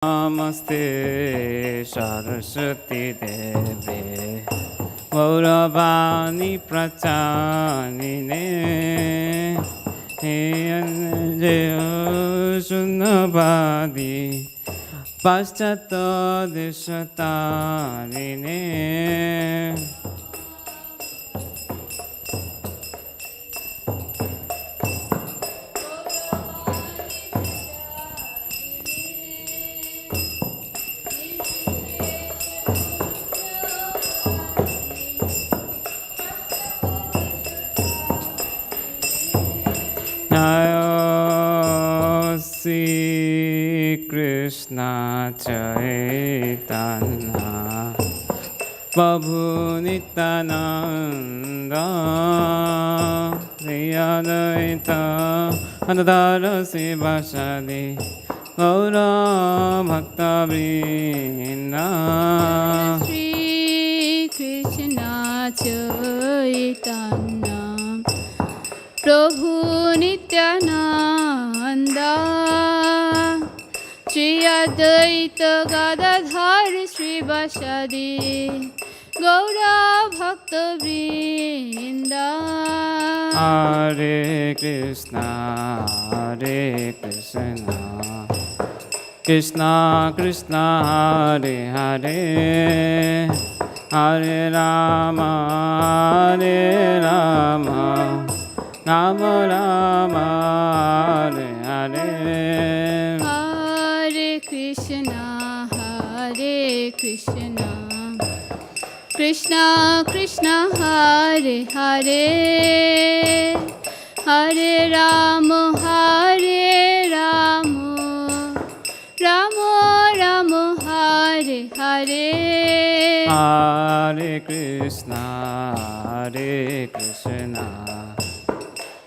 Namaste Saraswati Deve Gauravani Prachanine Jayo Sunnavadi Paschata Deshatarine Sri Krishna Chaitanya Prabhu Nityananda Sri Advaita Gadadhara Sivasadi Gaura Bhakta Vrinda Sri Krishna Chaitanya Prabhu Nityananda Shri Advaita Gadadhar Shri Vasadi Gaura Bhakta Vrinda Hare Krishna Krishna Krishna Hare Hare Hare Rama Rama Rama Hare Hare Hare Krishna Krishna Krishna Hare Hare Hare Rama Rama Rama Hare Hare Hare Krishna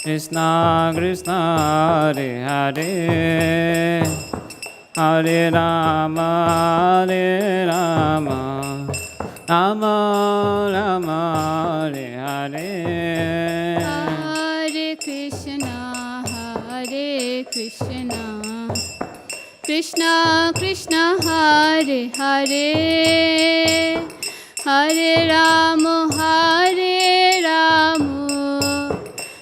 Krishna Krishna Hare Hare Hare Rama Rama Rama Hare Hare Hare Krishna Krishna Krishna Hare Hare Hare Rama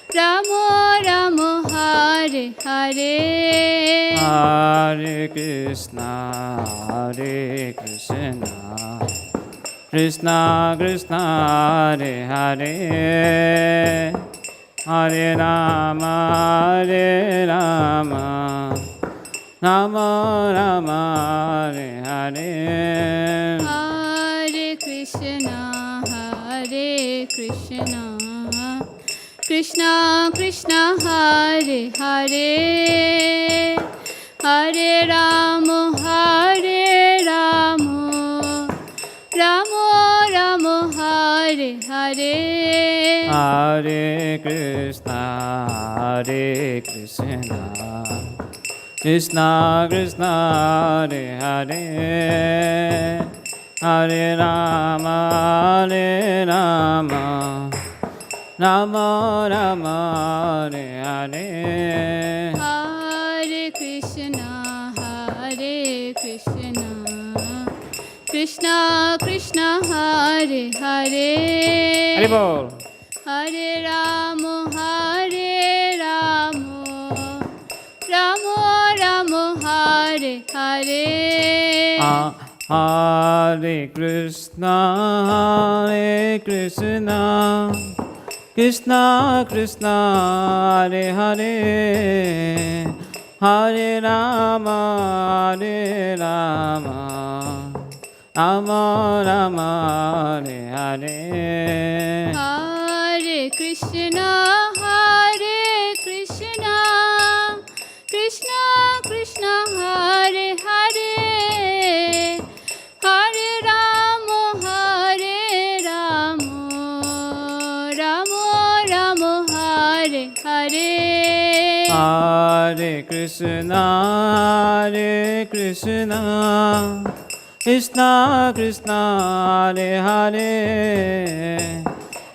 Rama Rama Hare Hare Hare Krishna Krishna Krishna Hare Hare Hare Rama Rama Rama Hare Hare Hare Krishna Krishna Krishna Hare Hare Hare Rama Rama Rama Hare Hare Hare Krishna Krishna Krishna Hare Hare Hare Rama Rama Rama Hare Hare Hare Krishna Krishna Krishna Hare Hare Hare Bol Hare Rama Rama Rama Hare Hare Hare Krishna Krishna Krishna Hare Hare Hare Rama Rama Rama Hare Hare Hare Krishna Krishna Krishna Hare Hare Hare Rama Rama Rama Hare Hare Hare Krishna Krishna Krishna Hare Hare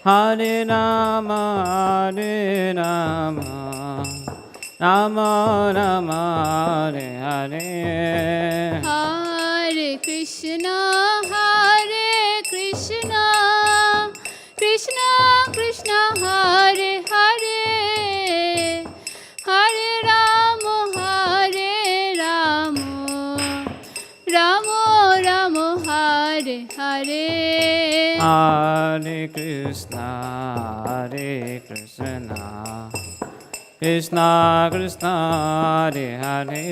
Hare Rama Rama Rama Hare Hare Hare Krishna, Krishna Krishna, Hare Hare, Hare Rama, Rama Rama, Hare Hare. Hare Krishna, Krishna Krishna, Hare Hare,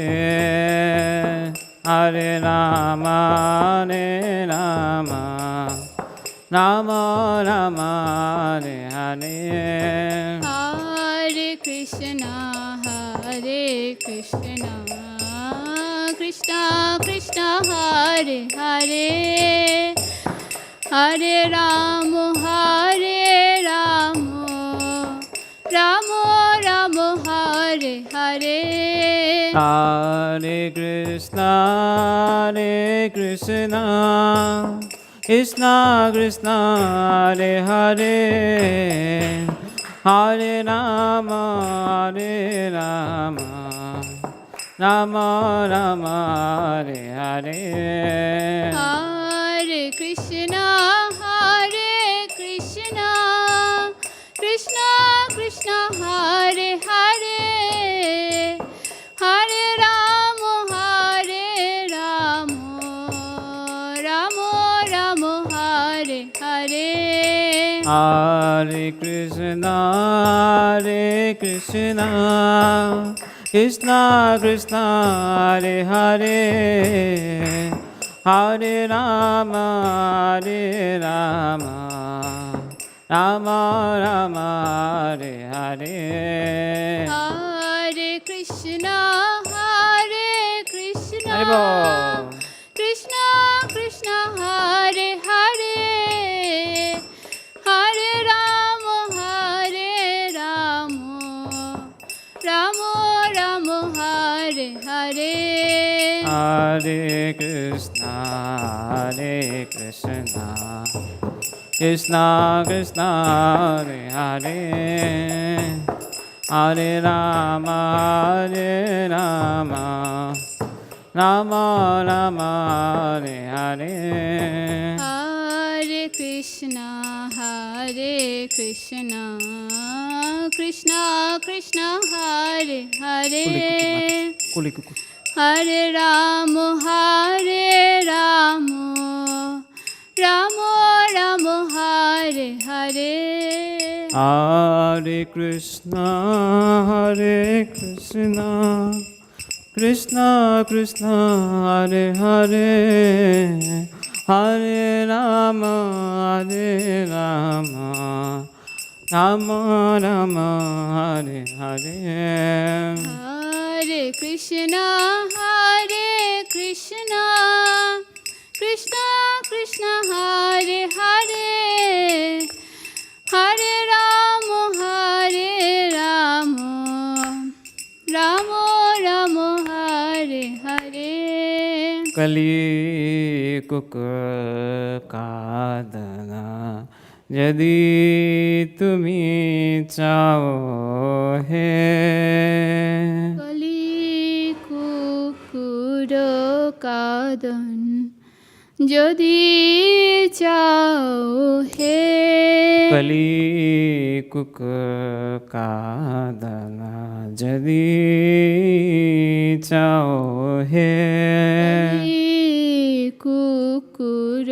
Hare Rama, Rama Rama, Hare Hare. Hare Krishna, Krishna Krishna, Hare Hare, Hare Rama, Rama Rama, Hare Hare. Hare Krishna, Krishna Krishna, Hare Hare, Hare Rama, Rama Rama, Hare Hare. Hare Krishna, Krishna Krishna, Hare Hare, Hare Rama, Rama Rama, Hare Hare. Hare Krishna, Krishna Krishna, Hare Hare, Hare Rama, Rama Rama, Hare Hare. Hare Krishna, Hare Bol. Krishna Krishna, Hare Hare, Hare Rama, Rama Rama, Hare Hare. Hare Krishna, Krishna Krishna, Hare Hare, Hare Rama, Rama Rama, Hare Hare. Hare Krishna, Krishna Krishna, Hare Hare, Hare Rama, Rama Rama, Hare Hare. Hare Krishna, Krishna Krishna, Hare Hare, Hare Rama, Rama Rama, Hare Hare. Hare Krishna, Krishna Krishna, Hare Hare, Hare Rama, Rama Rama, Hare Hare. कली कुकुर कादना यदि तुम्ही चाहो हे, कली कुकुर कादन যদি চাও হে, कली कुकुर कादना यदि चाहो हे, কুকুর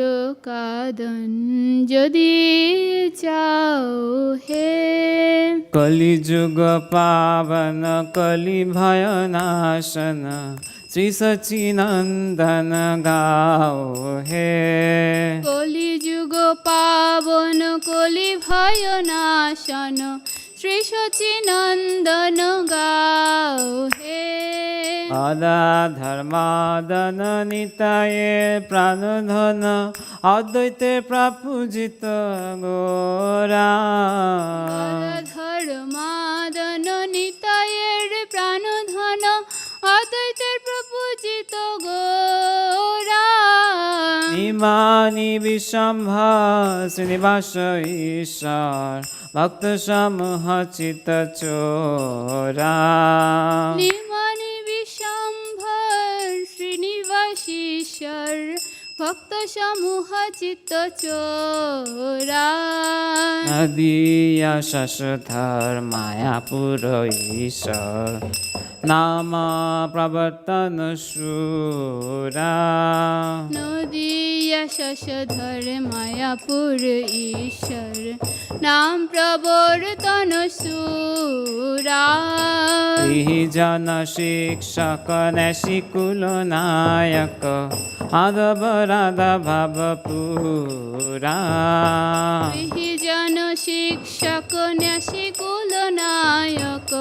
কাদন যদি চাও হে, कलिजुग पावन कलि भय नाशन श्री सचिनंदन गाओ हे, কলিযুগ পাবন কলি ভয় নাশন শ্রী সচিনন্দন গাও হে, अदा धर्मादन निताये प्राणधन अद्वैते प्रपूजित गोरा, ধর্মাদন নিতায়ের প্রাণধন অদ্বৈতের প্রপূজিত গোরা, নিমানি বিশ্বম্ভর শ্রীনিবাস ঈশ্বর ভক্ত সমূহ চিত্ত চোরা নিমানি বিশ্বম্ভর শ্রীনিবাসীশ্বর ভক্ত সমূহ চিত্ত চোরা নদিয়া শশধর মায়াপুর ঈশ্বর নাম প্রবর্তন সুরা নদিয়া শশধর মায়াপুর ঈশ্বর নাম প্রবর্তন সুরা জন শিক্ষক নৈশিকুল নায়ক মাধব রাধা ভাব পুরা জন শিক্ষক ন্যাসিকুল নায়ক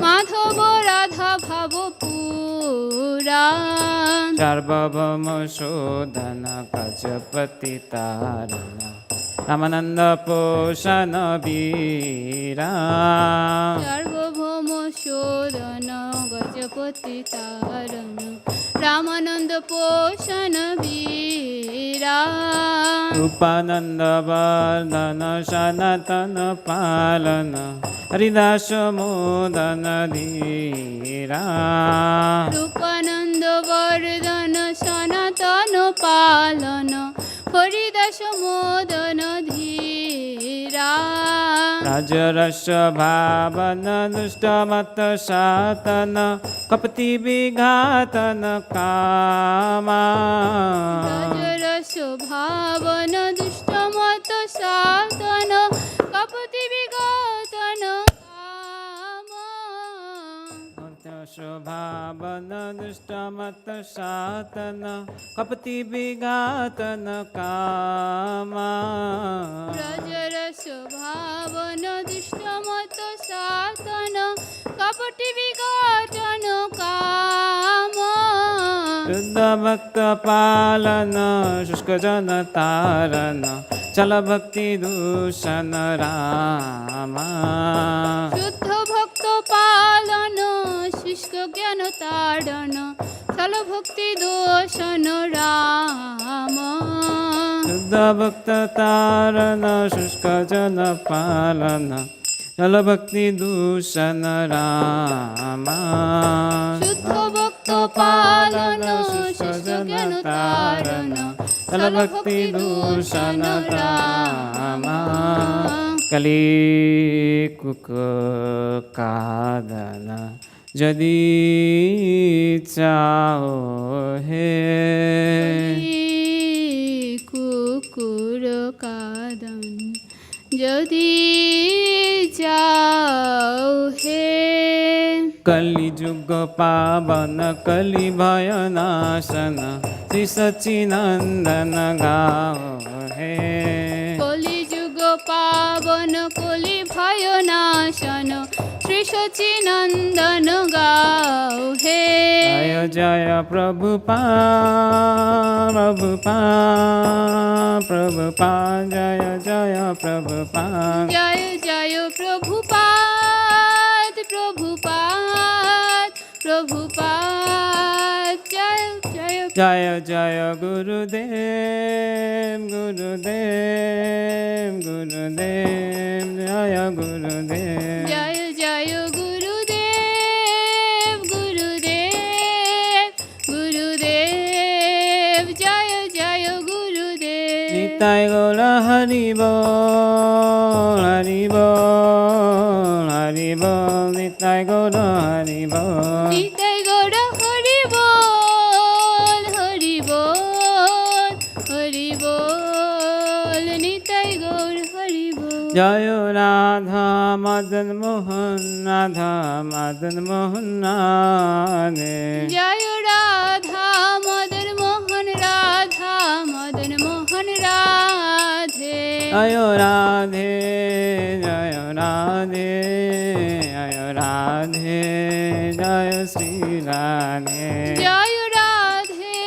মাধব রাধা ভাব পুরা সর্বভৌম শোধন গজপতি তারণ রামানন্দ পোষণ বীরা সার্বভৌম শোধন গজপতি তারণ রামানন্দ পোষণ বীরা রূপানন্দ বর্ধন সনাতন পালন হরিদাস মোদন ধীরা রূপানন্দ বর্ধন সনাতন পালন হরিদাস মোদন ধীরা রাজরস ভাবন দুষ্ট মত সাতন কপতি বিঘাতন কামা রাজরস ভাবন দুষ্ট মত সাতন কপতি বিঘাতন কামা শোভাবন দুষ্ট মত সাতন কপতি বিঘাতন কামা রাজরস ভাবন দুষ্ট মত সাতন কপটি বিঘাতন কামা শুদ্ধ ভক্ত পালন শুষ্ক জন তারণ চল ভক্তি দূষণ রামা শুদ্ধ ভক্ত পালন শুষ্ক জ্ঞান তাড়ন চল ভক্তি দোষণ রাম শুদ্ধ ভক্ত তারণ শুষ্ক জন পালন চল ভক্তি দূষণ রামা শুদ্ধ ভক্ত পালন শুষ্ক জ্ঞান তাড়ন চল ভক্তি দূষণ রামা কলি কুক কাদন যদি চাও হে কুকুর কাদন যদি যাও হে কলিযুগ পাবন কলি ভয় নাশন শ্রী সচিনন্দন গাও হে কলিযুগ পাবন কলি ভয় নাশন শ্রী সচিনন্দন গাও হে জয় জয় প্রভু প্রভুপা প্রভুপা জয় জয় প্রভুপা জয় জয় প্রভুপাদ প্রভুপাদ প্রভুপাদ জয় জয় জয় জয় গুরুদেব গুরুদেব গুরুদেব জয় গুরুদেব জয় জয় গুরুদেব গুরুদেব গুরুদেব জয় জয় গুরুদেব নিতাই গৌর হরি বল হরি বল হরি বল নিতাই গৌর হরি বল নিতাই গৌর হরি বল হরি বল হরি বল নিতাই গৌর হরি বল জয় রাধা মদন মোহন রাধা মদন মোহন রাধে জয় রাধা মদন মোহন রাধা মদন মোহন রাধে জয় রাধে জয় রাধে জয় রাধে জয় শ্রী রাধে জয় রাধে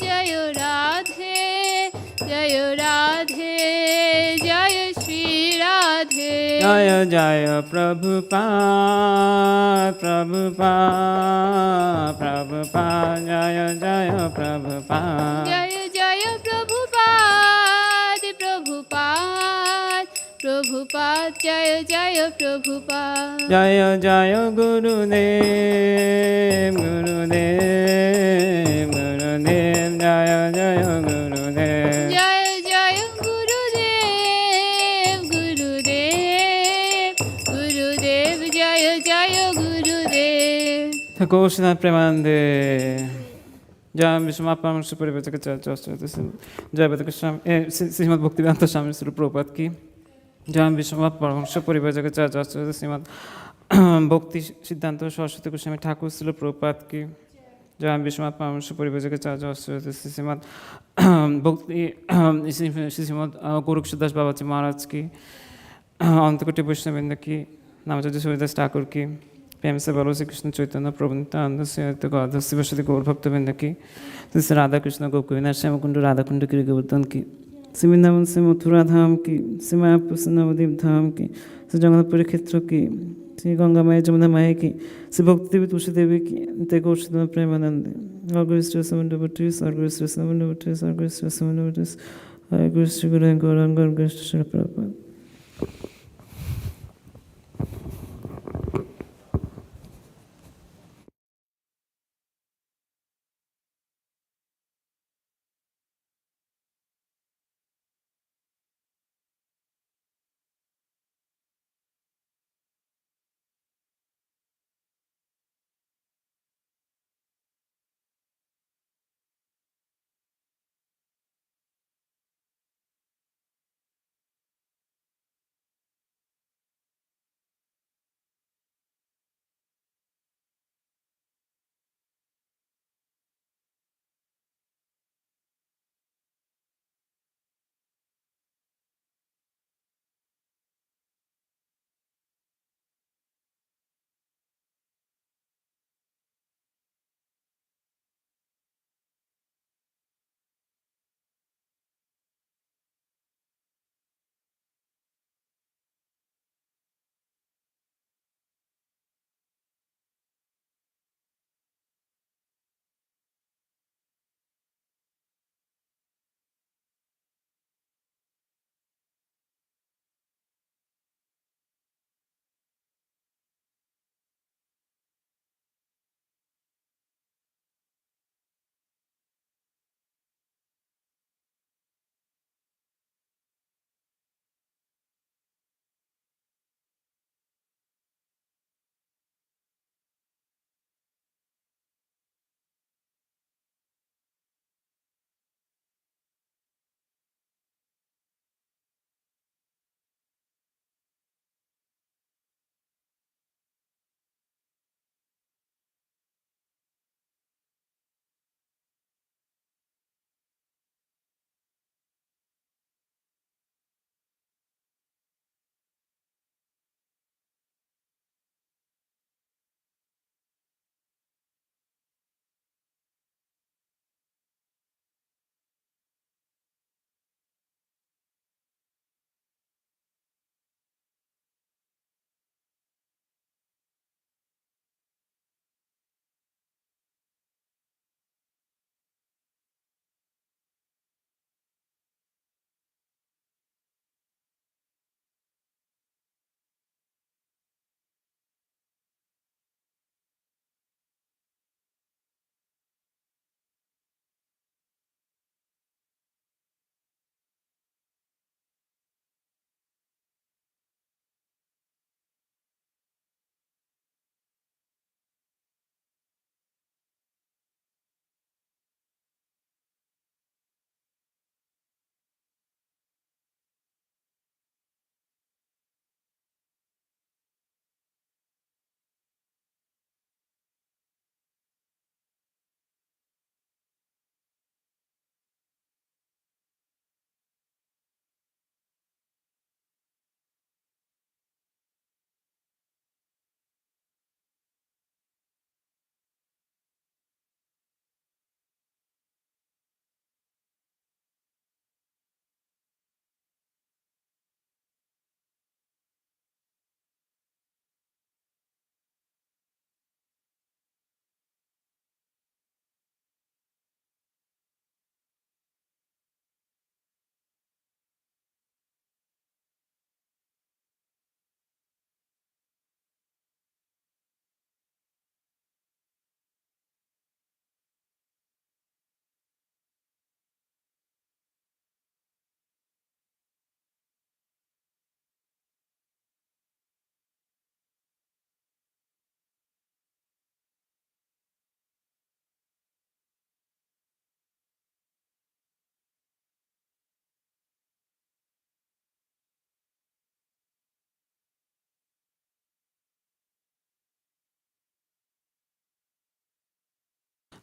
জয় রাধে জয় রাধে জয় শ্রী রাধে জয় জয় প্রভুপা প্রভুপা প্রভুপা জয় জয় প্রভুপা জয় জয় প্রভু প্রভুপাদ জয় জয় প্রভুপাদ জয় জয় গুরুদেব গুরুদেব গুরুদেব জয় জয় গুরুদেব জয় জয় গুরুদেব গুরুদেব গুরুদেব জয় জয় গুরুদেব ঘোষণা প্রেমানন্দে জয় বিশ্বমাপ পরমহংস পরিবেশক জয় বেদক শ্রীমদ ভক্তিবেদান্ত স্বামী শ্রী প্রভুপাদ কি জয় বিশ্বমাপ পরমহংস পরিবেশক শ্রীমদ ভক্তি সিদ্ধান্ত সরস্বতী গোস্বামী ঠাকুর শ্রী প্রভুপাদ কি জয় বিশ্বমাপ পরমহংস পরিবেশক শ্রীমদ ভক্তি শ্রীমদ গোরক্ষদাস বাবাজি মহারাজ কি অন্তকোটি বৈষ্ণবৃন্দ কি নামাচার্য सूर्यदास ठाकुर की प्रेम से बोलो श्री कृष्ण चैतन्य प्रभु नित्यानंद से गौर शिवशक्ति गौर भक्तवृंद की श्री राधा कृष्ण गोकुलनाथ श्याम कुंड राधा कुंड की गोवर्धन की श्री वृंदावन से मथुरा धाम की श्री मायापुर से नवद्वीप धाम की श्री जगन्नाथपुरी क्षेत्र की श्री गंगा माया जमुना माया की श्री भक्ति देवी तुलसी देवी की नित्य गौर प्रेमानंद और गुरु श्री समन्वय बट्टीस और गुरु श्री समन्वय बट्टीस और गुरु श्री समन्वय बट्टीस और गुरु श्री गुरु गौरांग और गुरु Shri Prabhupada.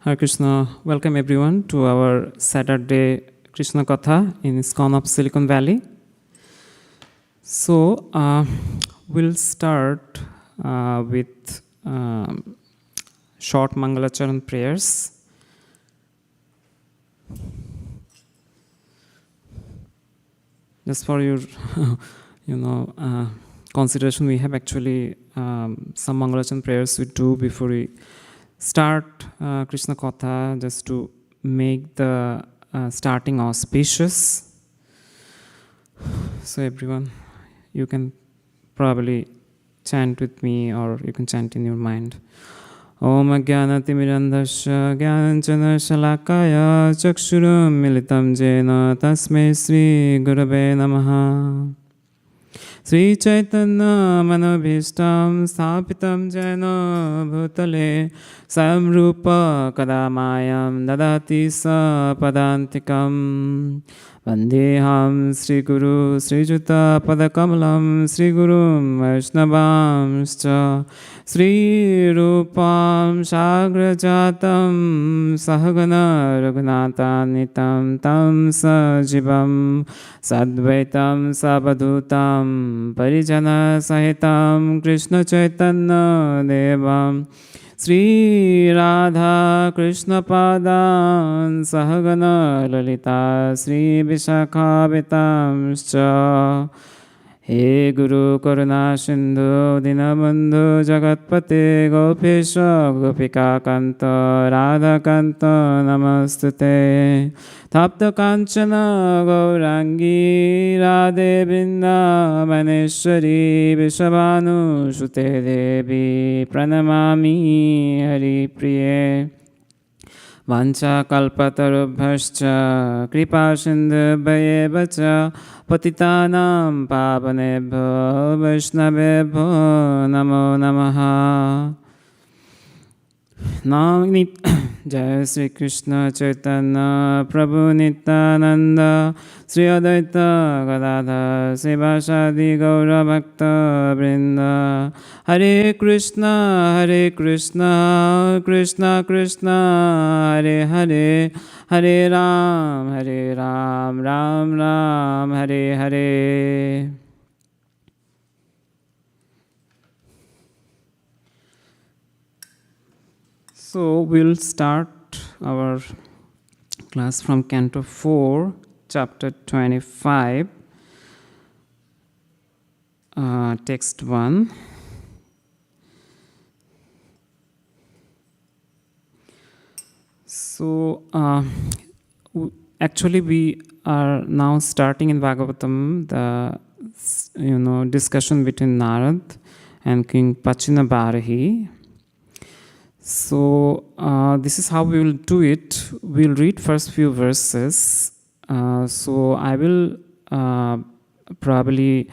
Hare Krishna, welcome everyone to our Saturday Krishna Katha in ISKCON of Silicon Valley. So, we'll start with short Mangalacharan prayers. Just for your, consideration, we have actually some Mangalacharan prayers we do before we start Krishna Katha, just to make the starting auspicious. So everyone, you can probably chant with me, or you can chant in your mind. Om Ajnanatimirandhasya Jnananjana Shalakaya Chakshurum Militam Jena Tasmai Sri Gurave Namaha. Sri Chaitanya Manobhishtam Sthapitam Jena Bhutale Samrupa Kadamayam Dadati Sa Padantikam Vandeham Sri Guru Sri Juta Padakamalam Sri Gurum Vaishnavamscha Sri Rupam Shagrajatam Sahagana Raghunatanitam Tam Sajivam Sadvaitam Sabadhutam Parijana Sahitam Krishna Chaitanya Devam Sri Radha Krishna Padan Sahagana Lalita Sri Vishakhavitamscha He Guru Karuna Sindhu Dinabandhu Jagatpate Gopesha Gopika Kanta Radha Kanta Namastute Tapta Kanchana Gaurangi Radhe Vrindavaneshwari Vishabhanu Shute Devi Pranamami Hari Priye Vancha kalpatarubhascha kripa sindhubhayeva cha patitanam pavanebhyo vaishnavebhyo namo namaha. Jai Sri Krishna Chaitanya Prabhu Nityananda Sri Advaita Gadadhar Sivasadi Gaura Bhakta Vrinda. Hare Krishna Krishna Krishna Hare Hare Hare Ram Ram Ram Hare Hare. So we'll start our class from Canto 4, Chapter 25, Text 1. So actually we are now starting in Bhagavatam the discussion between Narada and King Pachinabharahi. So this is how we will do it. We'll read first few verses. So I will probably,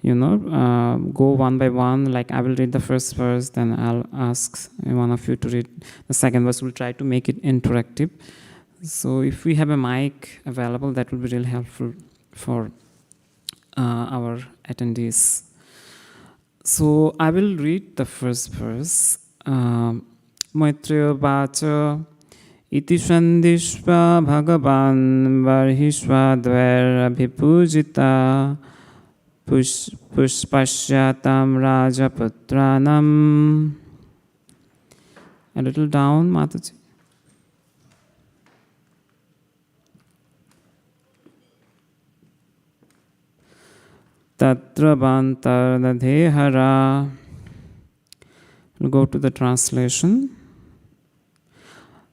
go one by one. Like I will read the first verse, then I'll ask one of you to read the second verse. We'll try to make it interactive. So if we have a mic available, that will be really helpful for our attendees. So I will read the first verse. Maitreya Vacha Iti Shandishva Bhagavan Varhishva Dvair Abhipujita Pushpashyatam Rajaputranam. A little down, Mataji. Tatra Bantar Dadhehara. We'll go to the translation.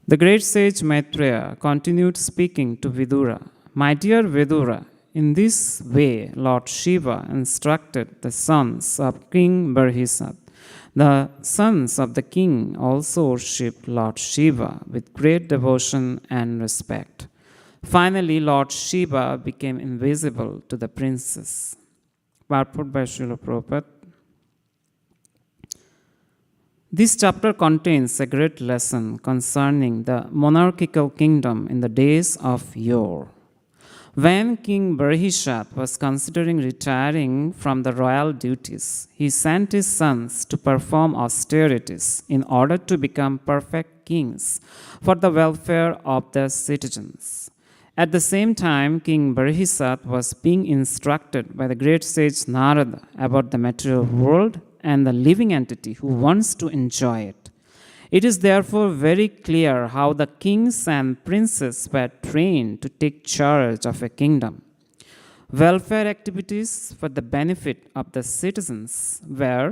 The great sage Maitreya continued speaking to Vidura. My dear Vidura, in this way Lord Shiva instructed the sons of King Barhisat. The sons of the king also worshipped Lord Shiva with great devotion and respect. Finally, Lord Shiva became invisible to the princess. Purport by Srila Prabhupada. This chapter contains a great lesson concerning the monarchical kingdom in the days of yore. When King Barhishat was considering retiring from the royal duties, he sent his sons to perform austerities in order to become perfect kings for the welfare of the citizens. At the same time, King Barhisat was being instructed by the great sage Narada about the material world and the living entity who wants to enjoy it. It is therefore very clear how the kings and princes were trained to take charge of a kingdom. Welfare activities for the benefit of the citizens were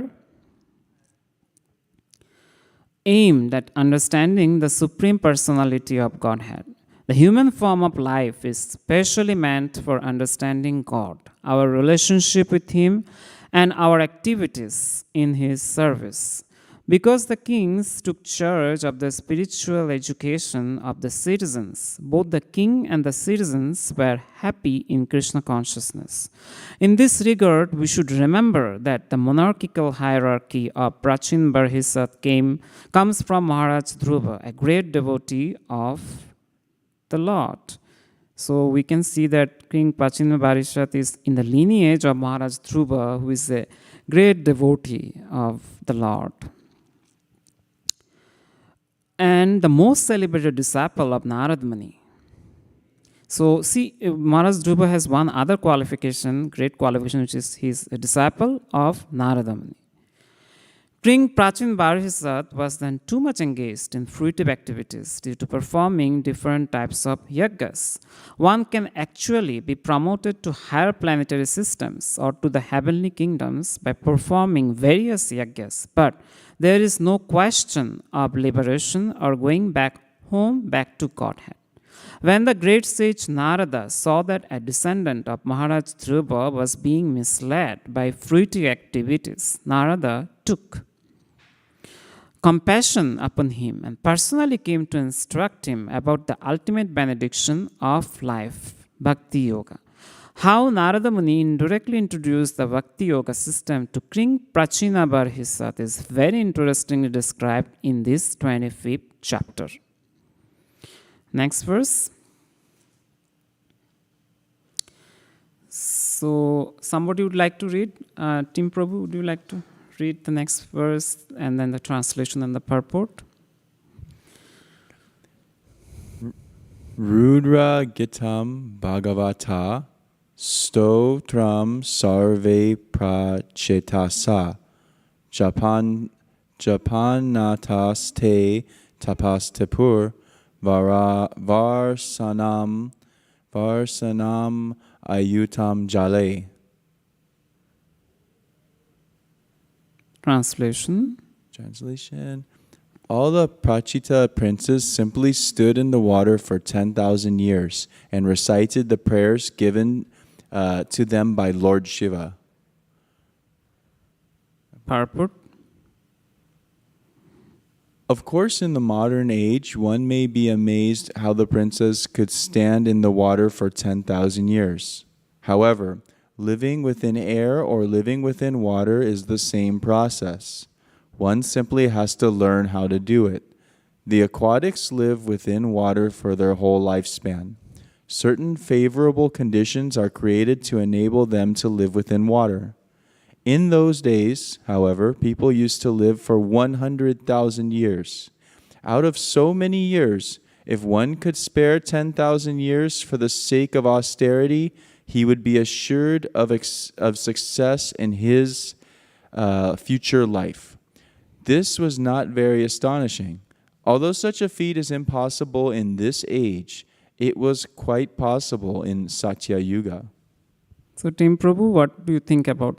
aimed at understanding the Supreme Personality of Godhead. The human form of life is specially meant for understanding God, our relationship with Him, and our activities in His service. Because the kings took charge of the spiritual education of the citizens, both the king and the citizens were happy in Krishna consciousness. In this regard, we should remember that the monarchical hierarchy of Prachin Barhisat comes from Maharaj Dhruva, a great devotee of the Lord. So we can see that King Prachin Barhisat is in the lineage of Maharaj Dhruva, who is a great devotee of the Lord, and the most celebrated disciple of Narada Muni. So see, Maharaj Dhruva has one other qualification, great qualification, which is he's a disciple of Narada Muni. King Prachin Barhisat was then too much engaged in fruitive activities due to performing different types of yagas. One can actually be promoted to higher planetary systems or to the heavenly kingdoms by performing various yagas, but there is no question of liberation or going back home, back to Godhead. When the great sage Narada saw that a descendant of Maharaj Dhruva was being misled by fruitive activities, Narada took compassion upon him and personally came to instruct him about the ultimate benediction of life, Bhakti Yoga. How Narada Muni indirectly introduced the Bhakti Yoga system to King Prachina Barhisat is very interestingly described in this 25th chapter. Next verse. So, somebody would like to read? Tim Prabhu, would you like to read the next verse and then the translation and the purport? Rudra Gitam Bhagavata Stotram Sarve Prachetasa Japanatas Te Tapastepur Varsanam Ayutam Jale. Translation. All the Prachita princes simply stood in the water for 10,000 years and recited the prayers given to them by Lord Shiva. Purport. Of course, in the modern age, one may be amazed how the princes could stand in the water for 10,000 years. However, living within air or living within water is the same process. One simply has to learn how to do it. The aquatics live within water for their whole lifespan. Certain favorable conditions are created to enable them to live within water. In those days, however, people used to live for 100,000 years. Out of so many years, if one could spare 10,000 years for the sake of austerity, he would be assured of success in his future life. This was not very astonishing. Although such a feat is impossible in this age, it was quite possible in Satya Yuga. So, Tim Prabhu, what do you think about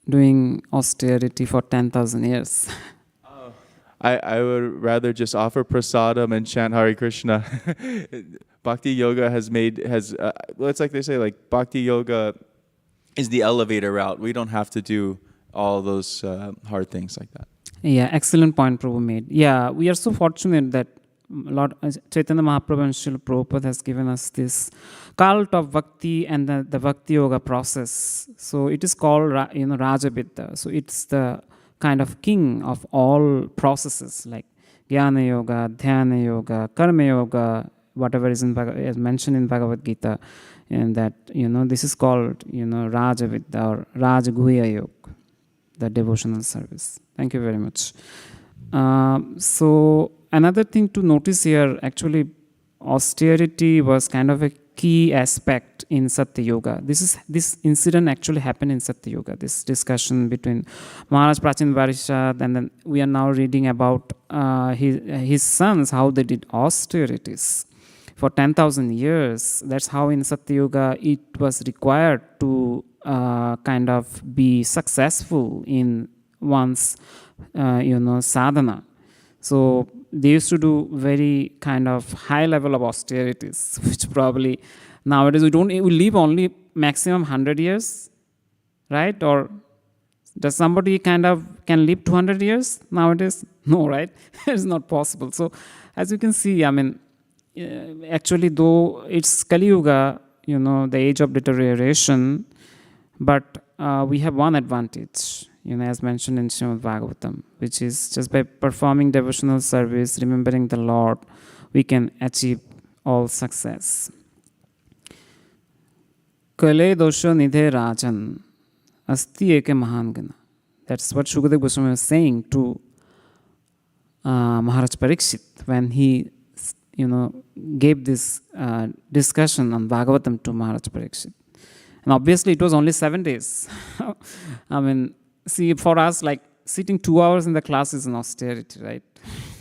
doing austerity for 10,000 years? I would rather just offer prasadam and chant Hare Krishna. Bhakti Yoga it's like they say, like Bhakti Yoga is the elevator route. We don't have to do all those hard things like that. Yeah, excellent point Prabhu made. Yeah, we are so fortunate that Lord Chaitanya Mahaprabhu and Srila Prabhupada has given us this cult of Bhakti and the Bhakti Yoga process. So it is called Rajavidya. So it's the kind of king of all processes like Jnana Yoga, Dhyana Yoga, Karma Yoga, whatever is mentioned in Bhagavad Gita, and that this is called Rajavidya or Rajguhya Yoga, the devotional service. Thank you very much. So another thing to notice here, actually, austerity was kind of a key aspect in Satya Yoga. This incident actually happened in Satya Yoga. This discussion between Maharaj Prachin Varishad, and then we are now reading about his sons, how they did austerities for 10,000 years. That's how in Satya Yoga it was required to kind of be successful in one's sadhana. So they used to do very kind of high level of austerities, which probably nowadays we live only maximum 100 years, right? Or does somebody kind of can live 200 years nowadays? No, right? It's not possible. So as you can see, I mean, actually, though it's Kali Yuga, the age of deterioration, but we have one advantage, as mentioned in Srimad Bhagavatam, which is just by performing devotional service, remembering the Lord, we can achieve all success. Kale dosha nidhe rajan asti eke mahangana. That's what Shukadeva Goswami was saying to Maharaj Parikshit when he gave this discussion on Bhagavatam to Maharaj Parikshit. And obviously it was only 7 days. I mean, see, for us, like sitting 2 hours in the class is an austerity, right?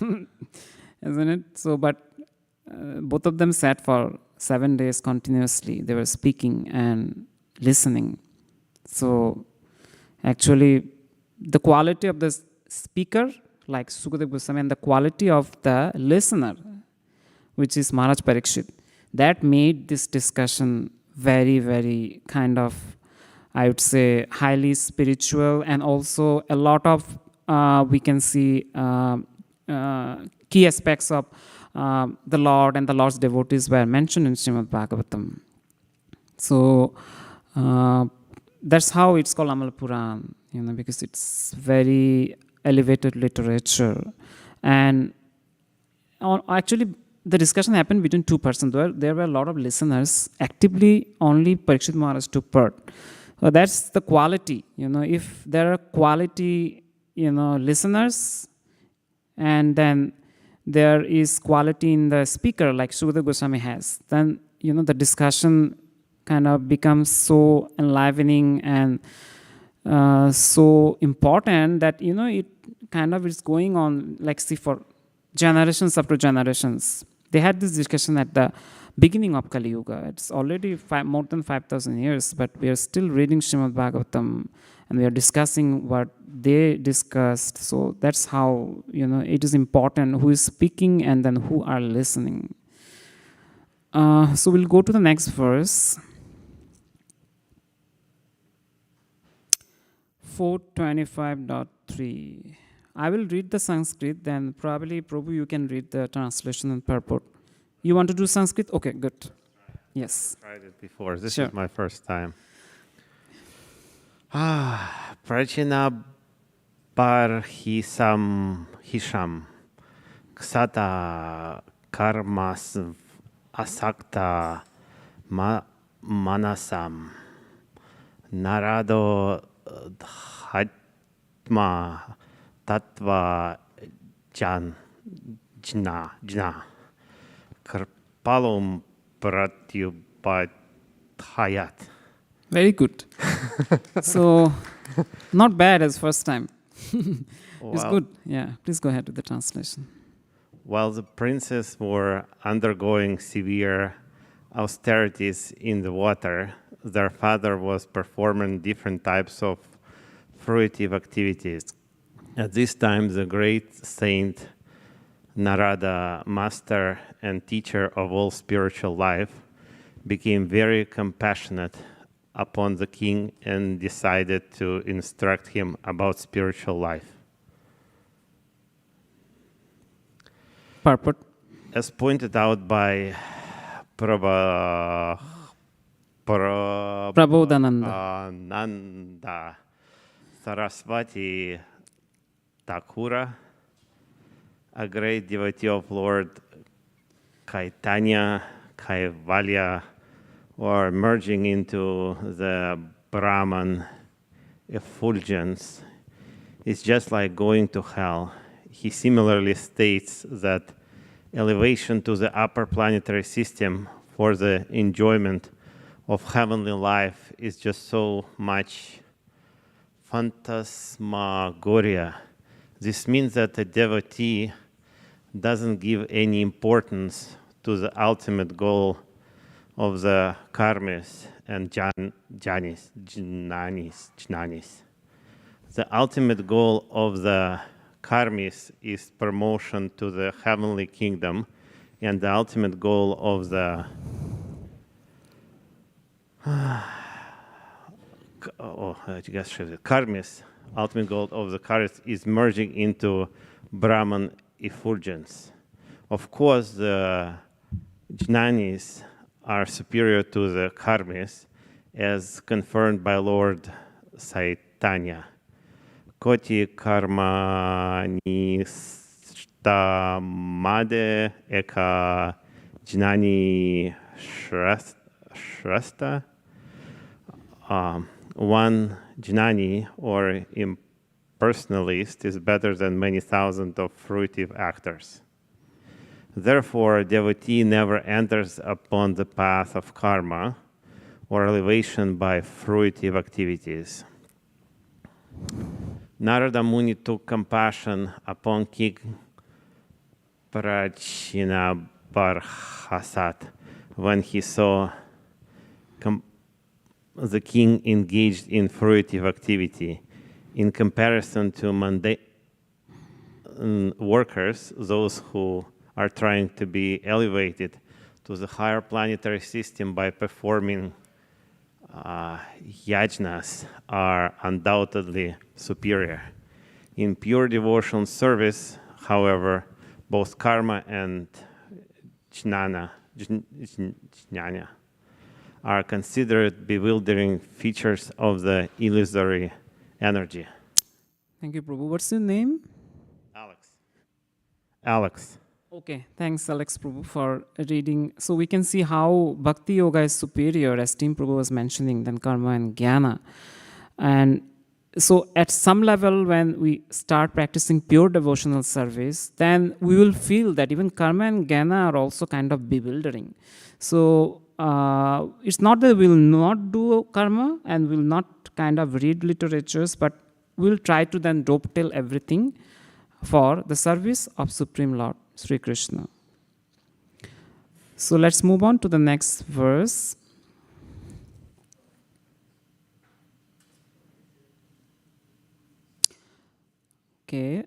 Isn't it? So, but both of them sat for 7 days continuously. They were speaking and listening. So, actually, the quality of the speaker, like Sukadeva Goswami, and the quality of the listener, which is Maharaj Parikshit, that made this discussion very, very kind of, I would say, highly spiritual, and also a lot of, we can see, key aspects of the Lord and the Lord's devotees were mentioned in Srimad Bhagavatam. So that's how it's called Amal Puran, because it's very elevated literature. And actually, the discussion happened between two persons. There were a lot of listeners. Actively, only Parikshit Maharaj took part. So that's the quality. If there are quality, listeners, and then there is quality in the speaker, like Sukadeva Goswami has, then, the discussion kind of becomes so enlivening and so important that, it kind of is going on, like, see, for generations after generations. They had this discussion at the beginning of Kali Yuga. It's already more than 5,000 years, but we are still reading Srimad Bhagavatam and we are discussing what they discussed. So that's how, it is important who is speaking and then who are listening. So we'll go to the next verse. 425.3. I will read the Sanskrit, then probably, Prabhu, you can read the translation and purport. You want to do Sanskrit? Okay, good. Yes. I tried it before. This Sure. is my first time. Prachina barhisam hisham ksata karmas asakta manasam Narado dhatma tattva jna karpalum pratyupadhayat. Very good. So, not bad as first time. It's good. Yeah, please go ahead with the translation. While the princes were undergoing severe austerities in the water, their father was performing different types of fruitive activities. At this time, the great saint Narada, master and teacher of all spiritual life, became very compassionate upon the king and decided to instruct him about spiritual life. Purport. As pointed out by Prabodhananda. Nanda Saraswati Thakura, a great devotee of Lord Caitanya, Kaivalya, or merging into the Brahman effulgence, it's just like going to hell. he similarly states that elevation to the upper planetary system for the enjoyment of heavenly life is just so much phantasmagoria. This means that a devotee doesn't give any importance to the ultimate goal of the karmis and jnanis. The ultimate goal of the karmis is promotion to the heavenly kingdom, and the ultimate goal of the karmis, ultimate goal of the karmis is merging into Brahman effulgence. Of course, the jnanis are superior to the karmis, as confirmed by Lord Chaitanya. Koti karma nistamade eka jnani shrasta. One jnani or impersonalist is better than many thousands of fruitive actors. Therefore, a devotee never enters upon the path of karma or elevation by fruitive activities. Narada Muni took compassion upon King Prachinabarhasat when he saw the king engaged in fruitive activity. In comparison to mundane workers, those who are trying to be elevated to the higher planetary system by performing yajnas are undoubtedly superior. In pure devotional service, however, both karma and jnana are considered bewildering features of the illusory energy. Thank you, Prabhu. What's your name? Alex. Okay, thanks, Alex Prabhu, for reading. So we can see how Bhakti Yoga is superior, as Team Prabhu was mentioning, than Karma and Jnana. And so at some level, when we start practicing pure devotional service, then we will feel that even Karma and Jnana are also kind of bewildering. So it's not that we will not do Karma and will not kind of read literatures, but we'll try to then dovetail everything for the service of Supreme Lord Sri Krishna. So let's move on to the next verse. Okay,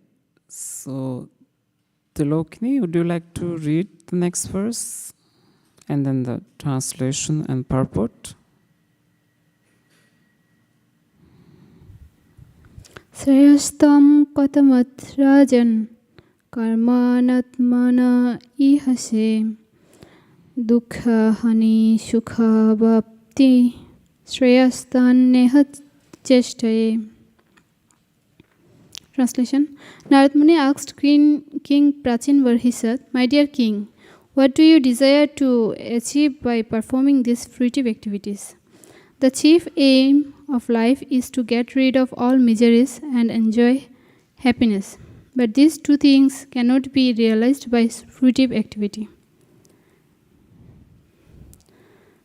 so Tilokini, would you like to read the next verse? And then the translation and purport. Shreyastam katamat rajan karmanatmana ihase dukha hani sukha bhapti shreyastan nehat cheshtaye. Translation. Narad Muni asked King Prachinvarhisat, "My dear king, what do you desire to achieve by performing these fruitive activities?" The chief aim of life is to get rid of all miseries and enjoy happiness. But these two things cannot be realized by fruitive activity.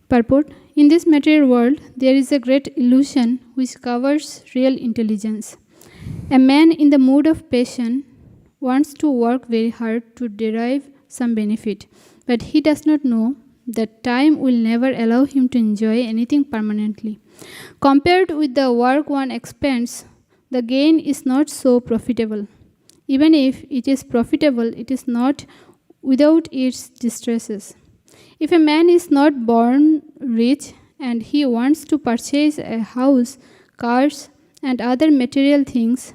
Purport. In this material world, there is a great illusion which covers real intelligence. A man in the mood of passion wants to work very hard to derive some benefit, but he does not know that time will never allow him to enjoy anything permanently. Compared with the work one expends, the gain is not so profitable. Even if it is profitable, it is not without its distresses. If a man is not born rich and he wants to purchase a house, cars, and other material things,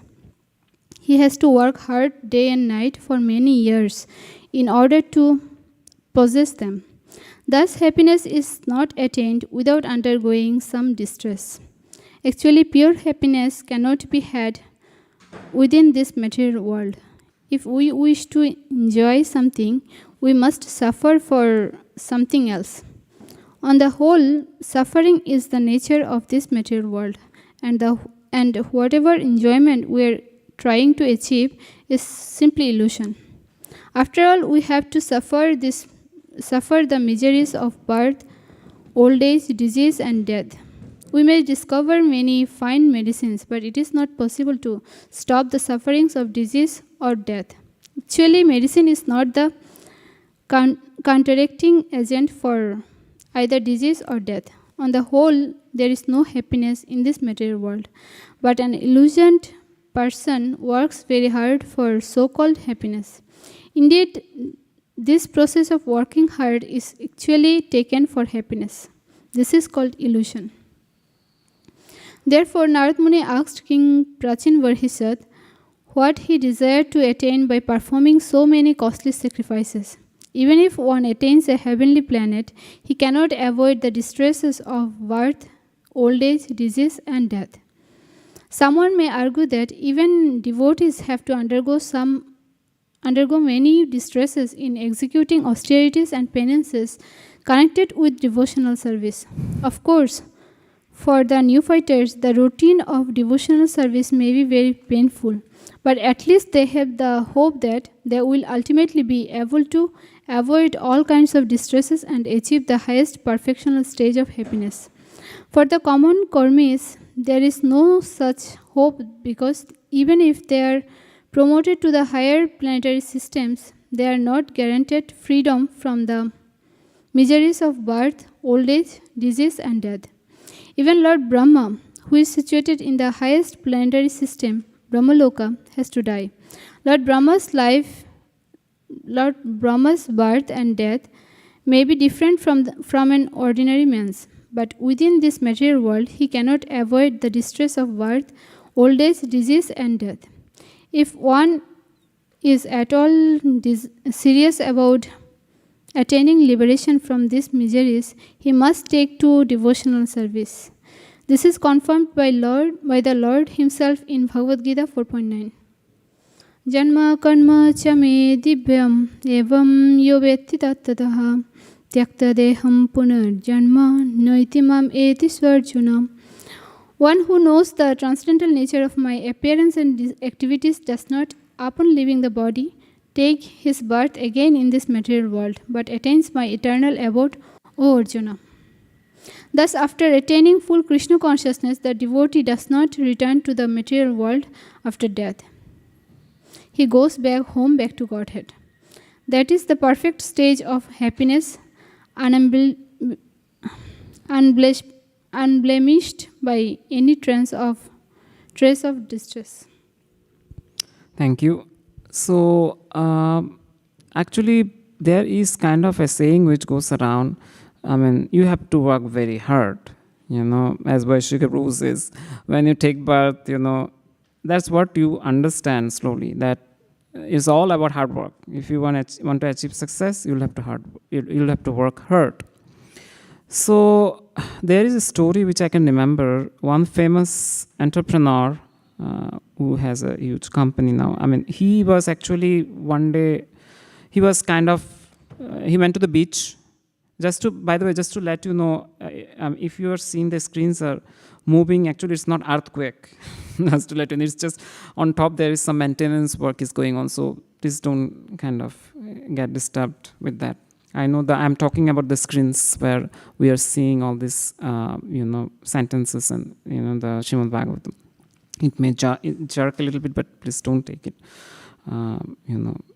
he has to work hard day and night for many years in order to possess them. Thus, happiness is not attained without undergoing some distress. Actually, pure happiness cannot be had within this material world. If we wish to enjoy something, we must suffer for something else. On the whole, suffering is the nature of this material world, and whatever enjoyment we are trying to achieve is simply illusion. After all, we have to suffer the miseries of birth, old age, disease, and death. We may discover many fine medicines, but it is not possible to stop the sufferings of disease or death. Actually, medicine is not the counteracting agent for either disease or death. On the whole, there is no happiness in this material world, but an illusioned person works very hard for so-called happiness. Indeed, this process of working hard is actually taken for happiness. This is called illusion. Therefore, Narada Muni asked King Prachin Varhisat what he desired to attain by performing so many costly sacrifices. Even if one attains a heavenly planet, he cannot avoid the distresses of birth, old age, disease, and death. Someone may argue that even devotees have to undergo many distresses in executing austerities and penances connected with devotional service. Of course, for the neophytes, the routine of devotional service may be very painful, but at least they have the hope that they will ultimately be able to avoid all kinds of distresses and achieve the highest perfectional stage of happiness. For the common karmis, there is no such hope, because even if they are promoted to the higher planetary systems, they are not guaranteed freedom from the miseries of birth, old age, disease, and death. Even Lord Brahma, who is situated in the highest planetary system, Brahmaloka, has to die. Lord Brahma's birth and death may be different from an ordinary man's, but within this material world, he cannot avoid the distress of birth, old age, disease, and death. If one is at all serious about attaining liberation from these miseries, he must take to devotional service. This is confirmed by the Lord himself in Bhagavad Gita 4.9. Janma karma cha me divyam evam yo vetti tattataha tyakta deham punar janma naiti mam eti swarjuna. One who knows the transcendental nature of my appearance and activities does not, upon leaving the body, take his birth again in this material world, but attains my eternal abode, O Arjuna. Thus, after attaining full Krishna consciousness, the devotee does not return to the material world after death. He goes back to Godhead. That is the perfect stage of happiness, unblemished by any trace of distress. Thank you. So, actually, there is kind of a saying which goes around. I mean, you have to work very hard, as Vaishika Prabhu says. When you take birth, that's what you understand slowly, that it's all about hard work. If you want to achieve success, you'll have to work hard. So, there is a story which I can remember. One famous entrepreneur who has a huge company now. I mean, he was actually one day, he went to the beach. By the way, just to let you know, if you are seeing the screens are moving, actually it's not earthquake. Just to let you know, it's just on top there is some maintenance work is going on. So please don't kind of get disturbed with that. I know that I'm talking about the screens where we are seeing all these, sentences and, the Srimad Bhagavatam. It may jerk a little bit, but please don't take it,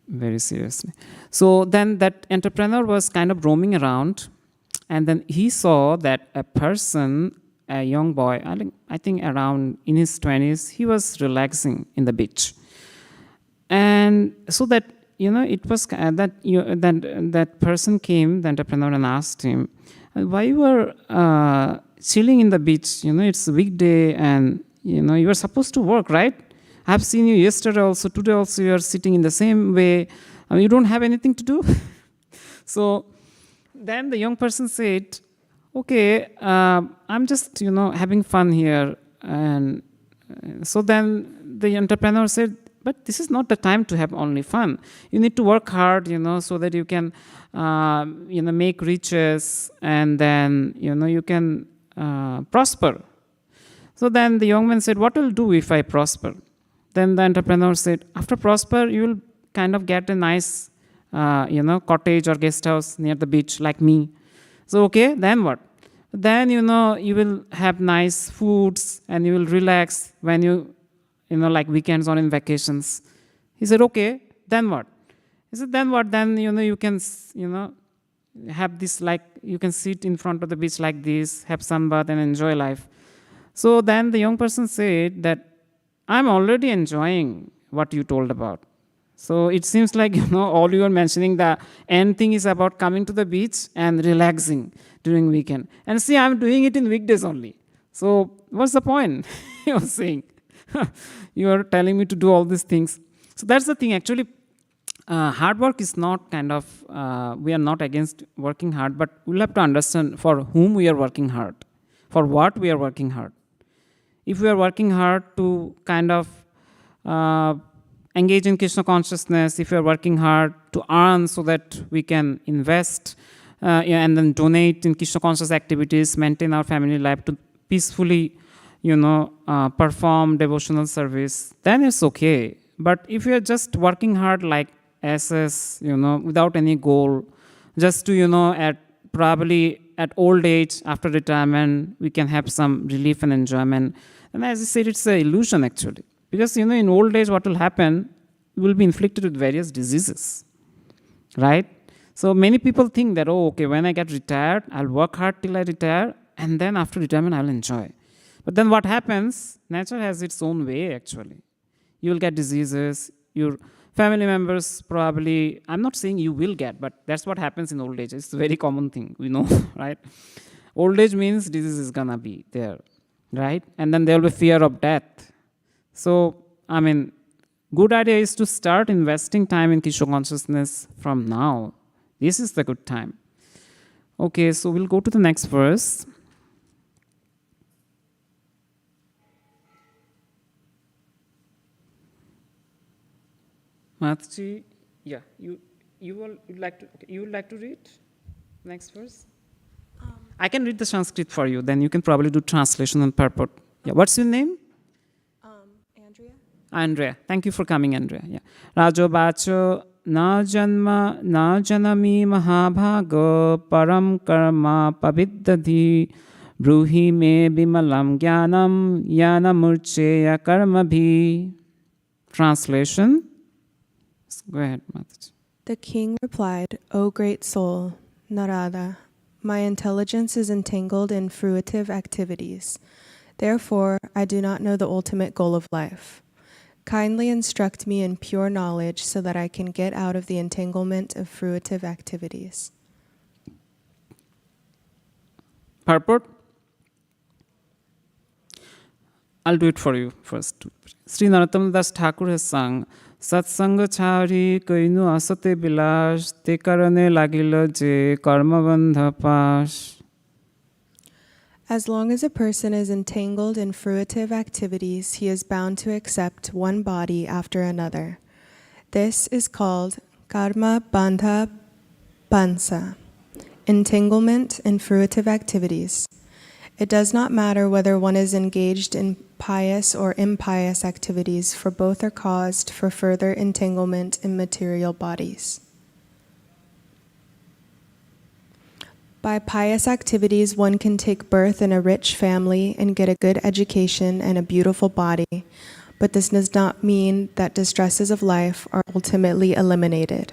very seriously. So then that entrepreneur was kind of roaming around, and then he saw that a person, a young boy, I think around in his 20s, he was relaxing in the beach. And so that, it was that person came, the entrepreneur, and asked him, why you were chilling in the beach? It's a weekday and, you are supposed to work, right? I've seen you yesterday also, today also you are sitting in the same way. You don't have anything to do. So then the young person said, okay, I'm just, having fun here. And so then the entrepreneur said, but this is not the time to have only fun. You need to work hard, so that you can, make riches, and then, you can prosper. So then the young man said, what will do if I prosper? Then the entrepreneur said, after prosper, you will kind of get a nice, cottage or guest house near the beach like me. So, okay, then what? Then, you will have nice foods and you will relax when you like weekends or in vacations. He said, okay, then what? He said, then what? Then, you can, have this, like, you can sit in front of the beach like this, have some bath and enjoy life. So then the young person said that I'm already enjoying what you told about. So it seems like, all you are mentioning, the end thing is about coming to the beach and relaxing during weekend. And see, I'm doing it in weekdays only. So what's the point? He was saying. You are telling me to do all these things. So that's the thing. Actually, hard work is not kind of, we are not against working hard, but we'll have to understand for whom we are working hard, for what we are working hard. If we are working hard to kind of engage in Krishna consciousness, if we are working hard to earn so that we can invest and then donate in Krishna conscious activities, maintain our family life to peacefully, perform devotional service, then it's okay. But if you are just working hard like SS, without any goal, just to, probably at old age, after retirement, we can have some relief and enjoyment. And as I said, it's an illusion actually. Because, in old age, what will happen, you will be inflicted with various diseases, right? So many people think that, okay, when I get retired, I'll work hard till I retire, and then after retirement, I'll enjoy. But then what happens, nature has its own way actually. You will get diseases, your family members probably, I'm not saying you will get, but that's what happens in old age. It's a very common thing, we know, right? Old age means disease is gonna be there, right? And then there will be fear of death. So, good idea is to start investing time in Krishna consciousness from now. This is the good time. Okay, so we'll go to the next verse. Mataji, yeah, you would like to read next verse? I can read the Sanskrit for you, then you can probably do translation and purport. Yeah, what's your name? Andrea. Thank you for coming, Andrea. Yeah. Rajo bacho na janma na janami mahabhago param karma paviddhati bruhi me bimalam jnanam yana murcheya karma bhi. Translation. Go ahead, Mataji. The king replied, O great soul, Narada, my intelligence is entangled in fruitive activities. Therefore, I do not know the ultimate goal of life. Kindly instruct me in pure knowledge so that I can get out of the entanglement of fruitive activities. Purport? I'll do it for you first. Sri Narottam Das Thakur has sung, Satsanga chari kainu asate bilash te karane lagila je karma bandha pash. As long as a person is entangled in fruitive activities, he is bound to accept one body after another. This is called karma bandha pansa, entanglement in fruitive activities. It does not matter whether one is engaged in pious or impious activities, for both are caused for further entanglement in material bodies. By pious activities, one can take birth in a rich family and get a good education and a beautiful body, but this does not mean that distresses of life are ultimately eliminated.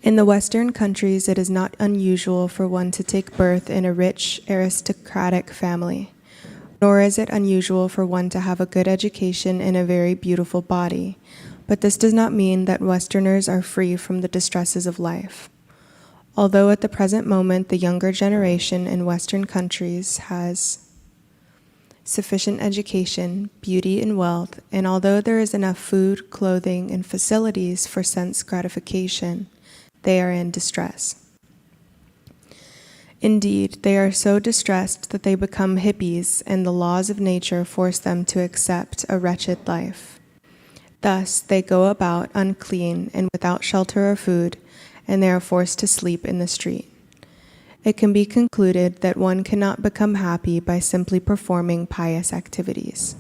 In the Western countries, it is not unusual for one to take birth in a rich, aristocratic family, nor is it unusual for one to have a good education and a very beautiful body, but this does not mean that Westerners are free from the distresses of life. Although at the present moment the younger generation in Western countries has sufficient education, beauty, and wealth, and although there is enough food, clothing, and facilities for sense gratification, they are in distress. Indeed, they are so distressed that they become hippies, and the laws of nature force them to accept a wretched life. Thus, they go about unclean and without shelter or food, and they are forced to sleep in the street. It can be concluded that one cannot become happy by simply performing pious activities.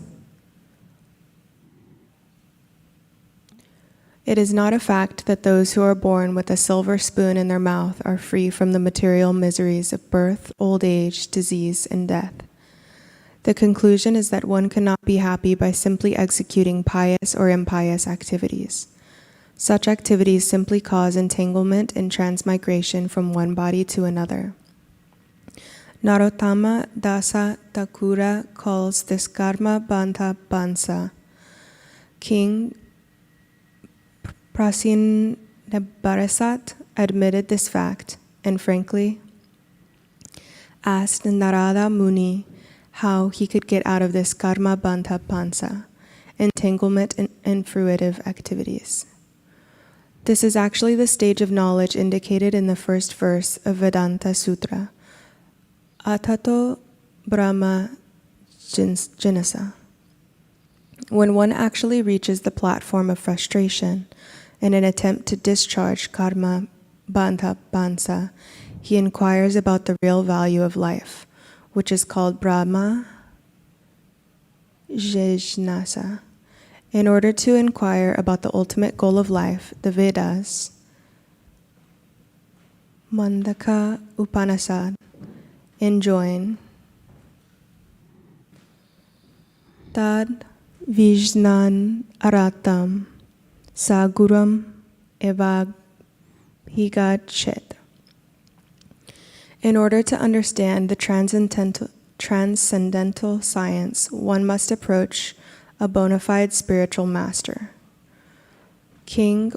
It is not a fact that those who are born with a silver spoon in their mouth are free from the material miseries of birth, old age, disease, and death. The conclusion is that one cannot be happy by simply executing pious or impious activities. Such activities simply cause entanglement and transmigration from one body to another. Narottama Dasa Thakura calls this karma bandha bansa. King Prasinabharasat admitted this fact and frankly asked Narada Muni how he could get out of this karma bandha pansa, entanglement in fruitive activities. This is actually the stage of knowledge indicated in the first verse of Vedanta Sutra, Atato Brahma Jinasa. When one actually reaches the platform of frustration in an attempt to discharge karma bandha pansa, he inquires about the real value of life, which is called Brahma Jnana. In order to inquire about the ultimate goal of life, the Vedas, Mandaka Upanishad, enjoin Tad Vijnan Aratam Saguram Evaghigachet. In order to understand the transcendental science, one must approach a bona fide spiritual master. King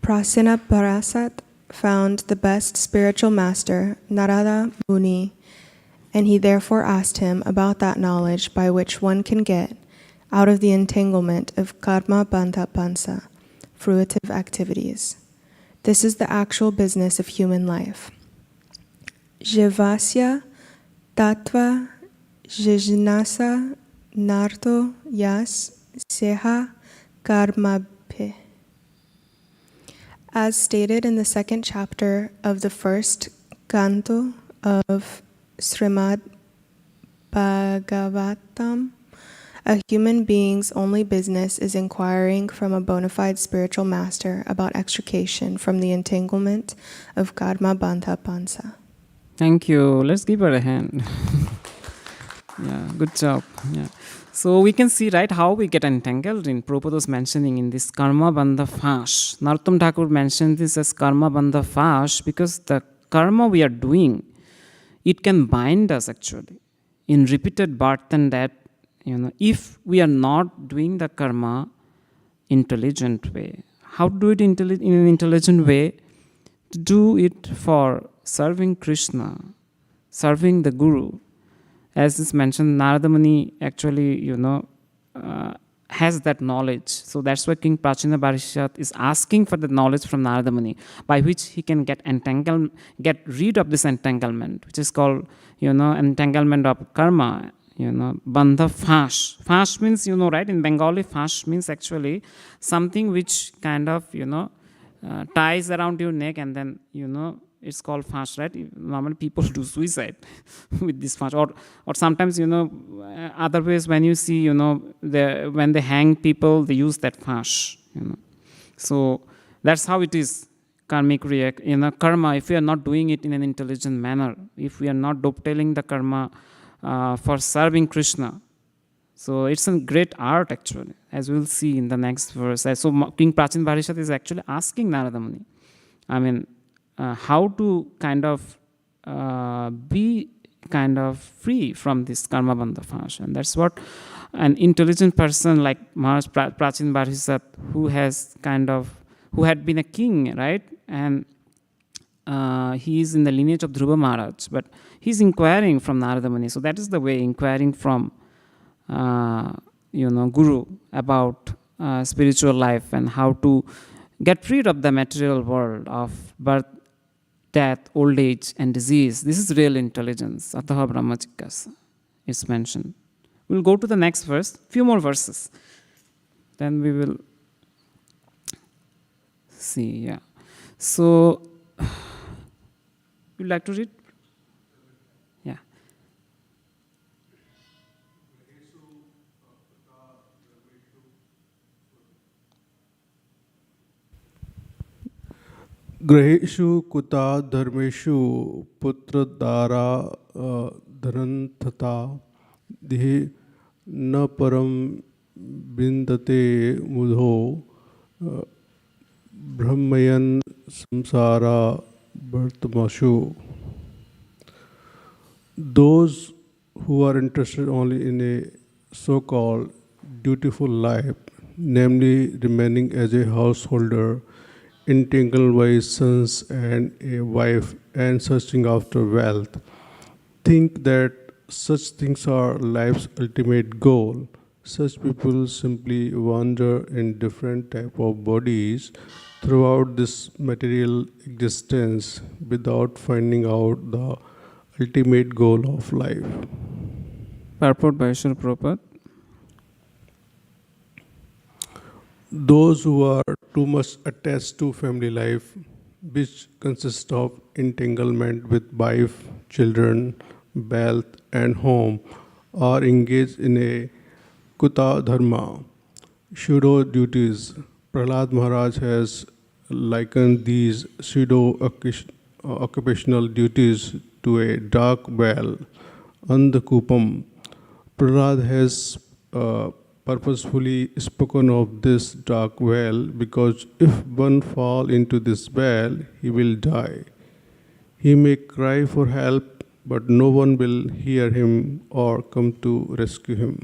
Prasinabharasat found the best spiritual master, Narada Muni, and he therefore asked him about that knowledge by which one can get out of the entanglement of karma bandha pansa, fruitive activities. This is the actual business of human life. Jivasya tattva jijnasa narto yas seha karmabhe. As stated in the second chapter of the first canto of Srimad Bhagavatam, a human being's only business is inquiring from a bona fide spiritual master about extrication from the entanglement of karma bandha pansa. Thank you. Let's give her a hand. Yeah, good job. Yeah. So we can see, right, how we get entangled in Prabhupada was mentioning in this karma bandha fash. Narottam Thakur mentioned this as karma bandha fash because the karma we are doing, it can bind us actually in repeated birth and death. If we are not doing the karma intelligent way, how to do it in an intelligent way? To do it for serving Krishna, serving the Guru. As is mentioned, Narada Muni actually, has that knowledge. So that's why King Prasinabharasat is asking for the knowledge from Narada Muni, by which he can get rid of this entanglement, which is called, entanglement of karma. Bandha fash. Fash means, right, in Bengali, fash means actually something which kind of, ties around your neck and then, it's called fash, right? Normally people do suicide with this fash. Or sometimes, other ways when you see, when they hang people, they use that fash, So that's how it is, karmic karma, if we are not doing it in an intelligent manner, if we are not dovetailing the karma for serving Krishna. So it's a great art actually, as we'll see in the next verse. So King Prasinabharasat is actually asking Narada Muni, how to kind of be kind of free from this karma bandha fash. And that's what an intelligent person like Maharaj Prasinabharasat, who had been a king, right? And he is in the lineage of Dhruva Maharaj, but he's inquiring from Narada Muni. So that is the way, inquiring from Guru about spiritual life and how to get rid of the material world of birth, death, old age, and disease. This is real intelligence. Ataha Brahma Jigyasa is mentioned. We'll go to the next verse, few more verses. Then we will see, yeah. So, you'd like to read? Yeah. ग्रहेषु कुता धर्मेषु पुत्रदारा धनंतथा दिहे न परम विन्दते मुधो ब्रह्मयन samsara bhartamashu. Those who are interested only in a so-called dutiful life, namely remaining as a householder, entangled by sons and a wife and searching after wealth, think that such things are life's ultimate goal. Such people simply wander in different type of bodies throughout this material existence without finding out the ultimate goal of life. Purport by Srila Prabhupada. Those who are too much attached to family life, which consists of entanglement with wife, children, wealth, and home, are engaged in a kuta dharma, pseudo duties. Prahlad Maharaj has likened these pseudo occupational duties to a dark well, Andhakupam. Prahlad has purposefully spoken of this dark well because if one fall into this well, he will die. He may cry for help, but no one will hear him or come to rescue him.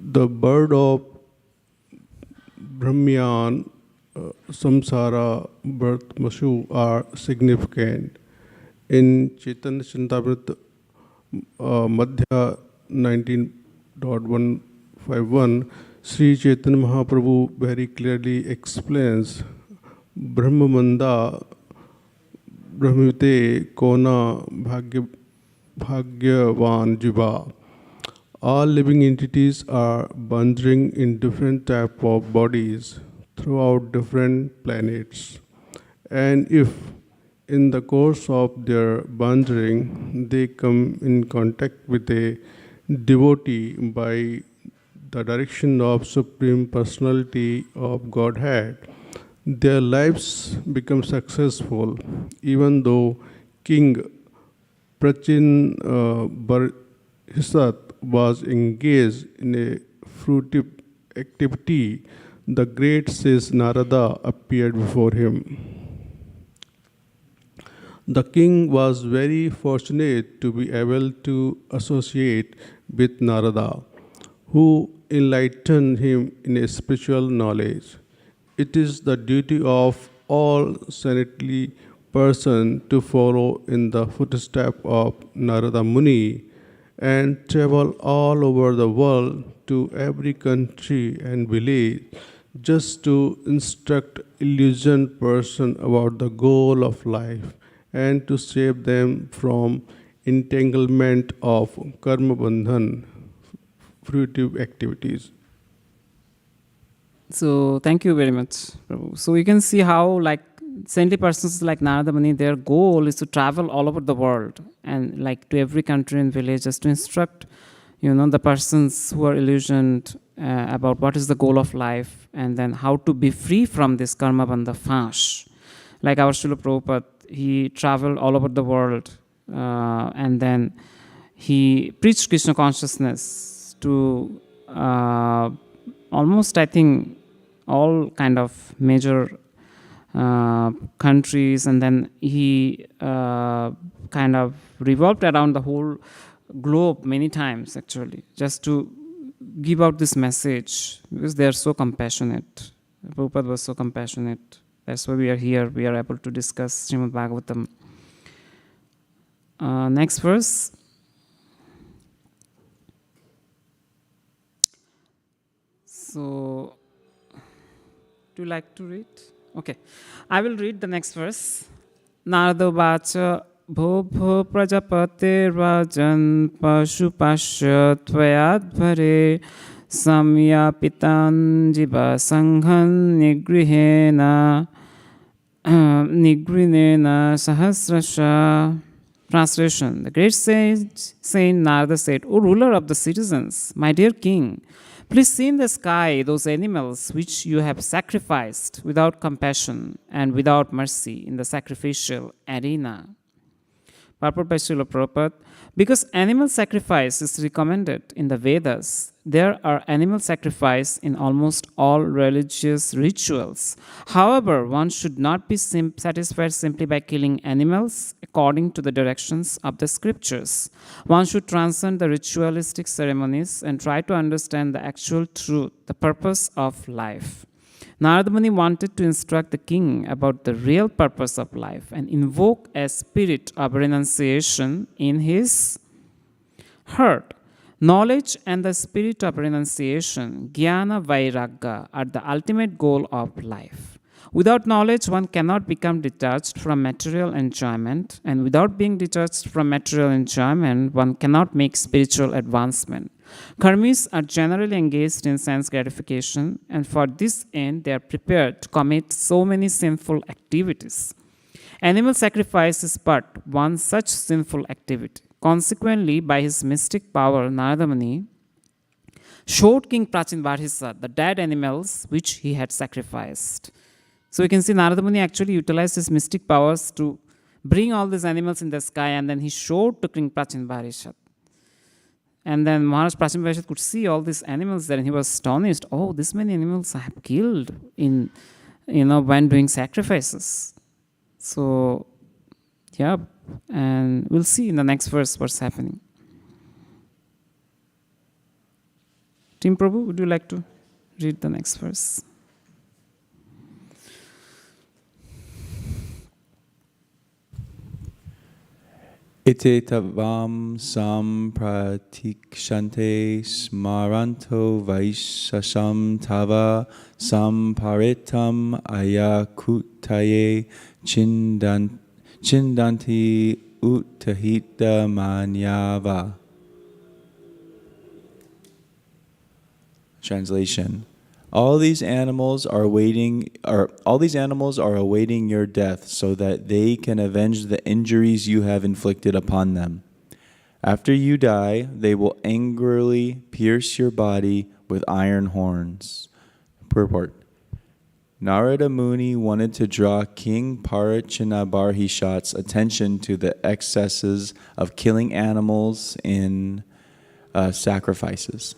The bird of Brahmyan, Samsara, birth, Mashu are significant. In Chaitanya Chintamrita Madhya 19.151, Sri Chaitanya Mahaprabhu very clearly explains Brahmamanda Brahmite Kona Bhagyavan Jiva. All living entities are wandering in different type of bodies throughout different planets. And if in the course of their wandering they come in contact with a devotee by the direction of Supreme Personality of Godhead, their lives become successful, even though King Prachin Barhisat was engaged in a fruitive activity. The great sage Narada appeared before him. The king was very fortunate to be able to associate with Narada, who enlightened him in a spiritual knowledge. It is the duty of all saintly person to follow in the footsteps of Narada Muni and travel all over the world to every country and village just to instruct illusioned person about the goal of life and to save them from entanglement of karma bandhan, fruitive activities. So thank you very much, Prabhu. So you can see how like saintly persons like Narada Muni, their goal is to travel all over the world and like to every country and village just to instruct, the persons who are illusioned about what is the goal of life and then how to be free from this karma bandha fash. Like our Srila Prabhupada, he traveled all over the world and then he preached Krishna consciousness to almost, I think, all kind of major countries, and then he kind of revolved around the whole globe many times actually, just to give out this message because they are so compassionate. Prabhupada was so compassionate. That's why we are here. We are able to discuss Srimad Bhagavatam. Next verse. So, do you like to read? Okay. I will read the next verse. Narada Vacha Bho Prajapate Rajan Pashupasya Tvayadvare Samyapitan Jiva Sanghan Nigrinena Sahasrasha. Translation. The great Saint Narada said, O ruler of the citizens, my dear king, Please see in the sky those animals which you have sacrificed without compassion and without mercy in the sacrificial arena. Purport by Srila Prabhupada. Because animal sacrifice is recommended in the Vedas, there are animal sacrifice in almost all religious rituals. However, one should not be satisfied simply by killing animals according to the directions of the scriptures. One should transcend the ritualistic ceremonies and try to understand the actual truth, the purpose of life. Narada Muni wanted to instruct the king about the real purpose of life and invoke a spirit of renunciation in his heart. Knowledge and the spirit of renunciation, jnana vairagya, are the ultimate goal of life. Without knowledge, one cannot become detached from material enjoyment, and without being detached from material enjoyment, one cannot make spiritual advancement. Karmis are generally engaged in sense gratification, and for this end, they are prepared to commit so many sinful activities. Animal sacrifice is but one such sinful activity. Consequently, by his mystic power, Narada Muni showed King Prachin Barhisa the dead animals which he had sacrificed. So we can see Narada Muni actually utilized his mystic powers to bring all these animals in the sky, and then he showed to King Prachin Barhisa. And then Maharaj Prachin Barhisa could see all these animals there, and he was astonished. Oh, this many animals I have killed in, when doing sacrifices. So, yeah, and we'll see in the next verse what's happening. Team Prabhu, would you like to read the next verse? Ite tavam sampratikshante smaranto vaishasham tava samparitam ayakutaye chindanti uttahita manyava. Translation: All these animals are awaiting your death, so that they can avenge the injuries you have inflicted upon them. After you die, they will angrily pierce your body with iron horns. Purport: Narada Muni wanted to draw King Parachinabarhishat's attention to the excesses of killing animals in sacrifices.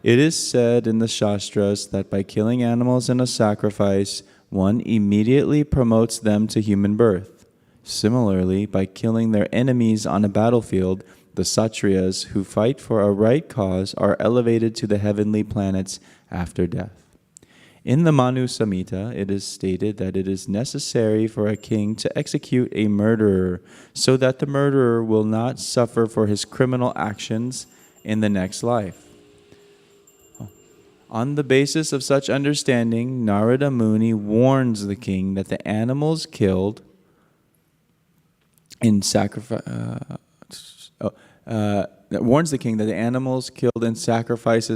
It is said in the Shastras that by killing animals in a sacrifice, one immediately promotes them to human birth. Similarly, by killing their enemies on a battlefield, the Kshatriyas who fight for a right cause are elevated to the heavenly planets after death. In the Manu Samhita, it is stated that it is necessary for a king to execute a murderer so that the murderer will not suffer for his criminal actions in the next life. On the basis of such understanding, Narada Muni warns the king that the animals killed in sacrifices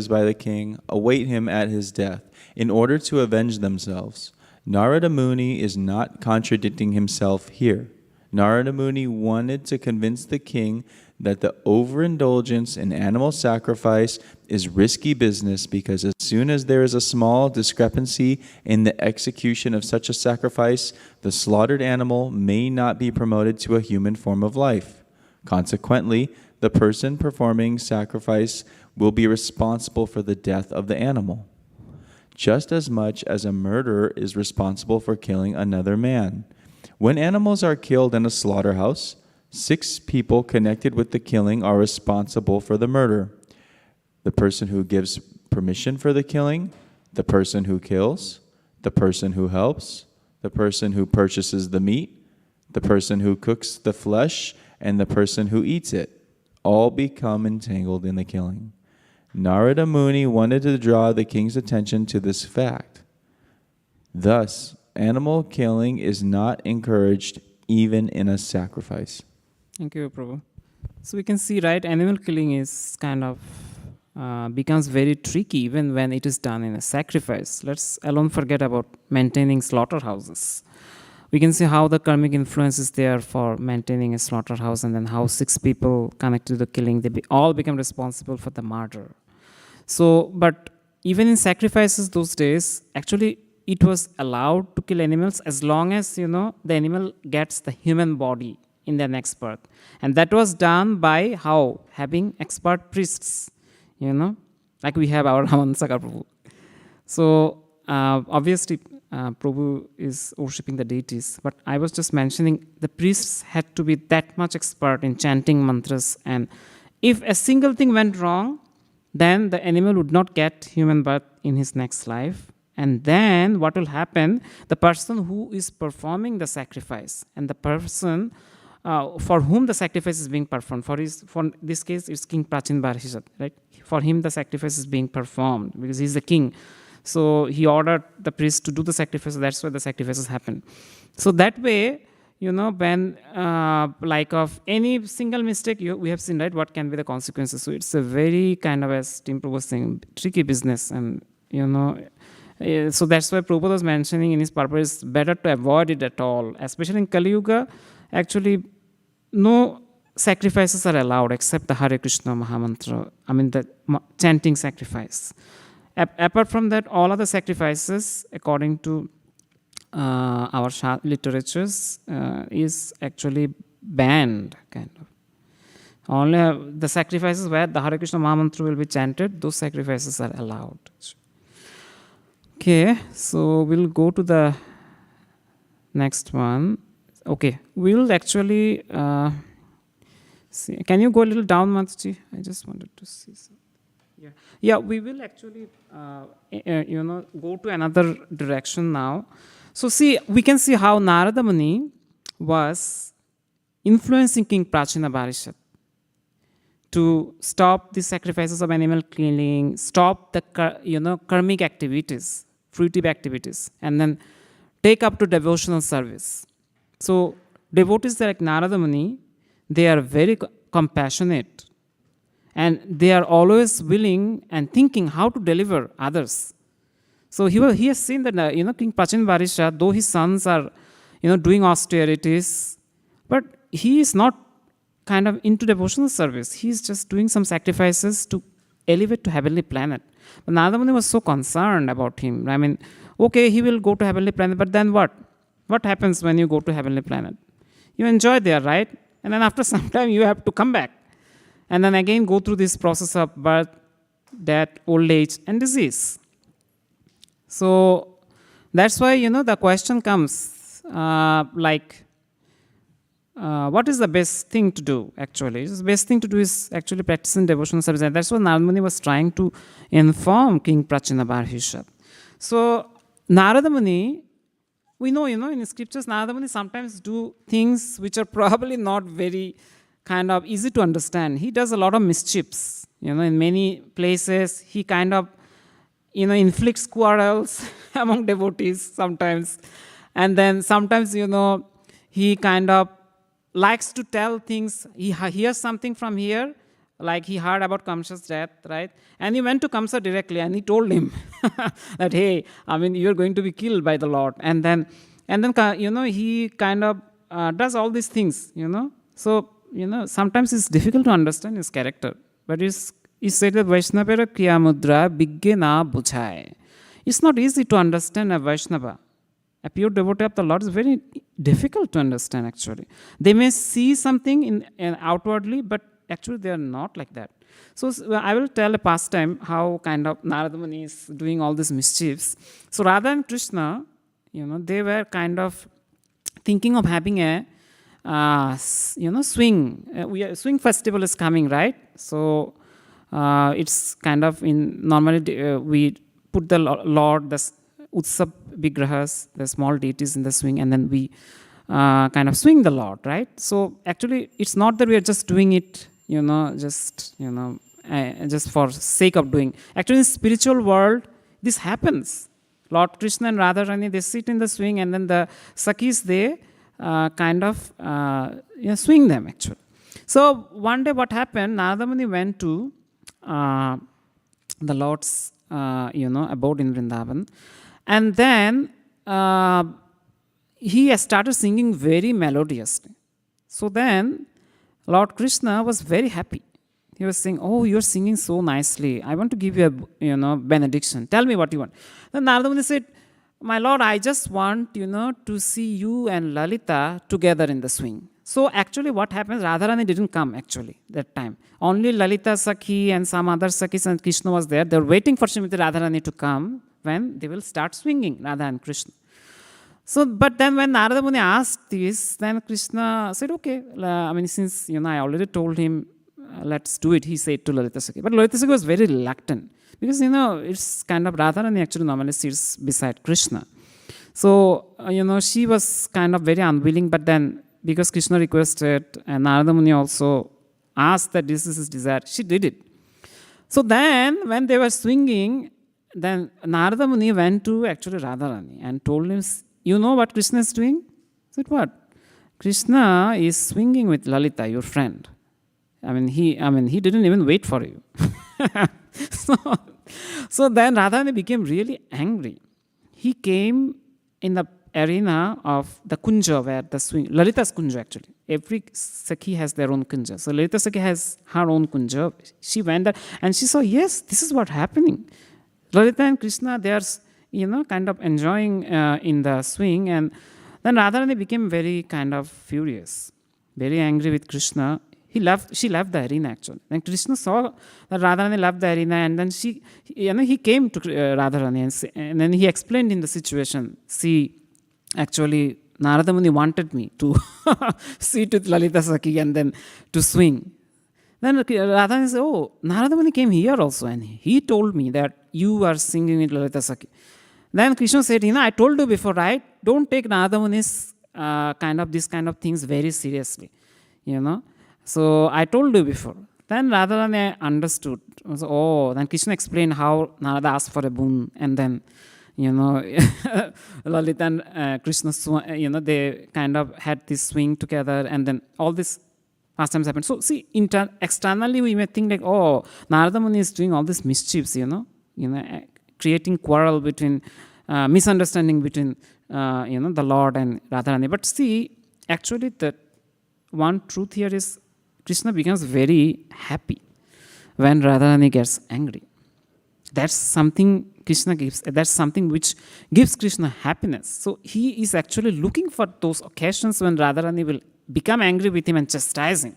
by the king await him at his death in order to avenge themselves. Narada Muni is not contradicting himself here. Narada Muni wanted to convince the king that the overindulgence in animal sacrifice is risky business, because as soon as there is a small discrepancy in the execution of such a sacrifice, the slaughtered animal may not be promoted to a human form of life. Consequently, the person performing sacrifice will be responsible for the death of the animal, just as much as a murderer is responsible for killing another man. When animals are killed in a slaughterhouse, 6 people connected with the killing are responsible for the murder: the person who gives permission for the killing, the person who kills, the person who helps, the person who purchases the meat, the person who cooks the flesh, and the person who eats it. All become entangled in the killing. Narada Muni wanted to draw the king's attention to this fact. Thus, animal killing is not encouraged even in a sacrifice. Thank you, Prabhu. So we can see, right, animal killing is kind of becomes very tricky even when it is done in a sacrifice. Let's alone forget about maintaining slaughterhouses. We can see how the karmic influence is there for maintaining a slaughterhouse, and then how 6 people connected to the killing, all become responsible for the murder. So, but even in sacrifices those days, actually it was allowed to kill animals as long as, the animal gets the human body in the next birth. And that was done by how? Having expert priests, like we have our Raman Sakar Prabhu. So obviously Prabhu is worshipping the deities, but I was just mentioning the priests had to be that much expert in chanting mantras, and if a single thing went wrong, then the animal would not get human birth in his next life. And then what will happen? The person who is performing the sacrifice and the person for whom the sacrifice is being performed, for this case, it's King Prachin Barhishat, right? For him, the sacrifice is being performed because he's the king. So he ordered the priest to do the sacrifice. That's why the sacrifices happen. So that way, when like of any single mistake, we have seen, right, what can be the consequences. So it's a very kind of, as Tim Prabhu was saying, tricky business. And, so that's why Prabhupada was mentioning in his purpose, it's better to avoid it at all. Especially in Kali Yuga, actually, no sacrifices are allowed except the Hare Krishna Mahamantra, the chanting sacrifice. Apart from that, all other sacrifices, according to our literatures, is actually banned, kind of. Only the sacrifices where the Hare Krishna Mahamantra will be chanted, those sacrifices are allowed. Okay, so we'll go to the next one. Okay, we'll actually see. Can you go a little down, Matji? I just wanted to see something. Yeah, we will actually, go to another direction now. So see, we can see how Narada Muni was influencing King Prachina Barishat to stop the sacrifices of animal killing, stop the, karmic activities, fruitive activities, and then take up to devotional service. So devotees like Narada Muni, they are very compassionate. And they are always willing and thinking how to deliver others. So he has seen that, King Prachin Barisha, though his sons are, doing austerities, but he is not kind of into devotional service. He is just doing some sacrifices to elevate to heavenly planet. But Narada Muni was so concerned about him. Okay, he will go to heavenly planet, but then what? What happens when you go to heavenly planet? You enjoy there, right? And then after some time, you have to come back. And then again go through this process of birth, death, old age, and disease. So that's why, the question comes, what is the best thing to do, actually? The best thing to do is actually practicing devotional service. And that's what Narada Muni was trying to inform King Prachina Barhishat. So Narada Muni, we know, in the scriptures, Narada Muni sometimes do things which are probably not very kind of easy to understand. He does a lot of mischiefs. In many places, he kind of, inflicts quarrels among devotees sometimes. And then sometimes, he kind of likes to tell things. He hears something from here, like he heard about Kamsa's death, right? And he went to Kamsa directly and he told him that, hey, you're going to be killed by the Lord. And then, he kind of does all these things, So, sometimes it's difficult to understand his character. But he said that Vaishnavera Kriya Mudra Bigge na Bujhai. It's not easy to understand a Vaishnava. A pure devotee of the Lord is very difficult to understand, actually. They may see something in outwardly, but actually they are not like that. So I will tell a pastime how kind of Narada Muni is doing all these mischiefs. So Radha and Krishna, they were kind of thinking of having a swing. Swing festival is coming, right? So it's kind of normally we put the Lord, the Utsav Vigrahas, the small deities in the swing, and then we kind of swing the Lord, right? So actually, it's not that we are just doing it, just for sake of doing. Actually, in spiritual world, this happens. Lord Krishna and Radharani, they sit in the swing, and then the Sakhis, they kind of swing them, actually. So one day what happened, Narada Muni went to the Lord's, abode in Vrindavan. And then he started singing very melodiously. So then Lord Krishna was very happy. He was saying, oh, you're singing so nicely. I want to give you a, benediction. Tell me what you want. Then Narada Muni said, my lord, I just want, to see you and Lalita together in the swing. So actually what happens, Radharani didn't come actually that time. Only Lalita Sakhi and some other Sakhis and Krishna was there. They were waiting for Srimati Radharani to come when they will start swinging, Radha and Krishna. So, but then when Narada Muni asked this, then Krishna said, okay, since, I already told him, let's do it, he said to Lalita Sakhi. But Lalita Sakhi was very reluctant because, it's kind of Radharani actually normally sits beside Krishna. So, she was kind of very unwilling, but then because Krishna requested and Narada Muni also asked that this is his desire, she did it. So then when they were swinging, then Narada Muni went to actually Radharani and told him, you know what Krishna is doing? I said, what? Krishna is swinging with Lalita, your friend. He didn't even wait for you. so then Radharani became really angry. He came in the arena of the kunja where the swing, Lalita's kunja actually. Every Sakhi has their own kunja. So Lalita Sakhi has her own kunja. She went there and she saw, yes, this is what's happening. Lalita and Krishna, they are, kind of enjoying in the swing. And then Radharani became very kind of furious, very angry with Krishna. She left the arena actually. Then Krishna saw that Radharani left the arena and then he came to Radharani and then he explained in the situation. See, actually, Narada Muni wanted me to sit with Lalita Sakhi and then to swing. Then Radharani said, oh, Narada Muni came here also and he told me that you are singing with Lalita Sakhi. Then Krishna said, I told you before, right? Don't take Narada Muni's these kind of things very seriously, So I told you before. Then Radharani understood. So, then Krishna explained how Narada asked for a boon and then Lalita and Krishna, they kind of had this swing together and then all this pastimes happened. So see, externally we may think like, oh, Narada Muni is doing all these mischiefs, creating quarrel between, misunderstanding between, the Lord and Radharani. But see, actually the one truth here is Krishna becomes very happy when Radharani gets angry. That's something Krishna gives. That's something which gives Krishna happiness. So he is actually looking for those occasions when Radharani will become angry with him and chastise him.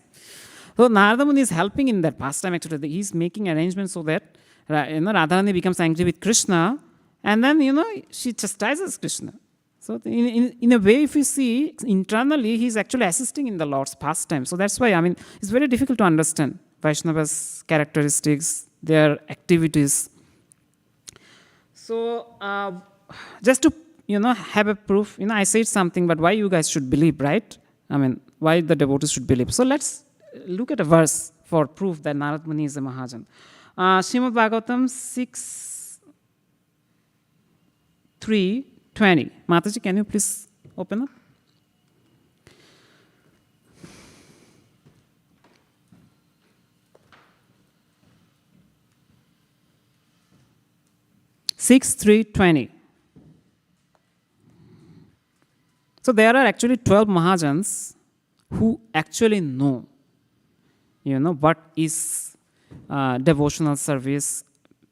So Narada Muni is helping in that pastime actually. He is making arrangements so that Radharani becomes angry with Krishna and then she chastises Krishna. So in a way, if you see internally, he is actually assisting in the Lord's pastime. So that's why it's very difficult to understand Vaishnava's characteristics, their activities. So just to have a proof, I said something, but why you guys should believe, right? Why the devotees should believe. So let's look at a verse for proof that Narad Muni is a Mahajan. Srimad Bhagavatam 6:3-20. Mataji, can you please open up? So there are actually 12 Mahajans who actually know, what is devotional service,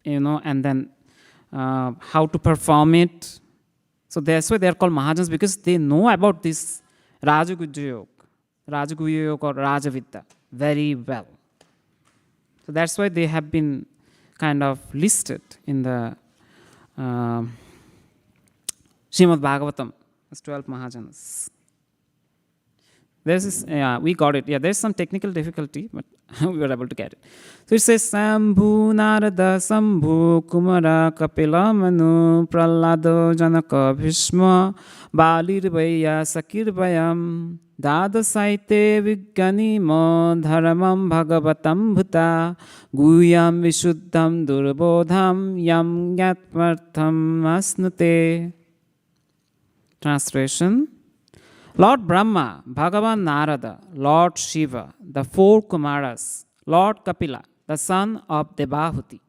and then how to perform it. So that's why they are called Mahajans, because they know about this Rajaguhya Yoga or Rajavidya very well. So that's why they have been kind of listed in the Srimad Bhagavatam as 12 Mahajans. There's this, we got it. Yeah, there's some technical difficulty, but we were able to get it. So it says, Sambhu Narada Sambhu Kumara Kapila Manu Pralado Janaka Bhishma Balirvaya Sakirvayam Dada Saite Viganimo Dharamam Bhagavatam Bhuta Guyam Vishuddham Durbodham Yam Yatmartham Asnute. Translation: Lord Brahma, Bhagavan Narada, Lord Shiva, the four Kumaras, Lord Kapila, the son of Devahuti,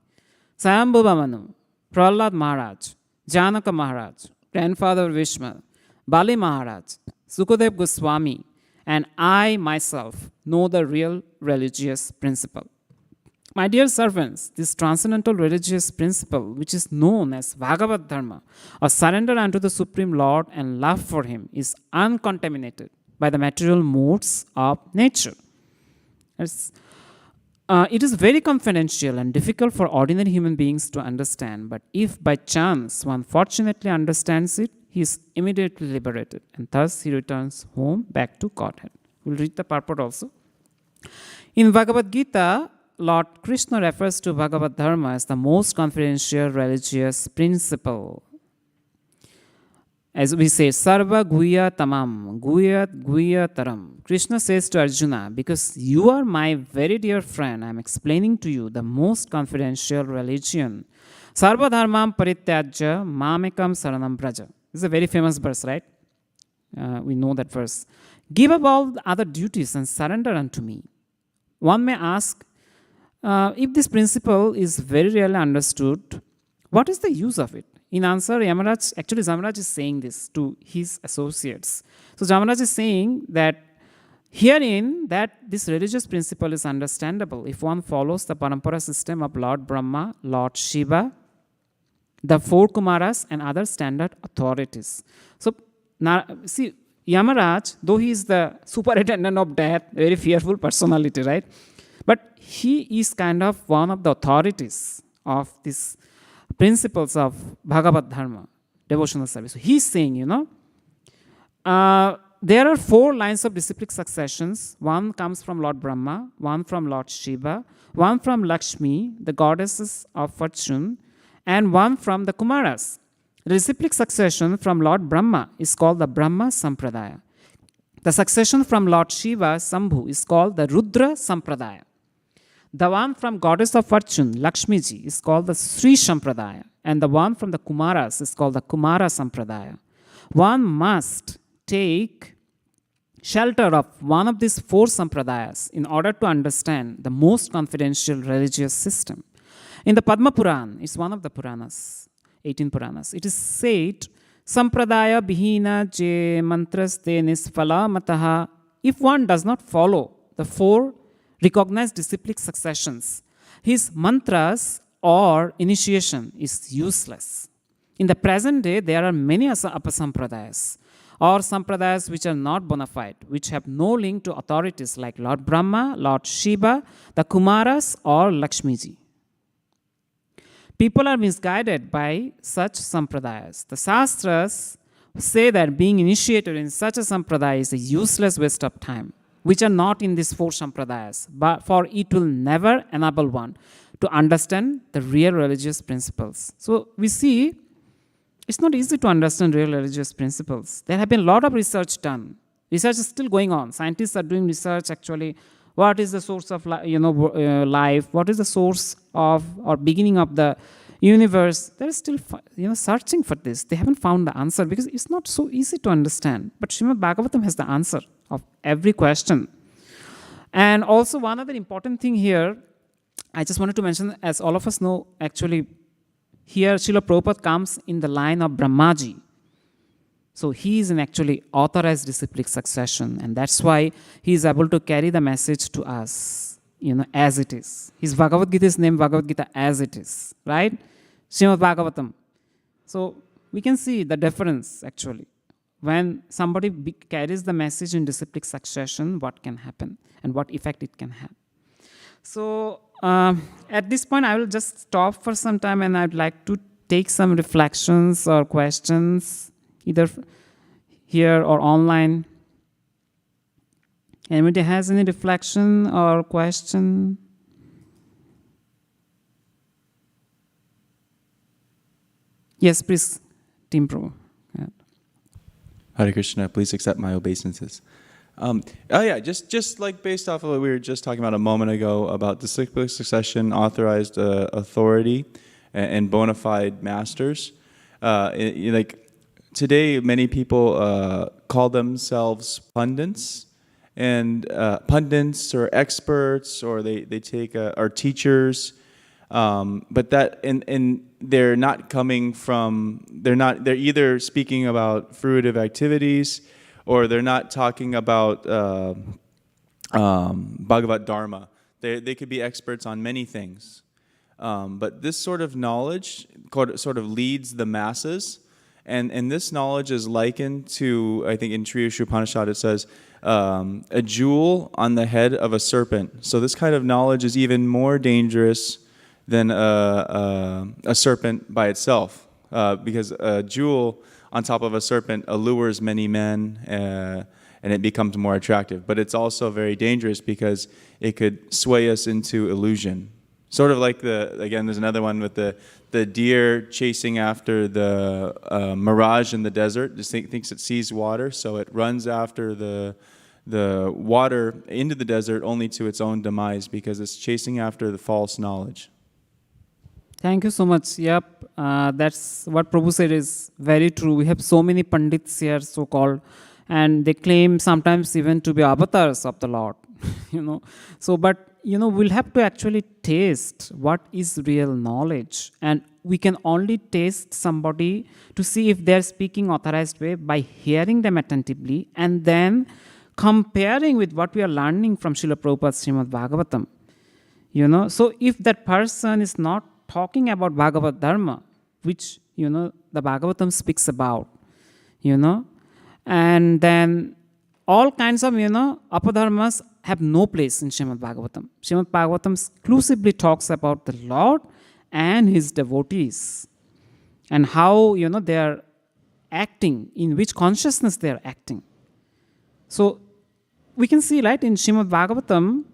Swayambhuva Manu, Prahlad Maharaj, Janaka Maharaj, grandfather Vishma, Bali Maharaj, Sukadev Goswami, and I myself know the real religious principle. My dear servants, this transcendental religious principle, which is known as Bhagavad Dharma, or surrender unto the Supreme Lord and love for Him, is uncontaminated by the material modes of nature. It is very confidential and difficult for ordinary human beings to understand, but if by chance one fortunately understands it, he is immediately liberated, and thus he returns home back to Godhead. We'll read the purport also. In Bhagavad Gita, Lord Krishna refers to Bhagavad Dharma as the most confidential religious principle. As we say, Sarva Guya Tamam, Guyat Guya Taram. Krishna says to Arjuna, because you are my very dear friend, I am explaining to you the most confidential religion. Sarva Dharmam Parityajya Mamekam Saranam Braja. This is a very famous verse, right? We know that verse. Give up all the other duties and surrender unto me. One may ask, if this principle is very rarely understood, what is the use of it? In answer, Yamaraj is saying this to his associates. So Yamaraj is saying that herein that this religious principle is understandable if one follows the parampara system of Lord Brahma, Lord Shiva, the four Kumaras and other standard authorities. So see, Yamaraj, though he is the superintendent of death, very fearful personality, right? But he is kind of one of the authorities of these principles of Bhagavad Dharma, devotional service. So he's saying, there are 4 lines of disciplic successions. One comes from Lord Brahma, one from Lord Shiva, one from Lakshmi, the goddesses of fortune, and one from the Kumaras. The disciplic succession from Lord Brahma is called the Brahma Sampradaya. The succession from Lord Shiva, Sambhu, is called the Rudra Sampradaya. The one from Goddess of Fortune, Lakshmiji, is called the Sri Sampradaya. And the one from the Kumaras is called the Kumara Sampradaya. One must take shelter of one of these 4 Sampradayas in order to understand the most confidential religious system. In the Padma Puran, it's one of the Puranas, 18 Puranas, it is said, Sampradaya Bihina Je Mantraste Nisfala Mataha. If one does not follow the 4 recognized disciplic successions, his mantras or initiation is useless. In the present day, there are many apasampradayas or sampradayas which are not bona fide, which have no link to authorities like Lord Brahma, Lord Shiva, the Kumaras or Lakshmiji. People are misguided by such sampradayas. The Shastras say that being initiated in such a sampradaya is a useless waste of time, which are not in these 4 sampradayas, but for it will never enable one to understand the real religious principles. So we see it's not easy to understand real religious principles. There have been a lot of research done. Research is still going on. Scientists are doing research actually. What is the source of life? What is the source of or beginning of the universe? They're still searching for this. They haven't found the answer because it's not so easy to understand. But Srimad Bhagavatam has the answer of every question. And also one other important thing here, I just wanted to mention, as all of us know, actually, here Srila Prabhupada comes in the line of Brahmaji. So he is in actually authorized disciplic succession, and that's why he is able to carry the message to us, as it is. His Bhagavad Gita is named Bhagavad Gita as it is, right? Srimad Bhagavatam. So we can see the difference actually. When somebody carries the message in disciplic succession, what can happen and what effect it can have. So at this point, I will just stop for some time and I'd like to take some reflections or questions, either here or online. Anybody has any reflection or question? Yes, please, Team Pro. Yeah. Hare Krishna, please accept my obeisances. Just like based off of what we were just talking about a moment ago about disciplic succession, authorized authority, and bona fide masters. Like today, many people call themselves pundits, and pundits or experts, or they take are teachers, but that and they're not coming from. They're either speaking about fruitive activities, or they're not talking about Bhagavad Dharma, They could be experts on many things. But this sort of knowledge sort of leads the masses. And this knowledge is likened to, I think in Triyusha Upanishad it says, a jewel on the head of a serpent. So this kind of knowledge is even more dangerous than a serpent by itself. Because a jewel on top of a serpent allures many men, and it becomes more attractive. But it's also very dangerous because it could sway us into illusion. Sort of like again, there's another one with the deer chasing after the mirage in the desert. Just thinks it sees water, so it runs after the water into the desert only to its own demise because it's chasing after the false knowledge. Thank you so much. Yep, that's what Prabhu said is very true. We have so many Pandits here, so-called, and they claim sometimes even to be avatars of the Lord, So, but, we'll have to actually taste what is real knowledge. And we can only taste somebody to see if they're speaking authorized way by hearing them attentively and then comparing with what we are learning from Srila Prabhupada's Srimad Bhagavatam. So if that person is not talking about Bhagavad Dharma, which, the Bhagavatam speaks about, and then all kinds of, apadharmas have no place in Srimad Bhagavatam. Srimad Bhagavatam exclusively talks about the Lord and His devotees and how, they are acting, in which consciousness they are acting. So we can see, right, in Srimad Bhagavatam,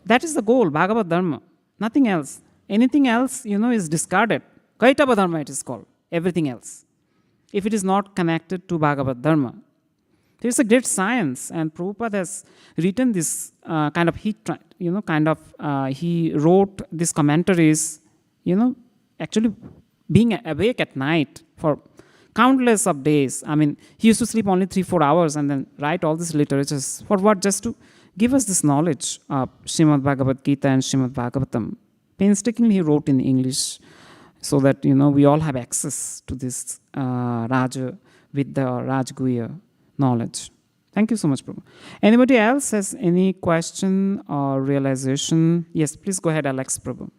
that is the goal, Bhagavad Dharma, nothing else. Anything else, is discarded. Kaitava Dharma it is called, everything else, if it is not connected to Bhagavad Dharma. There is a great science, and Prabhupada has written this he wrote these commentaries, actually being awake at night for countless of days. I mean, he used to sleep only 3-4 hours and then write all these literatures. For what? Just to give us this knowledge of Srimad Bhagavad Gita and Srimad Bhagavatam. Painstakingly he wrote in English so that, we all have access to this Raja Vidya or Rajguya knowledge. Thank you so much, Prabhu. Anybody else has any question or realization? Yes, please go ahead, Alex, Prabhu.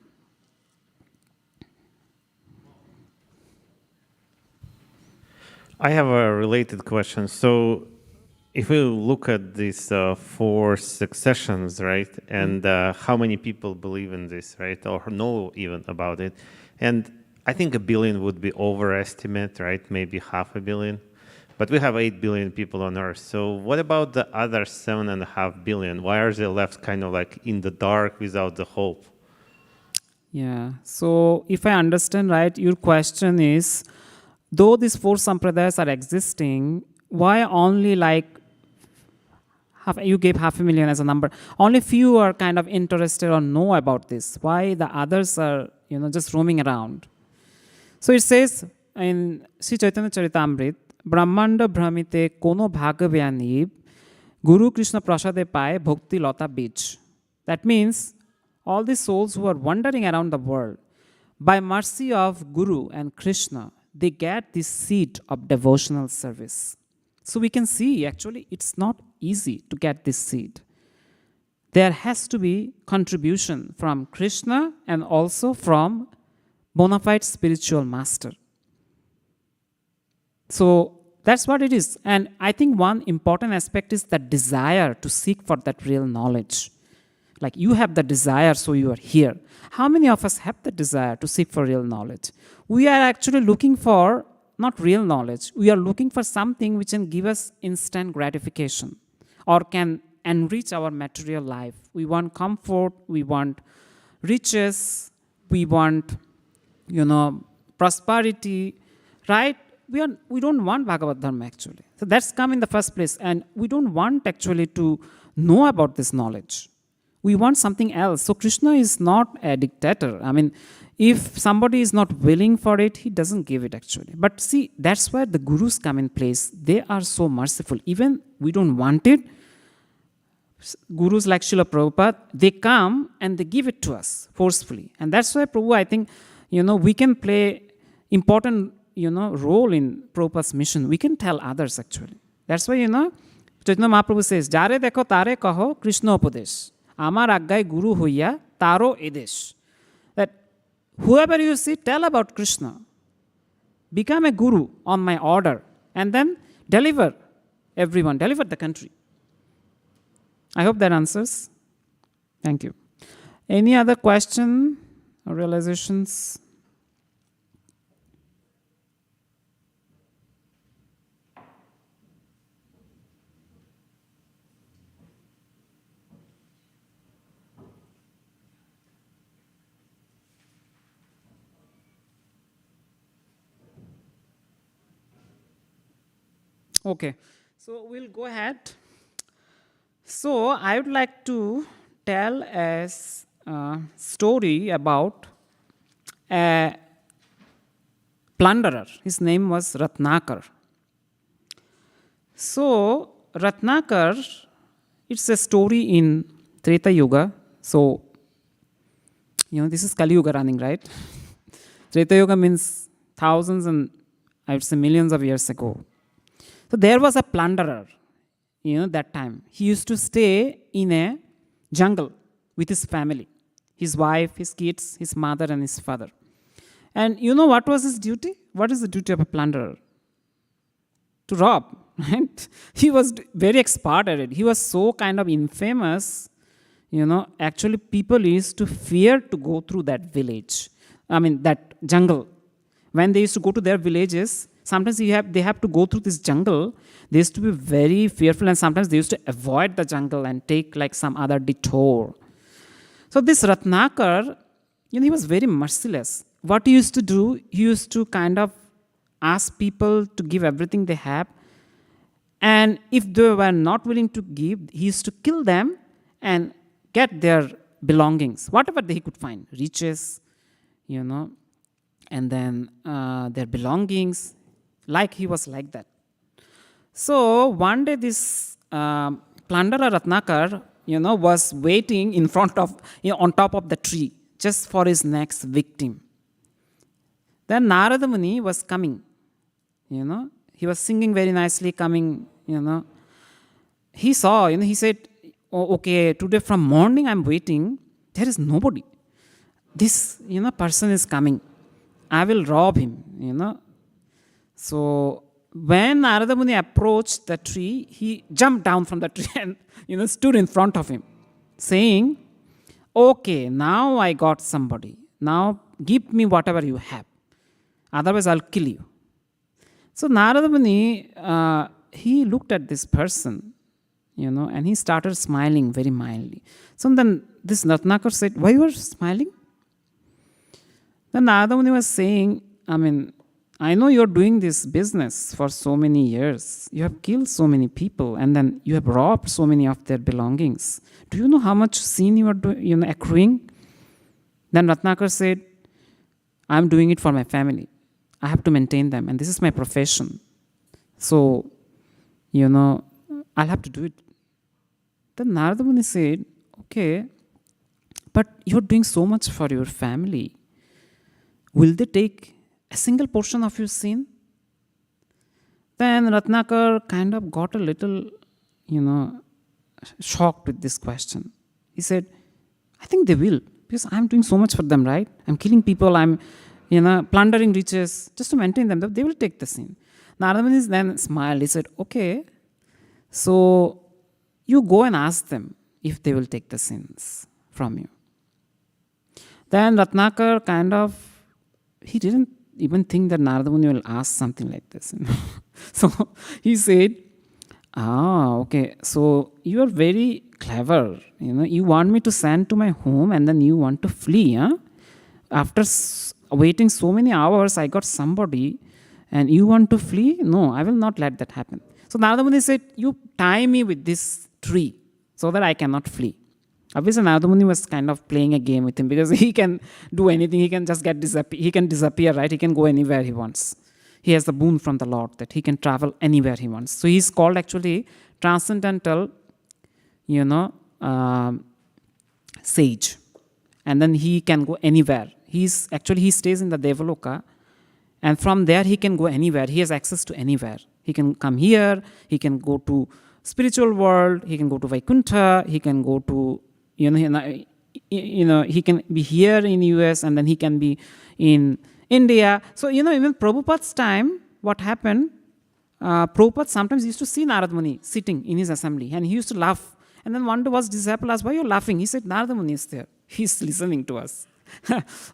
I have a related question. So if we look at these 4 successions, right, and how many people believe in this, right, or know even about it, and I think 1 billion would be overestimate, right, maybe 500 million. But we have 8 billion people on Earth. So what about the other 7.5 billion? Why are they left kind of like in the dark without the hope? Yeah. So if I understand right, your question is, though these 4 sampradayas are existing, why only you gave 500,000 as a number, only few are kind of interested or know about this? Why the others are, just roaming around? So it says in Sri Chaitanya Charitamrita, Brahmanda Brahmite Kono Bhagavyanib Guru Krishna Prasade Pai Bhakti Lata Bij. That means all these souls who are wandering around the world, by mercy of Guru and Krishna, they get this seed of devotional service. So we can see actually it's not easy to get this seed. There has to be contribution from Krishna and also from bona fide spiritual master. So that's what it is. And I think one important aspect is the desire to seek for that real knowledge. Like you have the desire, so you are here. How many of us have the desire to seek for real knowledge? We are actually looking for not real knowledge. We are looking for something which can give us instant gratification or can enrich our material life. We want comfort, we want riches, we want, prosperity, right? We don't want Bhagavad Dharma actually. So that's come in the first place. And we don't want actually to know about this knowledge. We want something else. So Krishna is not a dictator. I mean, if somebody is not willing for it, he doesn't give it actually. But see, that's where the gurus come in place. They are so merciful. Even we don't want it, gurus like Srila Prabhupada, they come and they give it to us forcefully. And that's why Prabhu, I think, we can play important role in Prabhupada's mission. We can tell others actually. That's why, Chaitanya Mahaprabhu says, Jare dekho tare kaho Krishna upadesh. আমার আজ্ঞায় গুরু হইয়া তারও এদেশ। That whoever you see, tell about Krishna. Become a guru on my order and then deliver everyone, deliver the country. I hope that answers. Thank you. Any other question or realizations? Okay, so we'll go ahead. So I would like to tell a story about a plunderer. His name was Ratnakar. So Ratnakar, it's a story in Treta Yuga. So, this is Kali Yuga running, right? Treta Yuga means thousands and I would say millions of years ago. So there was a plunderer, that time. He used to stay in a jungle with his family, his wife, his kids, his mother and his father. And what was his duty? What is the duty of a plunderer? To rob, right? He was very expert at it. He was so kind of infamous, actually people used to fear to go through that village. That jungle. When they used to go to their villages, sometimes they have to go through this jungle. They used to be very fearful, and sometimes they used to avoid the jungle and take like some other detour. So this Ratnakar, he was very merciless. What he used to do, he used to kind of ask people to give everything they have. And if they were not willing to give, he used to kill them and get their belongings, whatever he could find, riches, and then their belongings. Like he was like that. So one day this plunderer Ratnakar, was waiting in front of, on top of the tree, just for his next victim. Then Narada Muni was coming, he was singing very nicely, coming, He saw, he said, oh, okay, today from morning I'm waiting, there is nobody. This, person is coming. I will rob him, So when Narada Muni approached the tree, he jumped down from the tree and stood in front of him, saying, okay, now I got somebody. Now give me whatever you have. Otherwise I'll kill you. So Narada Muni, he looked at this person, and he started smiling very mildly. So then this Ratnakar said, why you are smiling? Then Narada Muni was saying, I know you're doing this business for so many years. You have killed so many people, and then you have robbed so many of their belongings. Do you know how much sin you are accruing? Then Ratnakar said, I'm doing it for my family. I have to maintain them, and this is my profession. So, I'll have to do it. Then Narada Muni said, okay, but you're doing so much for your family. Will they take a single portion of your sin? Then Ratnakar kind of got a little, shocked with this question. He said, I think they will, because I'm doing so much for them, right? I'm killing people, I'm, plundering riches just to maintain them. They will take the sin. Narada Muni then smiled. He said, okay, so you go and ask them if they will take the sins from you. Then Ratnakar kind of, he didn't even think that Narada Muni will ask something like this. So he said, okay, so you are very clever. You want me to send to my home and then you want to flee. Huh? After waiting so many hours, I got somebody and you want to flee? No, I will not let that happen. So Narada Muni said, you tie me with this tree so that I cannot flee. Obviously, Narada Muni was kind of playing a game with him because he can do anything. He can just he can disappear, right? He can go anywhere he wants. He has the boon from the Lord that he can travel anywhere he wants. So he's called actually transcendental, sage. And then he can go anywhere. He stays in the Devaloka. And from there, he can go anywhere. He has access to anywhere. He can come here. He can go to spiritual world. He can go to Vaikuntha. He can go to he can be here in US and then he can be in India. So, even Prabhupada's time, what happened, Prabhupada sometimes used to see Narada Muni sitting in his assembly and he used to laugh. And then one day was disciple asked, why are you laughing? He said, Narada Muni is there. He's listening to us.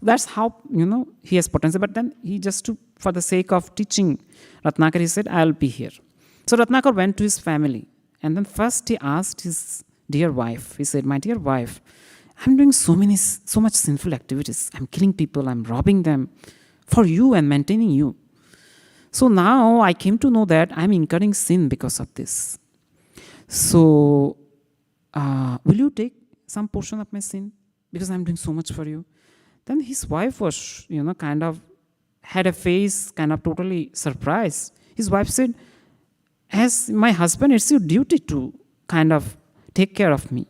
That's how, he has potential. But then he for the sake of teaching Ratnakar, he said, I'll be here. So Ratnakar went to his family. And then first he asked his dear wife, he said, my dear wife, I'm doing so much sinful activities. I'm killing people, I'm robbing them for you and maintaining you. So now I came to know that I'm incurring sin because of this. So will you take some portion of my sin? Because I'm doing so much for you. Then his wife was, kind of had a face kind of totally surprised. His wife said, as my husband, it's your duty to kind of take care of me.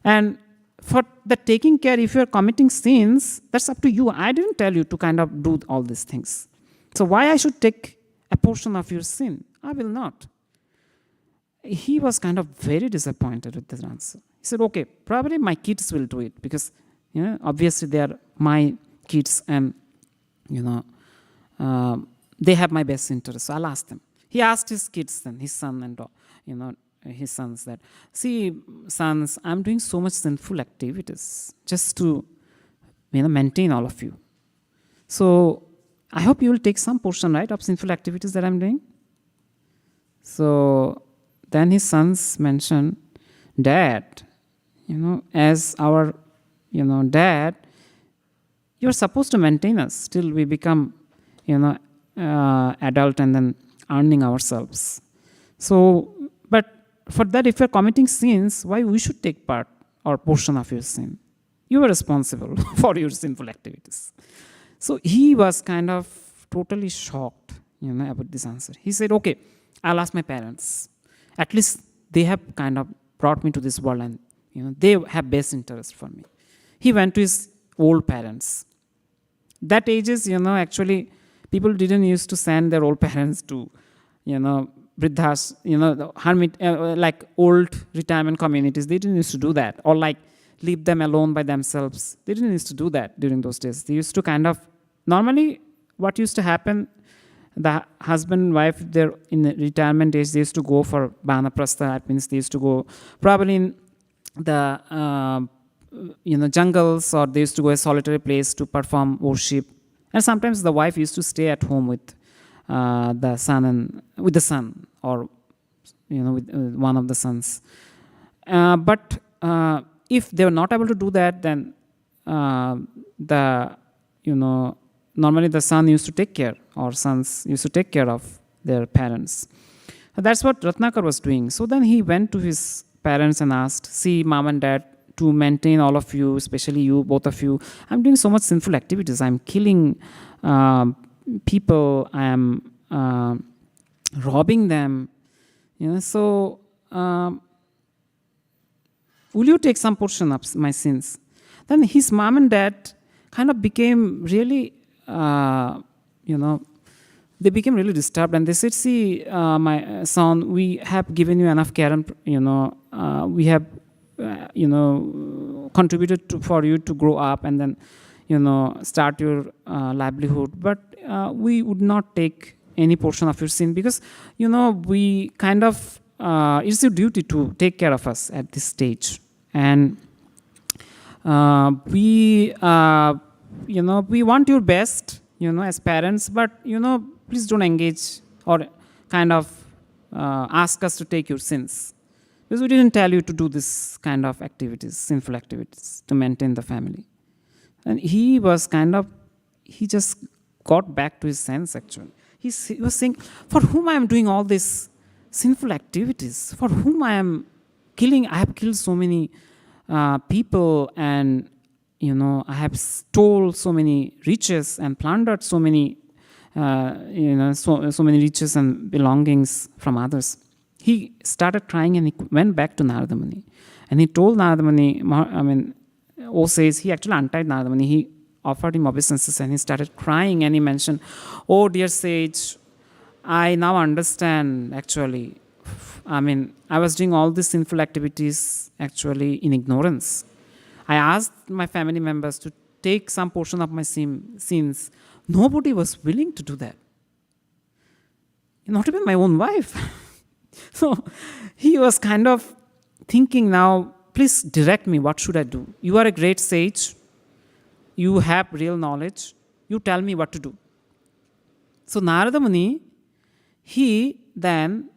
And for the taking care, if you're committing sins, that's up to you. I didn't tell you to kind of do all these things. So why I should take a portion of your sin? I will not. He was kind of very disappointed with this answer. He said, okay, probably my kids will do it because, obviously they are my kids and, they have my best interest. So I'll ask them. He asked his kids then, his son and, his sons that, see, sons, I'm doing so much sinful activities just to, maintain all of you. So I hope you will take some portion, right, of sinful activities that I'm doing. So then his sons mentioned, Dad, as our, dad, you're supposed to maintain us till we become, adult and then earning ourselves. So, but for that, if you're committing sins, why we should take part or portion of your sin? You are responsible for your sinful activities. So he was kind of totally shocked, about this answer. He said, okay, I'll ask my parents. At least they have kind of brought me to this world and, they have best interest for me. He went to his old parents. That ages, actually, people didn't used to send their old parents to, Vriddhas, the hermit, like old retirement communities. They didn't used to do that. Or like leave them alone by themselves. They didn't used to do that during those days. They used to kind of, normally what used to happen, the husband and wife, they're in the retirement age, they used to go for Banaprastha. That means they used to go probably in the, jungles, or they used to go a solitary place to perform worship. And sometimes the wife used to stay at home with the son or with one of the sons. But if they were not able to do that, then normally the son used to take care, or sons used to take care of their parents. That's what Ratnakar was doing. So then he went to his parents and asked, see, mom and dad, to maintain all of you, especially you, both of you, I'm doing so much sinful activities. I'm killing people. I am robbing them. So will you take some portion of my sins? Then his mom and dad kind of became really, they became really disturbed, and they said, see, my son, we have given you enough care, and, we have, contributed for you to grow up and then, start your livelihood. But we would not take any portion of your sin because, we kind of, it's your duty to take care of us at this stage. And we want your best, as parents, but, please don't engage or kind of ask us to take your sins. Because we didn't tell you to do this kind of activities, sinful activities, to maintain the family. And he was he just got back to his sense actually. He was saying, for whom I am doing all these sinful activities? For whom I am killing? I have killed so many people, and, I have stole so many riches and plundered so many, so many riches and belongings from others. He started crying and he went back to Narada Muni. And he told Narada Muni, says, he actually untied Narada Muni. He offered him obeisances and he started crying and he mentioned, oh dear sage, I now understand actually. I was doing all these sinful activities actually in ignorance. I asked my family members to take some portion of my sins. Nobody was willing to do that. Not even my own wife. So he was kind of thinking now, please direct me, what should I do? You are a great sage. You have real knowledge. You tell me what to do. So Narada Muni, he then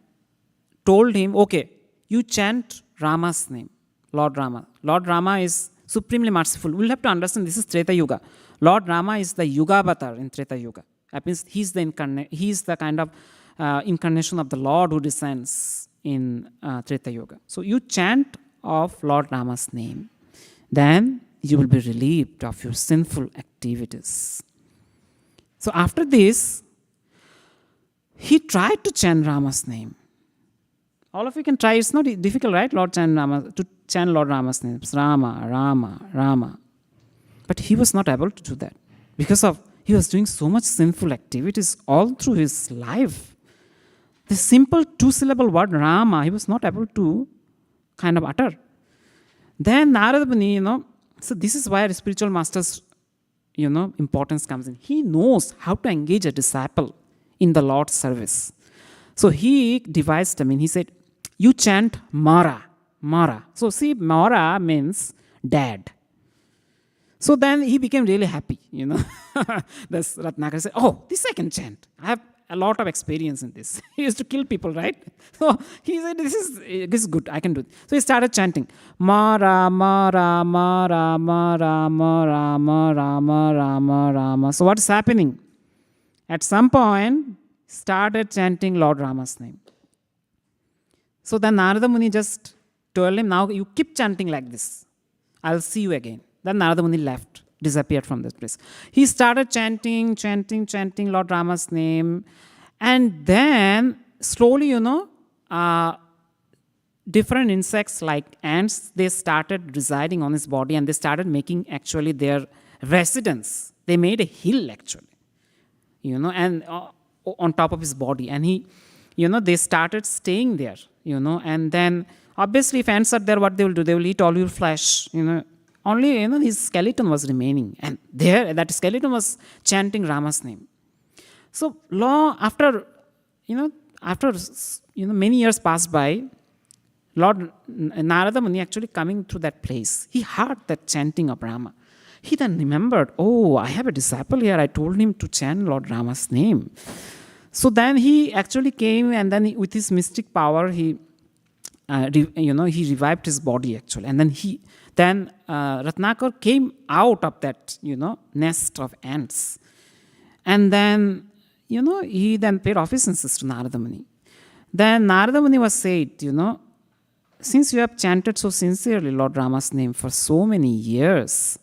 told him, okay, you chant Rama's name, Lord Rama. Lord Rama is supremely merciful. We'll have to understand this is Treta Yuga. Lord Rama is the Yuga avatar in Treta Yuga. That means he's the kind of incarnation of the Lord who descends in Treta Yuga. So you chant of Lord Rama's name. Then you will be relieved of your sinful activities. So after this, he tried to chant Rama's name. All of you can try. It's not difficult, right? To chant Lord Rama's name. It's Rama, Rama, Rama. But he was not able to do that because he was doing so much sinful activities all through his life. The simple two-syllable word Rama, he was not able to kind of utter. Then Narada Muni, so this is why spiritual masters, importance comes in. He knows how to engage a disciple in the Lord's service. So he devised, he said, you chant Mara. So see, Mara means dad. So then he became really happy, This Ratnakara said, oh, this I can chant. I have a lot of experience in this. He used to kill people, right? So he said, this is good, I can do it. So he started chanting, Mara, Mara, Mara, Mara, Mara, Mara, Mara, Mara. So what's happening? At some point, started chanting Lord Rama's name. So then Narada Muni just told him, now you keep chanting like this. I'll see you again. Then Narada Muni left, disappeared from this place. He started chanting Lord Rama's name. And then slowly, different insects like ants, they started residing on his body and they started making actually their residence. They made a hill actually, and on top of his body. And he, they started staying there, and then obviously if ants are there, what they will do? They will eat all your flesh, Only, his skeleton was remaining. And there, that skeleton was chanting Rama's name. So after many years passed by, Lord Narada Muni actually coming through that place, he heard that chanting of Rama. He then remembered, oh, I have a disciple here. I told him to chant Lord Rama's name. So then he actually came, and then with his mystic power, he revived his body actually. And then Ratnakar came out of that, nest of ants. And then, he then paid obeisances to Narada Muni. Then Narada Muni was said, since you have chanted so sincerely Lord Rama's name for so many years,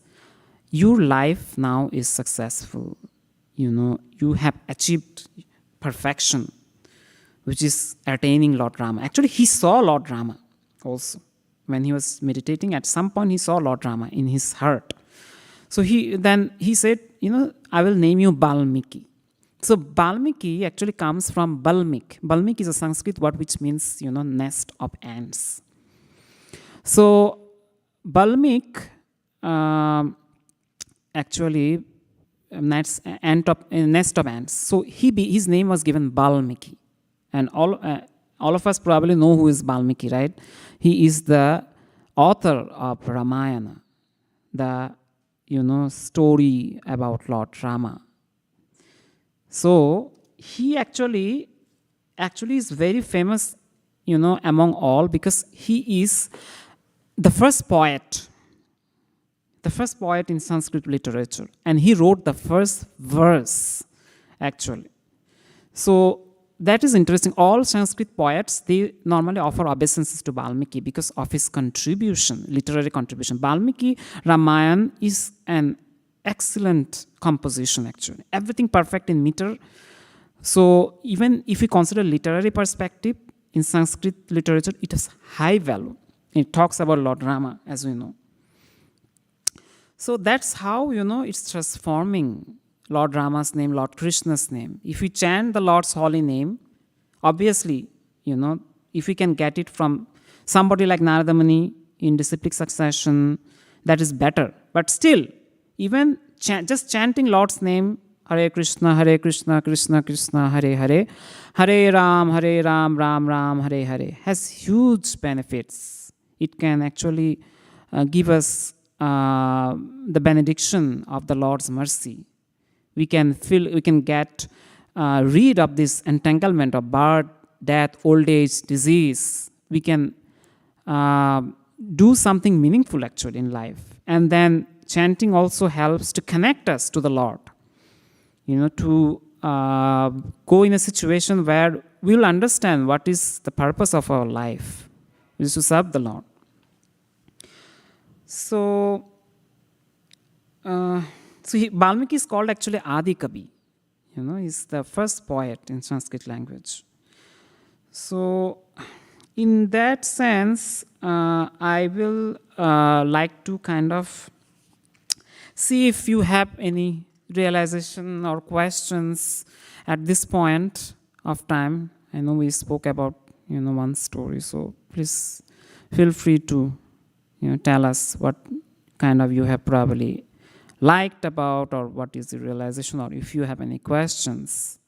your life now is successful. You have achieved perfection, which is attaining Lord Rama. Actually, he saw Lord Rama also. When he was meditating, at some point he saw Lord Rama in his heart. So he said, I will name you Balmiki. So Balmiki actually comes from Balmik. Balmik is a Sanskrit word which means, nest of ants. So Balmik actually nest of ants. So his name was given Balmiki. And all of us probably know who is Balmiki, right? He is the author of Ramayana, the story about Lord Rama. So he actually is very famous, among all, because he is the first poet in Sanskrit literature, and he wrote the first verse actually. So that is interesting. All Sanskrit poets, they normally offer obeisances to Balmiki because of his contribution, literary contribution. Balmiki Ramayana is an excellent composition actually. Everything perfect in meter. So even if we consider literary perspective, in Sanskrit literature, it has high value. It talks about Lord Rama, as we know. So that's how, it's transforming Lord Rama's name, Lord Krishna's name. If we chant the Lord's holy name, obviously, if we can get it from somebody like Narada Muni in disciplic succession, that is better. But still, even just chanting Lord's name, Hare Krishna, Krishna Krishna, Hare Hare, Hare Ram, Ram Ram, Hare Hare, has huge benefits. It can actually give us the benediction of the Lord's mercy. We can get rid of this entanglement of birth, death, old age, disease. We can do something meaningful actually in life. And then chanting also helps to connect us to the Lord. To go in a situation where we will understand what is the purpose of our life, which is to serve the Lord. So Balmiki is called actually Adi Kavi. He's the first poet in Sanskrit language. So in that sense, I will like to kind of see if you have any realization or questions at this point of time. I know we spoke about one story, so please feel free to tell us what kind of you have probably liked about, or what is the realization, or if you have any questions.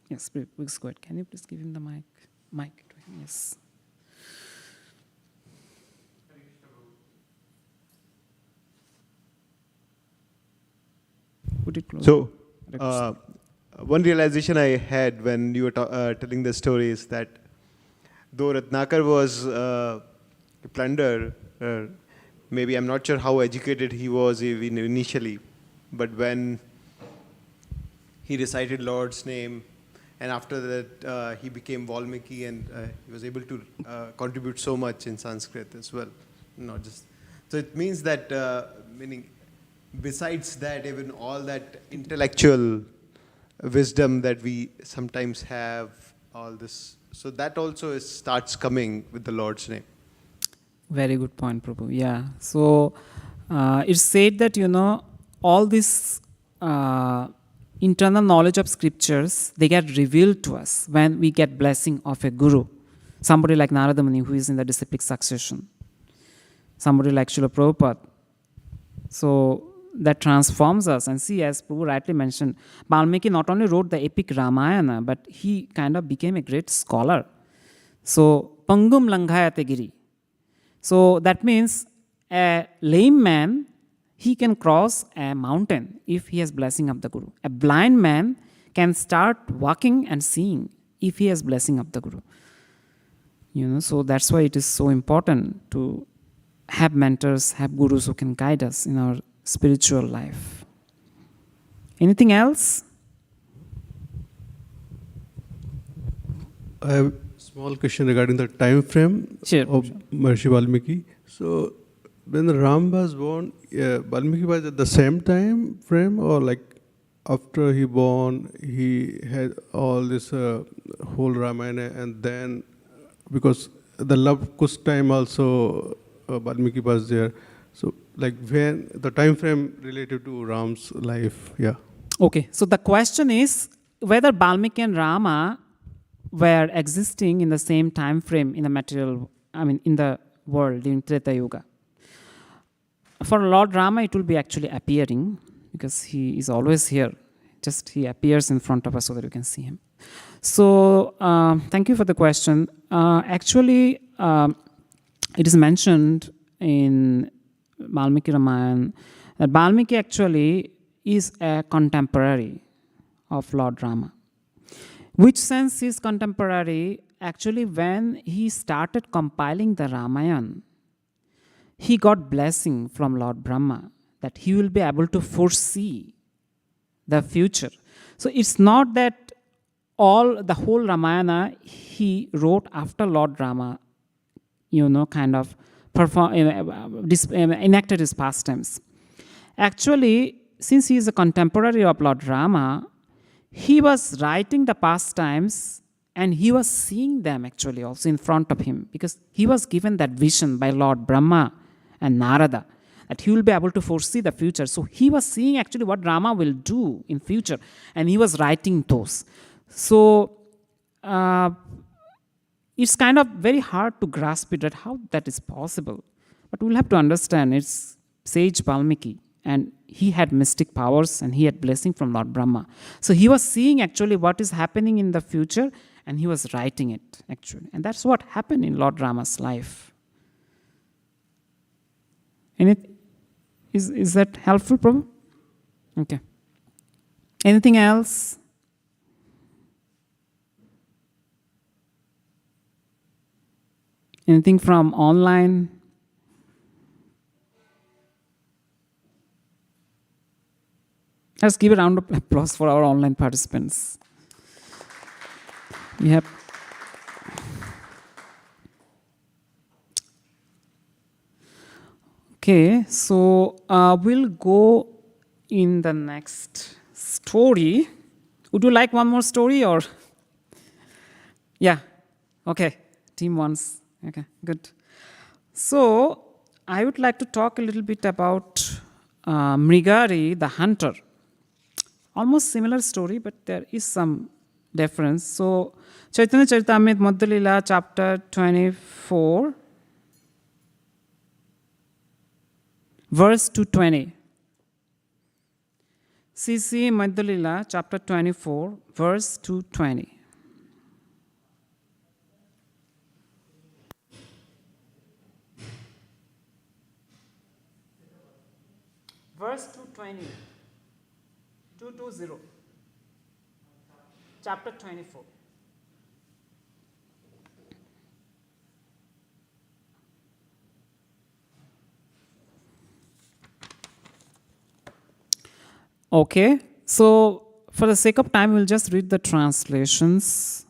Yes, please go ahead. Can you please give him the mic? Mic to him, yes. Put it close. So, one realization I had when you were telling the story is that though Ratnakar was a plunderer, maybe I'm not sure how educated he was even initially, but when he recited Lord's name, and after that he became Balmiki, and he was able to contribute so much in Sanskrit as well, not just. So it means that, meaning, besides that, even all that intellectual wisdom that we sometimes have, all this, so that also starts coming with the Lord's name. Very good point, Prabhu. Yeah. So it's said that, all this internal knowledge of scriptures, they get revealed to us when we get blessing of a guru. Somebody like Narada Muni, who is in the disciplic succession. Somebody like Srila Prabhupada. So that transforms us. And see, as Prabhu rightly mentioned, Balmiki not only wrote the epic Ramayana, but he kind of became a great scholar. So, Pangum Langhayate Giri. So that means a lame man, he can cross a mountain if he has blessing of the Guru. A blind man can start walking and seeing if he has blessing of the Guru. So that's why it is so important to have mentors, have gurus who can guide us in our spiritual life. Anything else? I have a small question regarding the time frame of Maharishi Balmiki. So, when Ram was born, Balmiki was at the same time frame, or like after he born, he had all this whole Ramayana, and then because the love kush time also Balmiki was there. So, like when the time frame related to Ram's life, yeah. Okay, so the question is whether Balmiki and Rama were existing in the same time frame in the material, in the world during Treta Yuga. For Lord Rama, it will be actually appearing because he is always here. Just he appears in front of us so that you can see him. So, thank you for the question. Actually, it is mentioned in Balmiki Ramayana that Balmiki actually is a contemporary of Lord Rama. Which sense is contemporary? Actually, when he started compiling the Ramayana, he got blessing from Lord Brahma that he will be able to foresee the future. So it's not that the whole Ramayana he wrote after Lord Rama, kind of enacted his pastimes. Actually, since he is a contemporary of Lord Rama, he was writing the pastimes and he was seeing them actually also in front of him because he was given that vision by Lord Brahma and Narada that he will be able to foresee the future. So he was seeing actually what Rama will do in future and he was writing those. So it's kind of very hard to grasp it, that how that is possible. But we'll have to understand it's sage Balmiki, and he had mystic powers and he had blessing from Lord Brahma. So he was seeing actually what is happening in the future, and he was writing it actually. And that's what happened in Lord Rama's life. Is that helpful, Prabhu? Okay. Anything else? Anything from online? Let's give a round of applause for our online participants. Yep. Okay, so we'll go in the next story. Would you like one more story or? Yeah, okay, team wants. Okay, good. So I would like to talk a little bit about Mrigari, the hunter. Almost similar story, but there is some difference. So Chaitanya Charitamrita Madhya Leela, chapter 24, verse 220. CC Madhya Leela, chapter 24, verse 220. Verse 220. 220. Chapter 24. Okay, so for the sake of time, we'll just read the translations.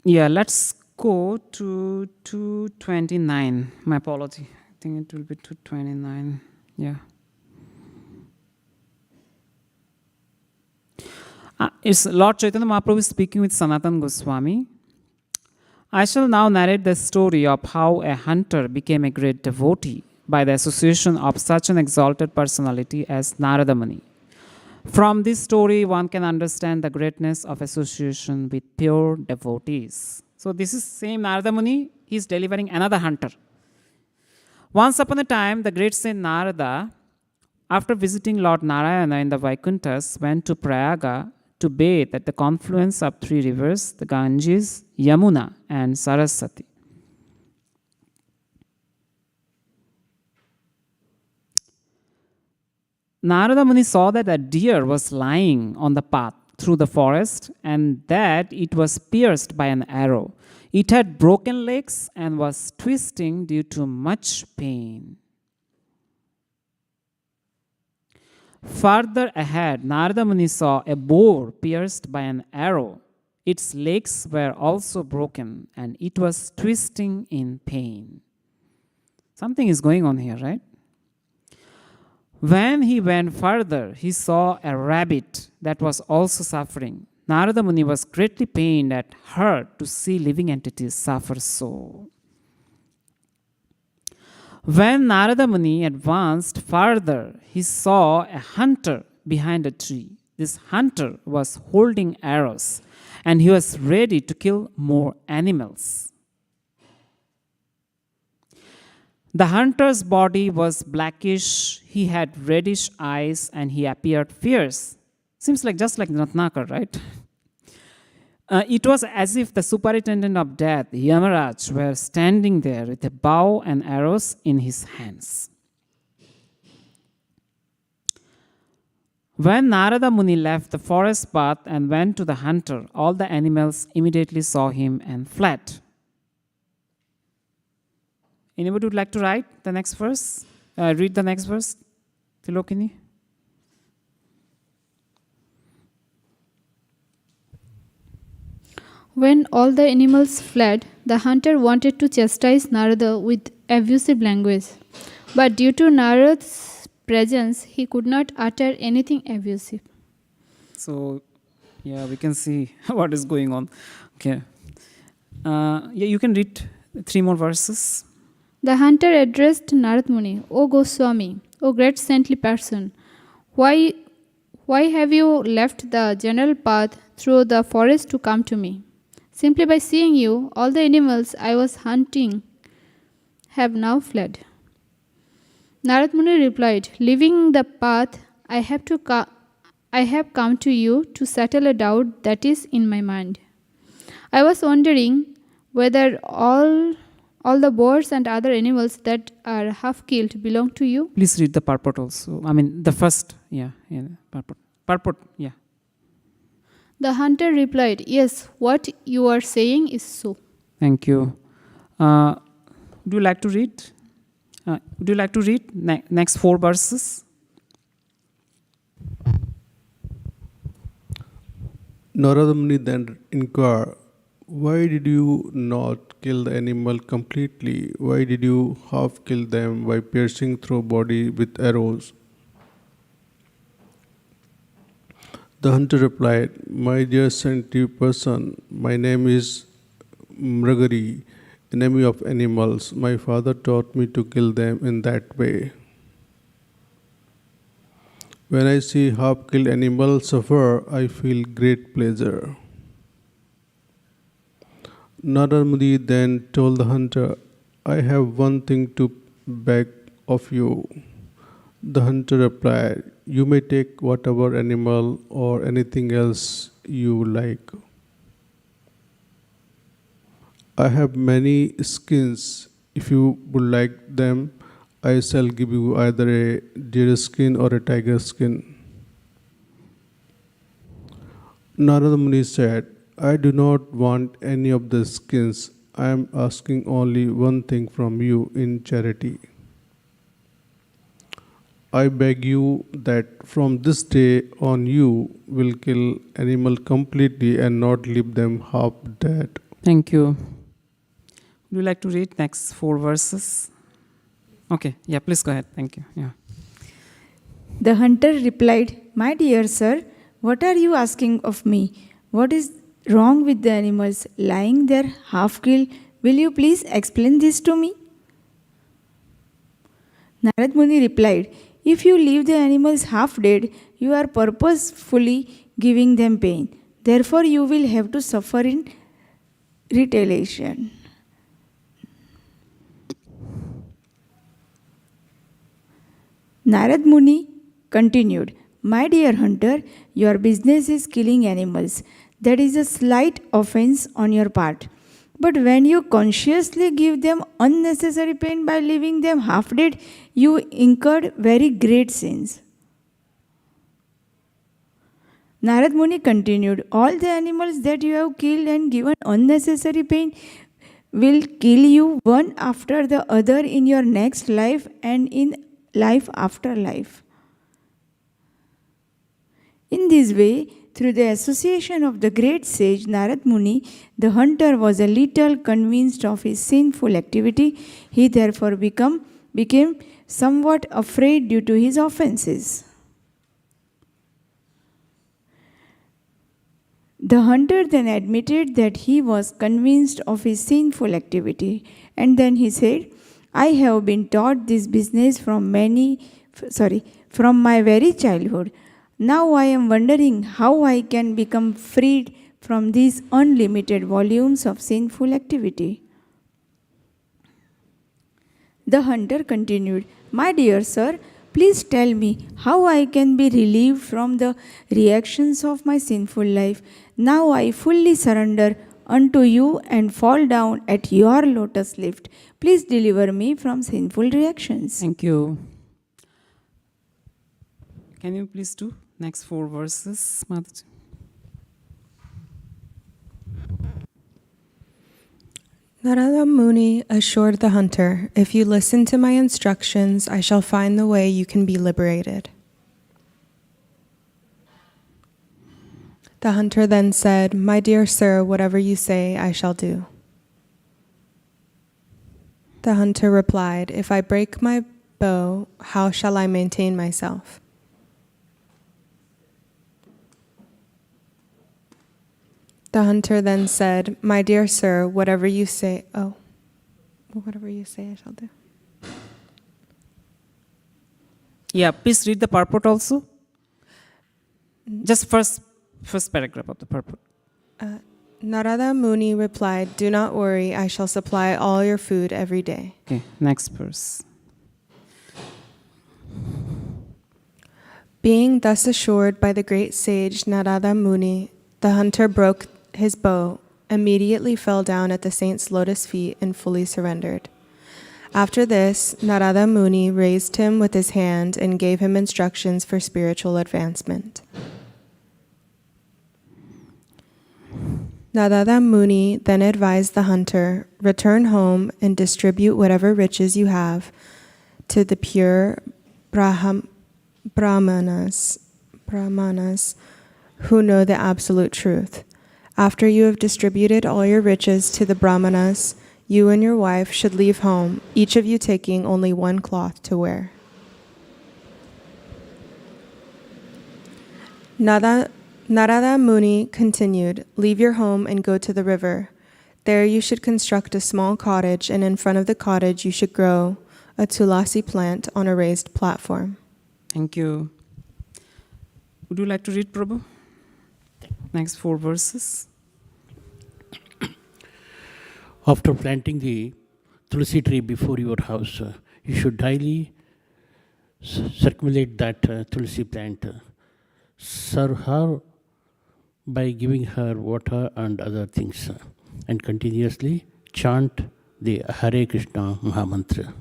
Yeah, let's go to 229. My apology. I think it will be 229. Yeah. It's Lord Chaitanya Mahaprabhu speaking with Sanatana Goswami. I shall now narrate the story of how a hunter became a great devotee by the association of such an exalted personality as Narada Muni. From this story, one can understand the greatness of association with pure devotees. So this is same Narada Muni, he is delivering another hunter. Once upon a time, the great saint Narada, after visiting Lord Narayana in the Vaikunthas, went to Prayaga to bathe at the confluence of three rivers, the Ganges, Yamuna, and Saraswati. Narada Muni saw that a deer was lying on the path through the forest and that it was pierced by an arrow. It had broken legs and was twisting due to much pain. Farther ahead, Narada Muni saw a boar pierced by an arrow. Its legs were also broken and it was twisting in pain. Something is going on here, right? When he went further, he saw a rabbit that was also suffering. Narada Muni was greatly pained at hurt to see living entities suffer so. When Narada Muni advanced further, he saw a hunter behind a tree. This hunter was holding arrows and he was ready to kill more animals. The hunter's body was blackish, he had reddish eyes, and he appeared fierce. Seems like just like Ratnakar, right? It was as if the superintendent of death, Yamaraj, were standing there with a bow and arrows in his hands. When Narada Muni left the forest path and went to the hunter, all the animals immediately saw him and fled. Anybody would like to write the next verse? Read the next verse, Tilokini. When all the animals fled, the hunter wanted to chastise Narada with abusive language. But due to Narada's presence, he could not utter anything abusive. So, yeah, we can see what is going on. Okay. Yeah, you can read 3 more verses. The hunter addressed Narad Muni, O Goswami, O great saintly person, why Why have you left the general path through the forest to come to me? Simply by seeing you, all the animals I was hunting have now fled. Narad Muni replied, leaving the path, I have come to you to settle a doubt that is in my mind. I was wondering whether all the birds and other animals that are half killed belong to you. Please read the purport also. I mean, the first, purport. Purport, yeah. The hunter replied, yes, what you are saying is so. Thank you. Would you like to read? Would you like to read next 4 verses? Narada Muni then inquired, why did you not kill the animal completely? Why did you half kill them by piercing through body with arrows? The hunter replied, my dear sensitive person, my name is Mragari, enemy of animals. My father taught me to kill them in that way. When I see half-killed animals suffer, I feel great pleasure. Narada Muni then told the hunter, I have one thing to beg of you. The hunter replied, you may take whatever animal or anything else you like. I have many skins. If you would like them, I shall give you either a deer skin or a tiger skin. Narada Muni said, I do not want any of the skins. I am asking only one thing from you in charity. I beg you that from this day on you will kill animal completely and not leave them half dead. Thank you. Would you like to read next 4 verses? Okay, yeah, please go ahead. Thank you. Yeah. The hunter replied, my dear sir, what are you asking of me? What is wrong with the animals lying there half killed? Will you please explain this to me? Narad Muni replied, if you leave the animals half dead, you are purposefully giving them pain. Therefore, you will have to suffer in retaliation. Narad Muni continued, my dear hunter, your business is killing animals. That is a slight offense on your part. But when you consciously give them unnecessary pain by leaving them half dead, you incurred very great sins. Narad Muni continued, all the animals that you have killed and given unnecessary pain will kill you one after the other in your next life and in life after life. In this way, through the association of the great sage Narad Muni, the hunter was a little convinced of his sinful activity. He therefore became somewhat afraid due to his offenses. The hunter then admitted that he was convinced of his sinful activity, and then he said, I have been taught this business from my very childhood. Now I am wondering how I can become freed from these unlimited volumes of sinful activity. The hunter continued, my dear sir, please tell me how I can be relieved from the reactions of my sinful life. Now I fully surrender unto you and fall down at your lotus lift. Please deliver me from sinful reactions. Thank you. Can you please do next 4 verses, Mataji? Narada Muni assured the hunter, if you listen to my instructions, I shall find the way you can be liberated. The hunter then said, my dear sir, whatever you say, I shall do. The hunter replied, if I break my bow, how shall I maintain myself? The hunter then said, my dear sir, whatever you say, I shall do. Yeah, please read the purport also. Just first paragraph of the purport. Narada Muni replied, "Do not worry, I shall supply all your food every day." Okay, next verse. Being thus assured by the great sage Narada Muni, the hunter broke his bow, immediately fell down at the saint's lotus feet, and fully surrendered. After this, Narada Muni raised him with his hand and gave him instructions for spiritual advancement. Narada Muni then advised the hunter, "Return home and distribute whatever riches you have to the pure brahmanas who know the absolute truth. After you have distributed all your riches to the brahmanas, you and your wife should leave home, each of you taking only one cloth to wear." Narada Muni continued, "Leave your home and go to the river. There you should construct a small cottage, and in front of the cottage you should grow a tulasi plant on a raised platform." Thank you. Would you like to read, Prabhu? Next 4 verses. After planting the tulsi tree before your house, you should daily circumambulate that tulsi plant. Serve her by giving her water and other things, and continuously chant the Hare Krishna Mahamantra.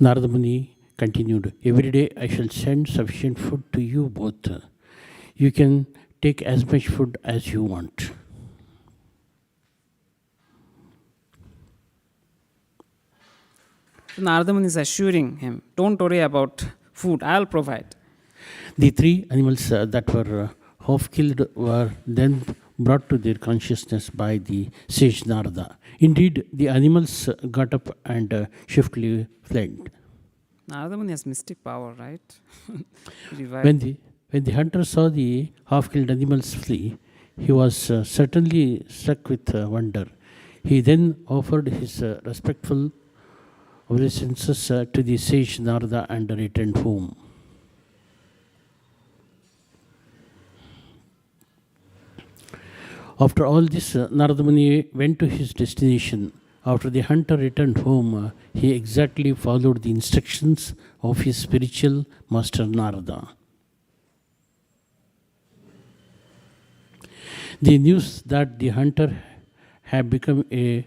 Narada Muni continued, "Every day I shall send sufficient food to you both. You can take as much food as you want." Narada Muni is assuring him, "Don't worry about food, I'll provide." The 3 animals that were half killed were then brought to their consciousness by the sage Narada. Indeed, the animals got up and swiftly fled. Narada Muni has mystic power, right? When the hunter saw the half-killed animals flee, he was certainly struck with wonder. He then offered his respectful obeisances to the sage Narada and returned home. After all this, Narada Muni went to his destination. After the hunter returned home, he exactly followed the instructions of his spiritual master Narada. The news that the hunter had become a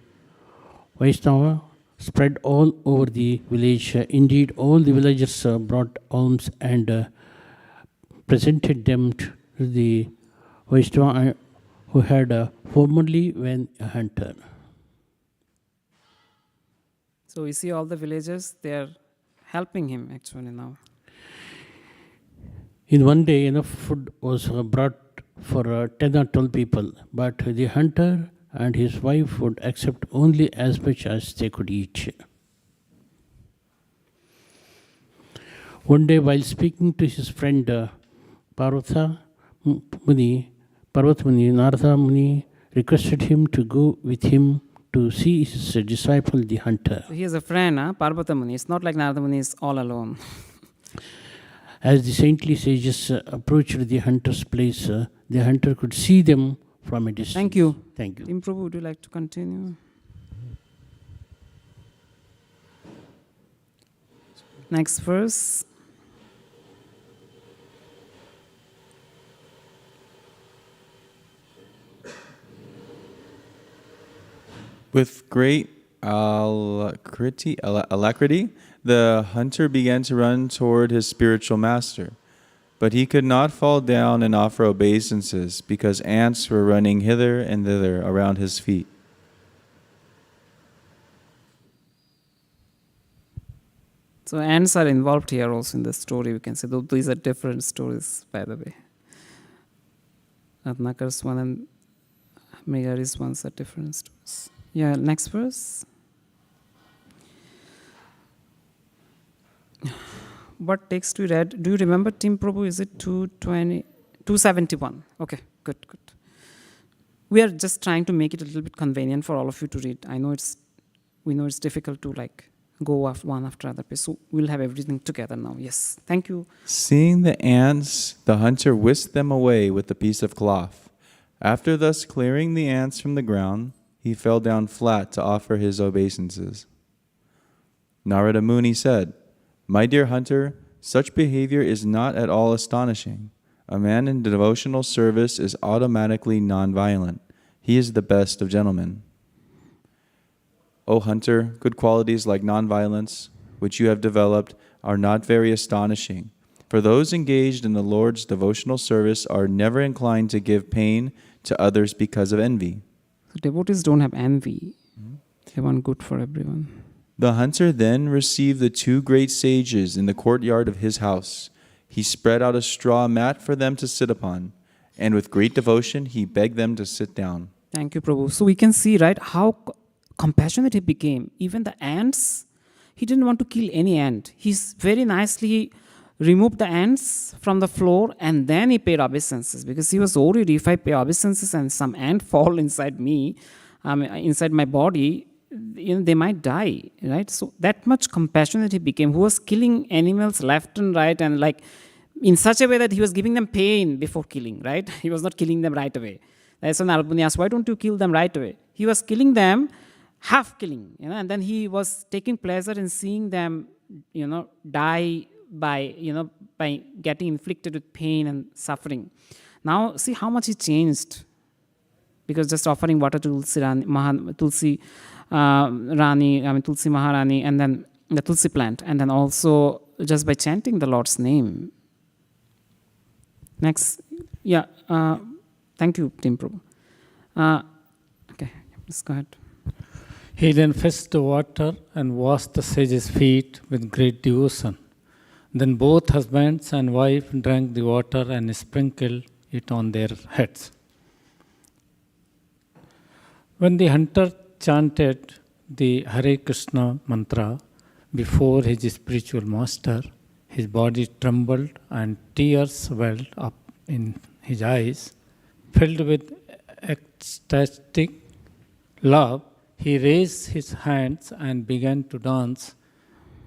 Vaishnava spread all over the village. Indeed, all the villagers brought alms and presented them to the Vaishnava who had formerly been a hunter. So we see all the villagers, they are helping him actually now. In one day, enough food was brought for 10 or 12 people, but the hunter and his wife would accept only as much as they could eat. One day, while speaking to his friend Parvata Muni, Narada Muni requested him to go with him to see his disciple, the hunter. So he has a friend, Parvata Muni. It's not like Narada Muni is all alone. As the saintly sages approached the hunter's place, the hunter could see them from a distance. Thank you. Thank you. Tim Prabhu, would you like to continue? Next verse. With great alacrity, the hunter began to run toward his spiritual master. But he could not fall down and offer obeisances because ants were running hither and thither around his feet. So ants are involved here also in the story. We can say, though these are different stories, by the way. Ratnakar's one and Megari's ones are different stories. Yeah, next verse. What text we read? Do you remember, Tim Prabhu? Is it 271? Okay, good. We are just trying to make it a little bit convenient for all of you to read. We know it's difficult to go one after other. So we'll have everything together now. Yes. Thank you. Seeing the ants, the hunter whisked them away with a piece of cloth. After thus clearing the ants from the ground, he fell down flat to offer his obeisances. Narada Muni said, "My dear hunter, such behavior is not at all astonishing. A man in devotional service is automatically nonviolent. He is the best of gentlemen. O hunter, good qualities like nonviolence, which you have developed, are not very astonishing. For those engaged in the Lord's devotional service are never inclined to give pain to others because of envy." So devotees don't have envy. They want good for everyone. The hunter then received the two great sages in the courtyard of his house. He spread out a straw mat for them to sit upon, and with great devotion he begged them to sit down. Thank you, Prabhu. So we can see, right, how compassionate he became. Even the ants, he didn't want to kill any ant. He's very nicely removed the ants from the floor and then he paid obeisances because he was worried if I pay obeisances and some ant fall inside me, inside my body, they might die, right? So that much compassionate he became, who was killing animals left and right and like in such a way that he was giving them pain before killing, right? He was not killing them right away. That's when Narada Muni asked, why don't you kill them right away? He was killing them, half killing, and then he was taking pleasure in seeing them, die by getting inflicted with pain and suffering. Now, see how much he changed. Because just offering water to Tulsi Maharani, and then the Tulsi plant, and then also just by chanting the Lord's name. Next, thank you, Tim Prabhu. Okay, let's go ahead. He then fetched the water and washed the sage's feet with great devotion. Then both husbands and wife drank the water and sprinkled it on their heads. When the hunter chanted the Hare Krishna mantra before his spiritual master, his body trembled and tears welled up in his eyes. Filled with ecstatic love, he raised his hands and began to dance,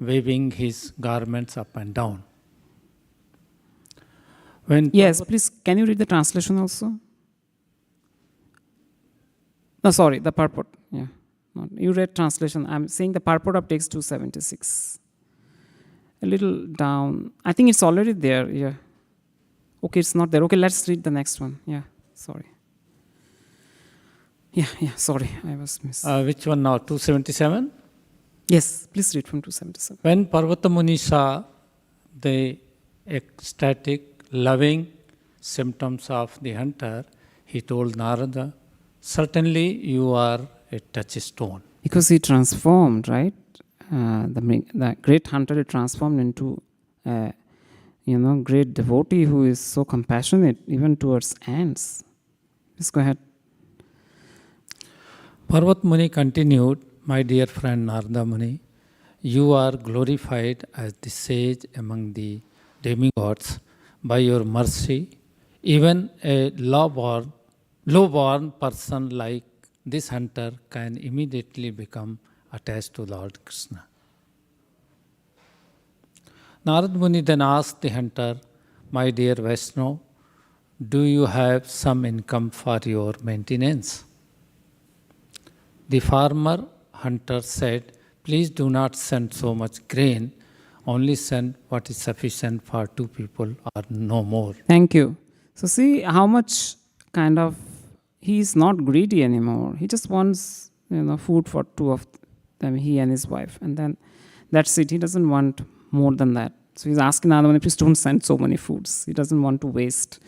waving his garments up and down. Yes, please, can you read the translation also? No, sorry, the purport. Yeah, no, you read translation. I'm saying the purport of text 276. A little down. I think it's already there. Yeah. Okay, it's not there. Okay, let's read the next one. Yeah, sorry. Yeah, sorry, I was missing. Which one now? 277? Yes, please read from 277. When Parvata Muni saw the ecstatic, loving symptoms of the hunter, he told Narada, "Certainly you are a touchstone." Because he transformed, right? The great hunter, he transformed into a great devotee who is so compassionate even towards ants. Please go ahead. Parvat Muni continued, "My dear friend Narada Muni, you are glorified as the sage among the demigods. By your mercy, even a low-born person like this hunter can immediately become attached to Lord Krishna." Narada Muni then asked the hunter, "My dear Vaishnav, do you have some income for your maintenance?" The farmer hunter said, "Please do not send so much grain, only send what is sufficient for 2 people or no more." Thank you. So see how much he is not greedy anymore. He just wants food for 2 of them, he and his wife, and then that's it. He doesn't want more than that. So he's asking Narada Muni, please don't send so many foods. He doesn't want to waste.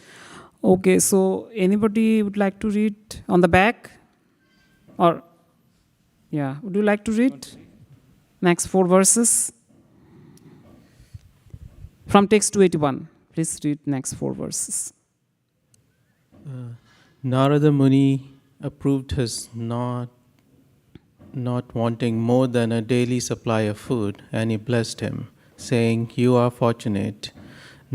Okay, so anybody would like to read on the back? Or would you like to read next 4 verses? From text 281. Please read next 4 verses. Narada Muni approved his not wanting more than a daily supply of food, and he blessed him, saying, "You are fortunate."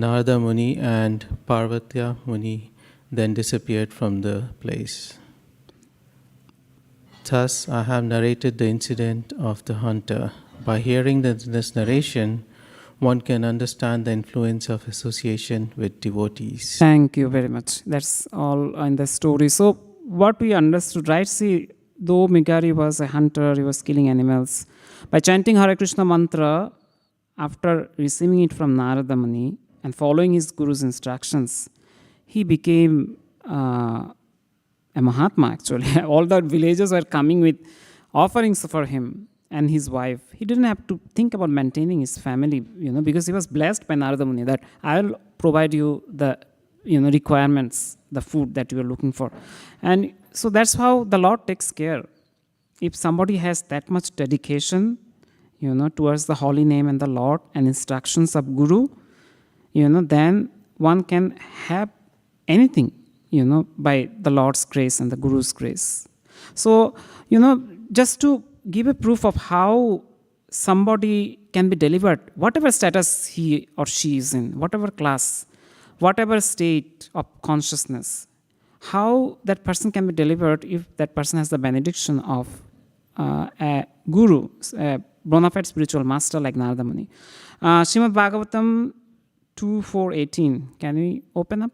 Narada Muni and Parvatya Muni then disappeared from the place. Thus, I have narrated the incident of the hunter By hearing this narration, one can understand the influence of association with devotees. Thank you very much. That's all in the story. So what we understood, right? See, though Mikari was a hunter, he was killing animals. By chanting Hare Krishna mantra, after receiving it from Narada Muni and following his guru's instructions, he became a Mahatma actually. All the villagers were coming with offerings for him and his wife. He didn't have to think about maintaining his family, because he was blessed by Narada Muni that I'll provide you the, requirements, the food that you are looking for. And so that's how the Lord takes care. If somebody has that much dedication, towards the holy name and the Lord and instructions of Guru, then one can have anything, by the Lord's grace and the Guru's grace. So, just to give a proof of how somebody can be delivered, whatever status he or she is in, whatever class, whatever state of consciousness, how that person can be delivered if that person has the benediction of a guru, a bona fide spiritual master like Narada Muni. Srimad Bhagavatam 2:4-18. Can we open up?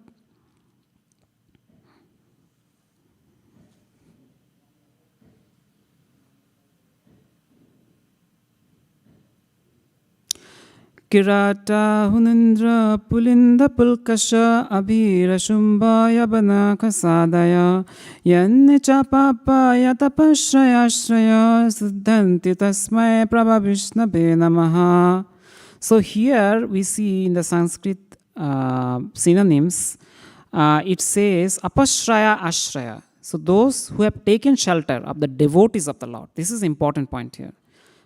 Kirata Hunindra Pulinda Pulkasha Abhira Shumba Yabana Kasadaya Yannicha Papa Yatapashraya Shraya Siddhanti Tasmai Prabhavishnabe Namaha. So here we see in the Sanskrit synonyms, it says Apashraya Ashraya. So those who have taken shelter of the devotees of the Lord. This is an important point here.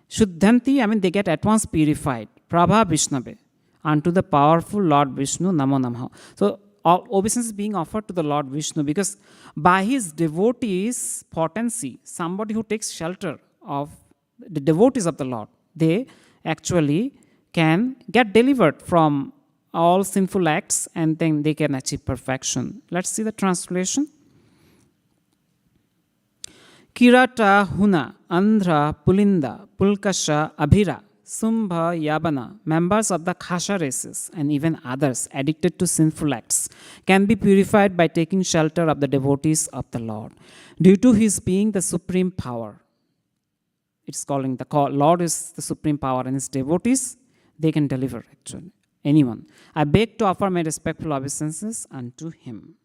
Shuddhanti, they get at once purified. Prabha Vishnabe, unto the powerful Lord Vishnu, Namo Namaha. So, all obeisance is being offered to the Lord Vishnu because by his devotees' potency, somebody who takes shelter of the devotees of the Lord, they actually can get delivered from all sinful acts and then they can achieve perfection. Let's see the translation. Kirata Huna, Andhra, Pulinda, Pulkasha, Abhira, Sumbha, Yabana, members of the Khasha races and even others addicted to sinful acts can be purified by taking shelter of the devotees of the Lord. Due to his being the supreme power, it's calling the Lord is the supreme power and his devotees, they can deliver actually anyone. I beg to offer my respectful obeisances unto him.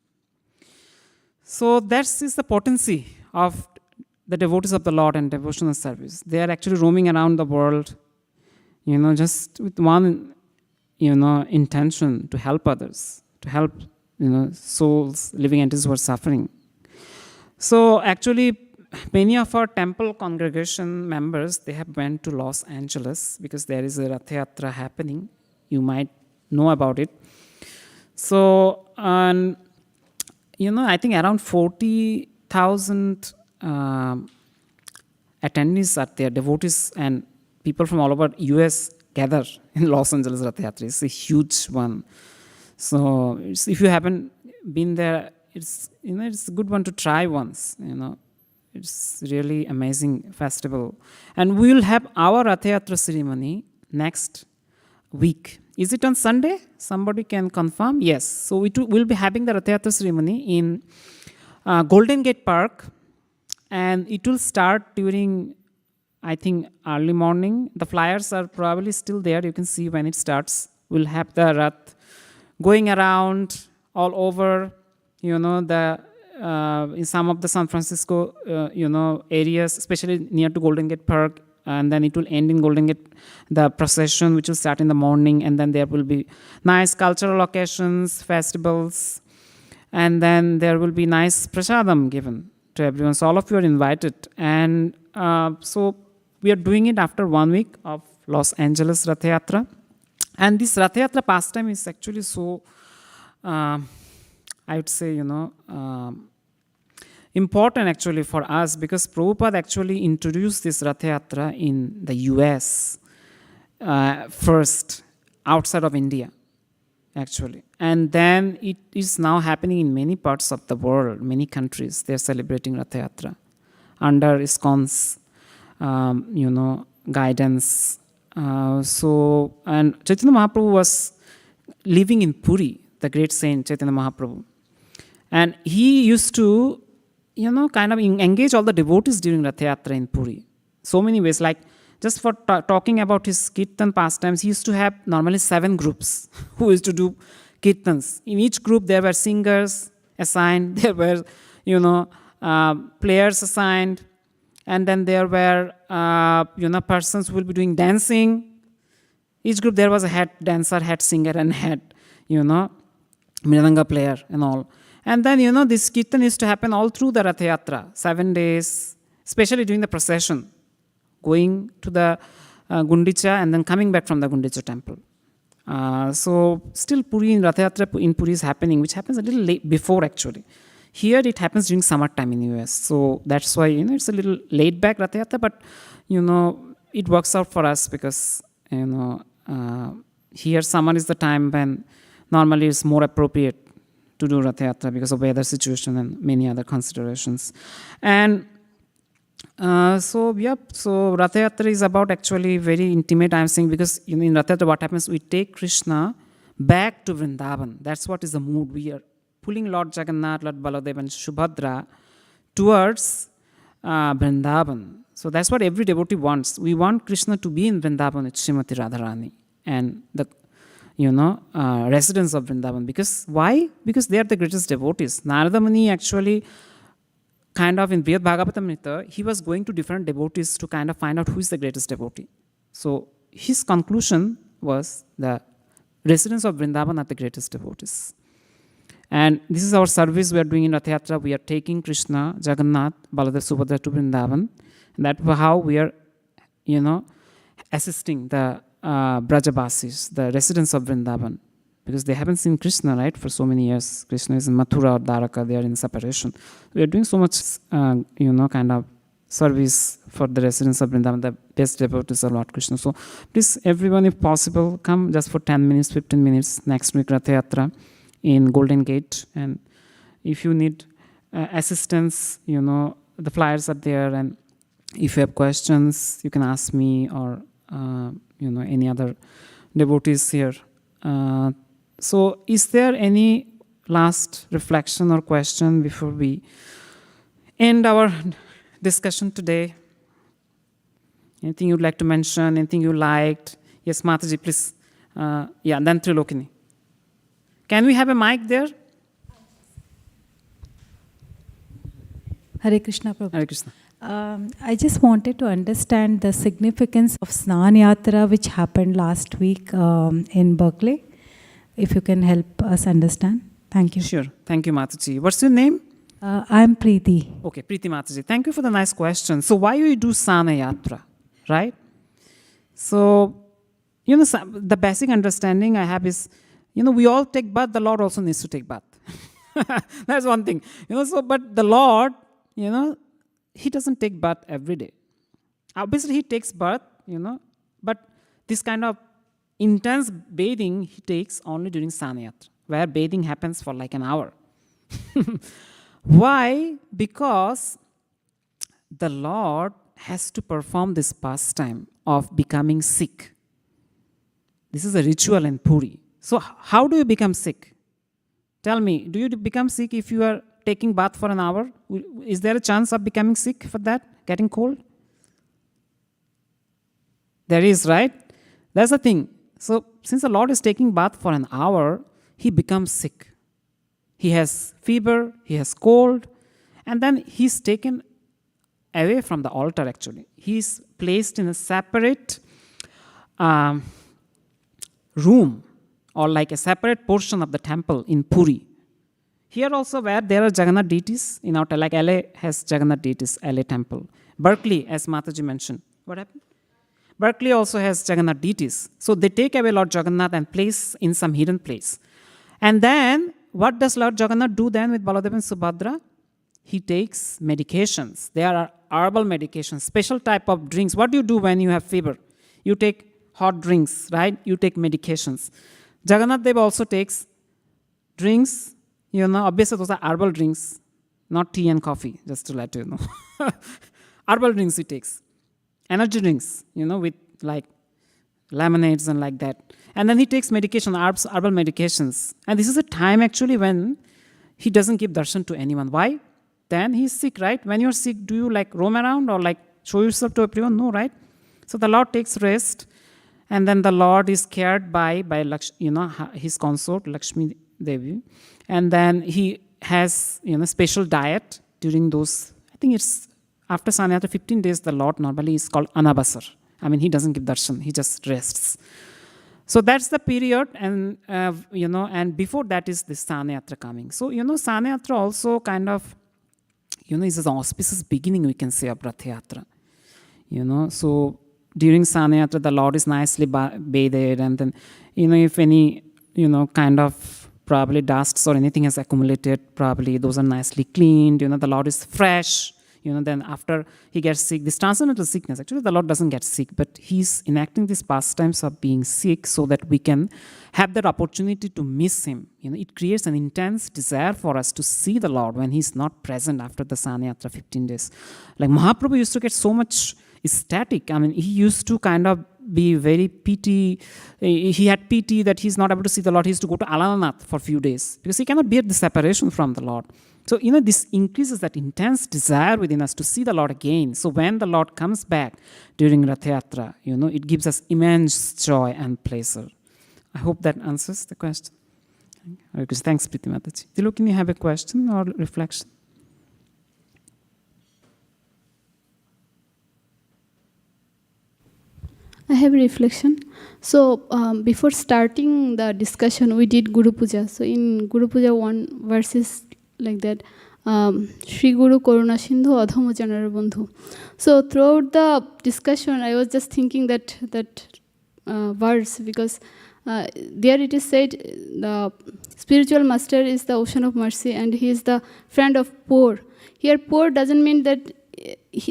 So that is the potency of the devotees of the Lord and devotional service. They are actually roaming around the world, just with one, intention to help others, to help, souls, living entities who are suffering. So actually, many of our temple congregation members, they have went to Los Angeles because there is a Rath Yatra happening. You might know about it. So, I think around 40,000 attendees are there, devotees and people from all over US gather in Los Angeles Rath Yatra. It's a huge one. So if you haven't been there, it's a good one to try once. It's really amazing festival. And we will have our Rath Yatra ceremony next week. Is it on Sunday? Somebody can confirm? Yes. So we'll be having the Rath Yatra ceremony in Golden Gate Park. And it will start during, I think, early morning. The flyers are probably still there. You can see when it starts. We'll have the Rath going around all over, in some of the San Francisco, areas, especially near to Golden Gate Park. And then it will end in Golden Gate, the procession, which will start in the morning. And then there will be nice cultural occasions, festivals. And then there will be nice prasadam given to everyone. So all of you are invited. And so we are doing it after 1 week of Los Angeles Rath Yatra. And this Rath Yatra pastime is actually so, I would say, important actually for us because Prabhupada actually introduced this Rath Yatra in the US first, outside of India. Actually. And then it is now happening in many parts of the world, many countries. They're celebrating Rath Yatra under ISKCON's, guidance. And Chaitanya Mahaprabhu was living in Puri, the great saint Chaitanya Mahaprabhu. And he used to, kind of engage all the devotees during Rath Yatra in Puri. So many ways, like just for talking about his kirtan pastimes, he used to have normally 7 groups who used to do kirtans. In each group, there were singers assigned, there were, players assigned, and then there were, persons who will be doing dancing. Each group, there was a head dancer, head singer, and head, mridanga player and all. And then, this kirtan used to happen all through the Rath Yatra, 7 days, especially during the procession, going to the Gundicha and then coming back from the Gundicha temple. So still Puri in Rath Yatra in Puri is happening, which happens a little late before actually. Here it happens during summertime in US. So that's why, it's a little laid back Rath Yatra, but, it works out for us because, here summer is the time when normally it's more appropriate to do Rath Yatra because of weather situation and many other considerations. And so Rath Yatra is about actually very intimate, I'm saying, because in Rath Yatra what happens, we take Krishna back to Vrindavan. That's what is the mood. We are pulling Lord Jagannath, Lord Baladev and Subhadra towards Vrindavan. So that's what every devotee wants. We want Krishna to be in Vrindavan with Srimati Radharani and the residents of Vrindavan. Because why? Because they are the greatest devotees. Narada Muni actually kind of in Brihad Bhagavatamrita, he was going to different devotees to kind of find out who is the greatest devotee. So his conclusion was the residents of Vrindavan are the greatest devotees. And this is our service we are doing in Rath Yatra. We are taking Krishna, Jagannath, Baladev, Subhadra to Vrindavan. And that's how we are, assisting the Brajabasis, the residents of Vrindavan. Because they haven't seen Krishna, right, for so many years. Krishna is in Mathura or Dwaraka, they are in separation. We are doing so much, kind of service for the residents of Vrindavan, the best devotees of Lord Krishna. So please, everyone, if possible, come just for 10 minutes, 15 minutes next week, Rath Yatra in Golden Gate. And if you need assistance, the flyers are there. And if you have questions, you can ask me or, any other devotees here. So is there any last reflection or question before we end our discussion today? Anything you'd like to mention? Anything you liked? Yes, Mataji, please. Then Trilokini. Can we have a mic there? Hare Krishna, Prabhu. Hare Krishna. I just wanted to understand the significance of Snan Yatra, which happened last week in Berkeley. If you can help us understand. Thank you. Sure. Thank you, Mataji. What's your name? I'm Preeti. Okay, Preeti Mataji. Thank you for the nice question. So why we do Sana Yatra, right? So, the basic understanding I have is, we all take bath, the Lord also needs to take bath. That's one thing. But the Lord, he doesn't take bath every day. Obviously, he takes bath, but this kind of intense bathing he takes only during Sanayatra, where bathing happens for like an hour. Why? Because the Lord has to perform this pastime of becoming sick. This is a ritual in Puri. So how do you become sick? Tell me, do you become sick if you are taking bath for an hour? Is there a chance of becoming sick for that? Getting cold? There is, right? That's the thing. So since the Lord is taking bath for an hour, he becomes sick. He has fever, he has cold, and then he's taken away from the altar actually. He's placed in a separate room or like a separate portion of the temple in Puri. Here also where there are Jagannath deities, like LA has Jagannath deities, LA temple. Berkeley, as Mataji mentioned. What happened? Berkeley also has Jagannath deities. So they take away Lord Jagannath and place in some hidden place. And then, what does Lord Jagannath do then with Baladev and Subhadra? He takes medications. There are herbal medications, special type of drinks. What do you do when you have fever? You take hot drinks, right? You take medications. Jagannath Dev also takes drinks, obviously those are herbal drinks, not tea and coffee, just to let you know. Herbal drinks he takes. energy drinks, with like lemonades and like that. And then he takes medication, herbal medications. And this is a time actually when he doesn't give darshan to anyone. Why? Then he's sick, right? When you're sick, do you like roam around or like show yourself to everyone? No, right? So the Lord takes rest, and then the Lord is cared by his consort Lakshmi Devi, and then he has special diet during those. I think it's after Sannyatra 15 days. The Lord normally is called Anabasar. I mean, he doesn't give darshan; he just rests. So that's the period, and and before that is this Sannyatra coming. So Sannyatra also kind of is an auspicious beginning, we can say, of Rath Yatra. So during Sannyatra, the Lord is nicely bathed, and then, if any, kind of probably dusts or anything has accumulated, probably those are nicely cleaned, the Lord is fresh, then after he gets sick, this transcendental sickness, actually the Lord doesn't get sick, but he's enacting these pastimes of being sick so that we can have that opportunity to miss him. It creates an intense desire for us to see the Lord when he's not present after the Sannyatra 15 days. Like Mahaprabhu used to get so much ecstatic. I mean, he used to kind of be very pity. He had pity that he's not able to see the Lord. He used to go to Alananath for a few days because he cannot bear the separation from the Lord. So, this increases that intense desire within us to see the Lord again. So when the Lord comes back during Rath Yatra, it gives us immense joy and pleasure. I hope that answers the question. Thanks, Priti Mataji. Dilu, can you have a question or reflection? I have a reflection. So before starting the discussion, we did Guru Puja. So in Guru Puja, one verse is like that, Shri Guru Karuna Sindhu Adhamo Janar Bandhu. So throughout the discussion, I was just thinking that verse, because there it is said, the spiritual master is the ocean of mercy and he is the friend of poor. Here, poor doesn't mean that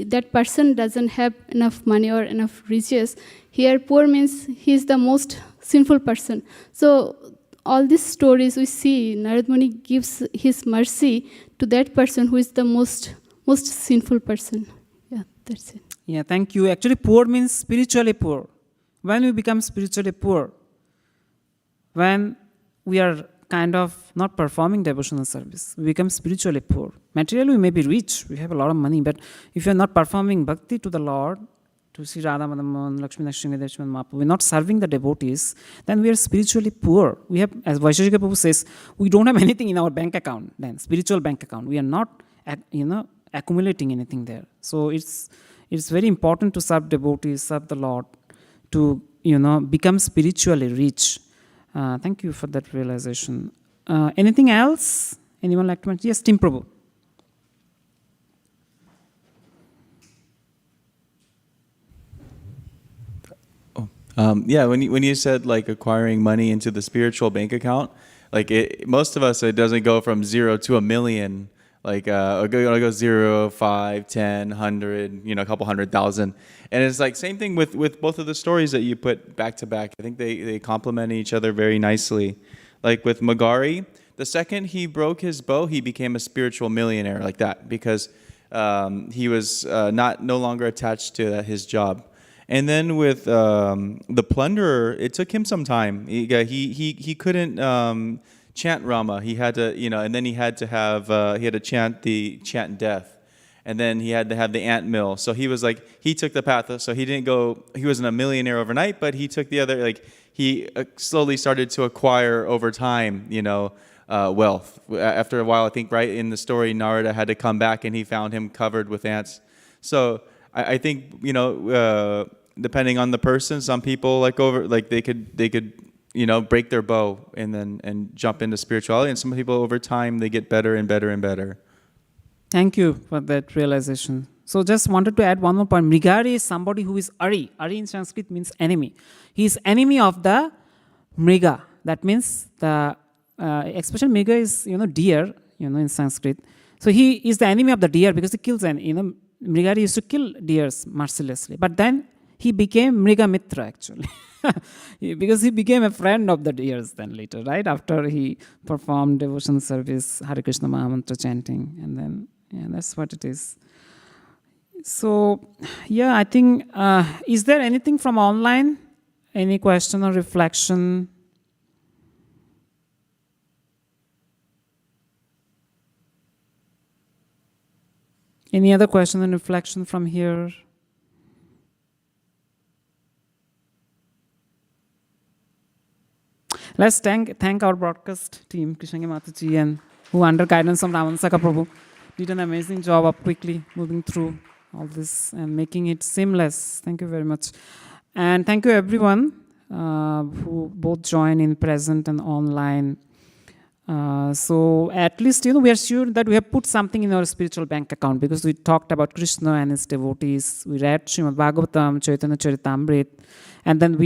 that person doesn't have enough money or enough riches. Here, poor means he is the most sinful person. So all these stories we see, Narada Muni gives his mercy to that person who is the most sinful person. Yeah, that's it. Yeah, thank you. Actually, poor means spiritually poor. When we become spiritually poor, when we are kind of not performing devotional service, we become spiritually poor. Materially, we may be rich, we have a lot of money, but if you are not performing bhakti to the Lord, to Sri Radha Madhavan, Lakshmi Narasimha Mahaprabhu, we're not serving the devotees, then we are spiritually poor. We have, as Vaisheshika Prabhu says, we don't have anything in our bank account, then spiritual bank account. We are not, accumulating anything there. So it's very important to serve devotees, serve the Lord, to become spiritually rich. Thank you for that realization. Anything else? Anyone like to mention? Yes, Tim Prabhu. When you said like acquiring money into the spiritual bank account, like most of us, it doesn't go from 0 to $1 million. Like it goes 0, 5, 10, 100, a couple 100,000. And it's like same thing with both of the stories that you put back to back. I think they complement each other very nicely. Like with Magari, the second he broke his bow, he became a spiritual millionaire like that because he was no longer attached to his job. And then with the plunderer, it took him some time. He couldn't chant Rama. He had to, and then he had to chant death. And then he had to have the ant mill. So he was like, he took the path. So he wasn't a millionaire overnight, but he took the other, he slowly started to acquire over time, wealth. After a while, I think right in the story, Narada had to come back and he found him covered with ants. So I think, depending on the person, some people they could break their bow and jump into spirituality, and some people over time they get better and better and better. Thank you for that realization. So just wanted to add one more point. Mrigari is somebody who is Ari. Ari in Sanskrit means enemy. He is enemy of the Mriga. That means the expression Mriga is deer, in Sanskrit. So he is the enemy of the deer because he kills Mrigari used to kill deers mercilessly. But then he became Mriga Mitra actually. Because he became a friend of the deers then later, right? After he performed devotion service, Hare Krishna Mahamantra chanting, and then that's what it is. So, yeah, I think, is there anything from online? Any question or reflection? Any other question and reflection from here? Let's thank our broadcast team, Krishna Mataji, and who under guidance of Ramanasaka Prabhu did an amazing job of quickly moving through all this and making it seamless. Thank you very much. And thank you everyone who both join in present and online. So at least, we are sure that we have put something in our spiritual bank account, because we talked about Krishna and his devotees. We read Srimad Bhagavatam, Chaitanya Charitamrita, and then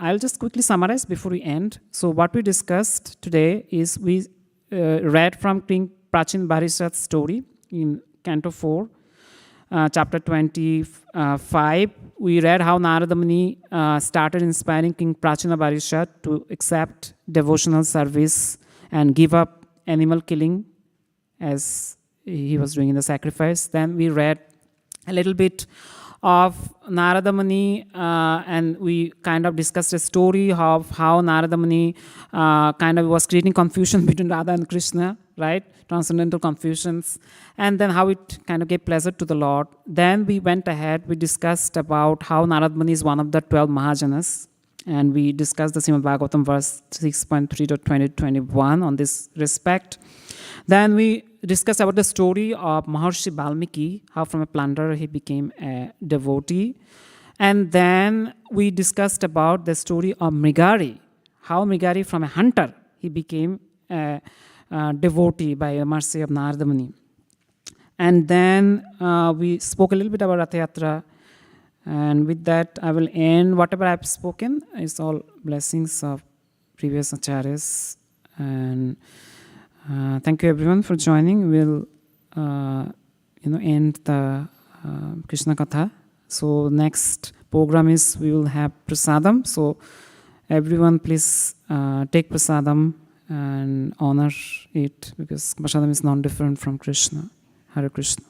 I'll just quickly summarize before we end. So what we discussed today is we read from King Prachin Barishat's story in Canto 4, chapter 25. We read how Narada Muni started inspiring King Prachina Barishat to accept devotional service and give up animal killing as he was doing in the sacrifice. Then we read a little bit of Narada Muni, and we kind of discussed a story of how Narada Muni kind of was creating confusion between Radha and Krishna, right? Transcendental confusions, and then how it kind of gave pleasure to the Lord. Then we went ahead, we discussed about how Narada Muni is one of the 12 Mahajanas, and we discussed the Srimad Bhagavatam verse 6.3 to 20-21 on this respect. Then we discussed about the story of Maharshi Balmiki, how from a plunderer he became a devotee. And then we discussed about the story of Mrigari, how Mrigari from a hunter, he became a devotee by the mercy of Narada Muni. And then we spoke a little bit about Rath Yatra. And with that, I will end. Whatever I've spoken is all blessings of previous acharyas. And thank you everyone for joining. We'll end the Krishna Katha. So next program is we will have prasadam. So everyone please take prasadam and honor it, because prasadam is not different from Krishna. Hare Krishna.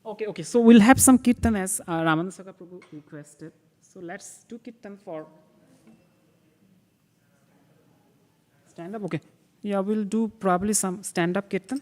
Okay. So we'll have some kirtan as Ramanasaka Prabhu requested. So let's do kirtan for stand up. Okay. Yeah, we'll do probably some stand up kirtan.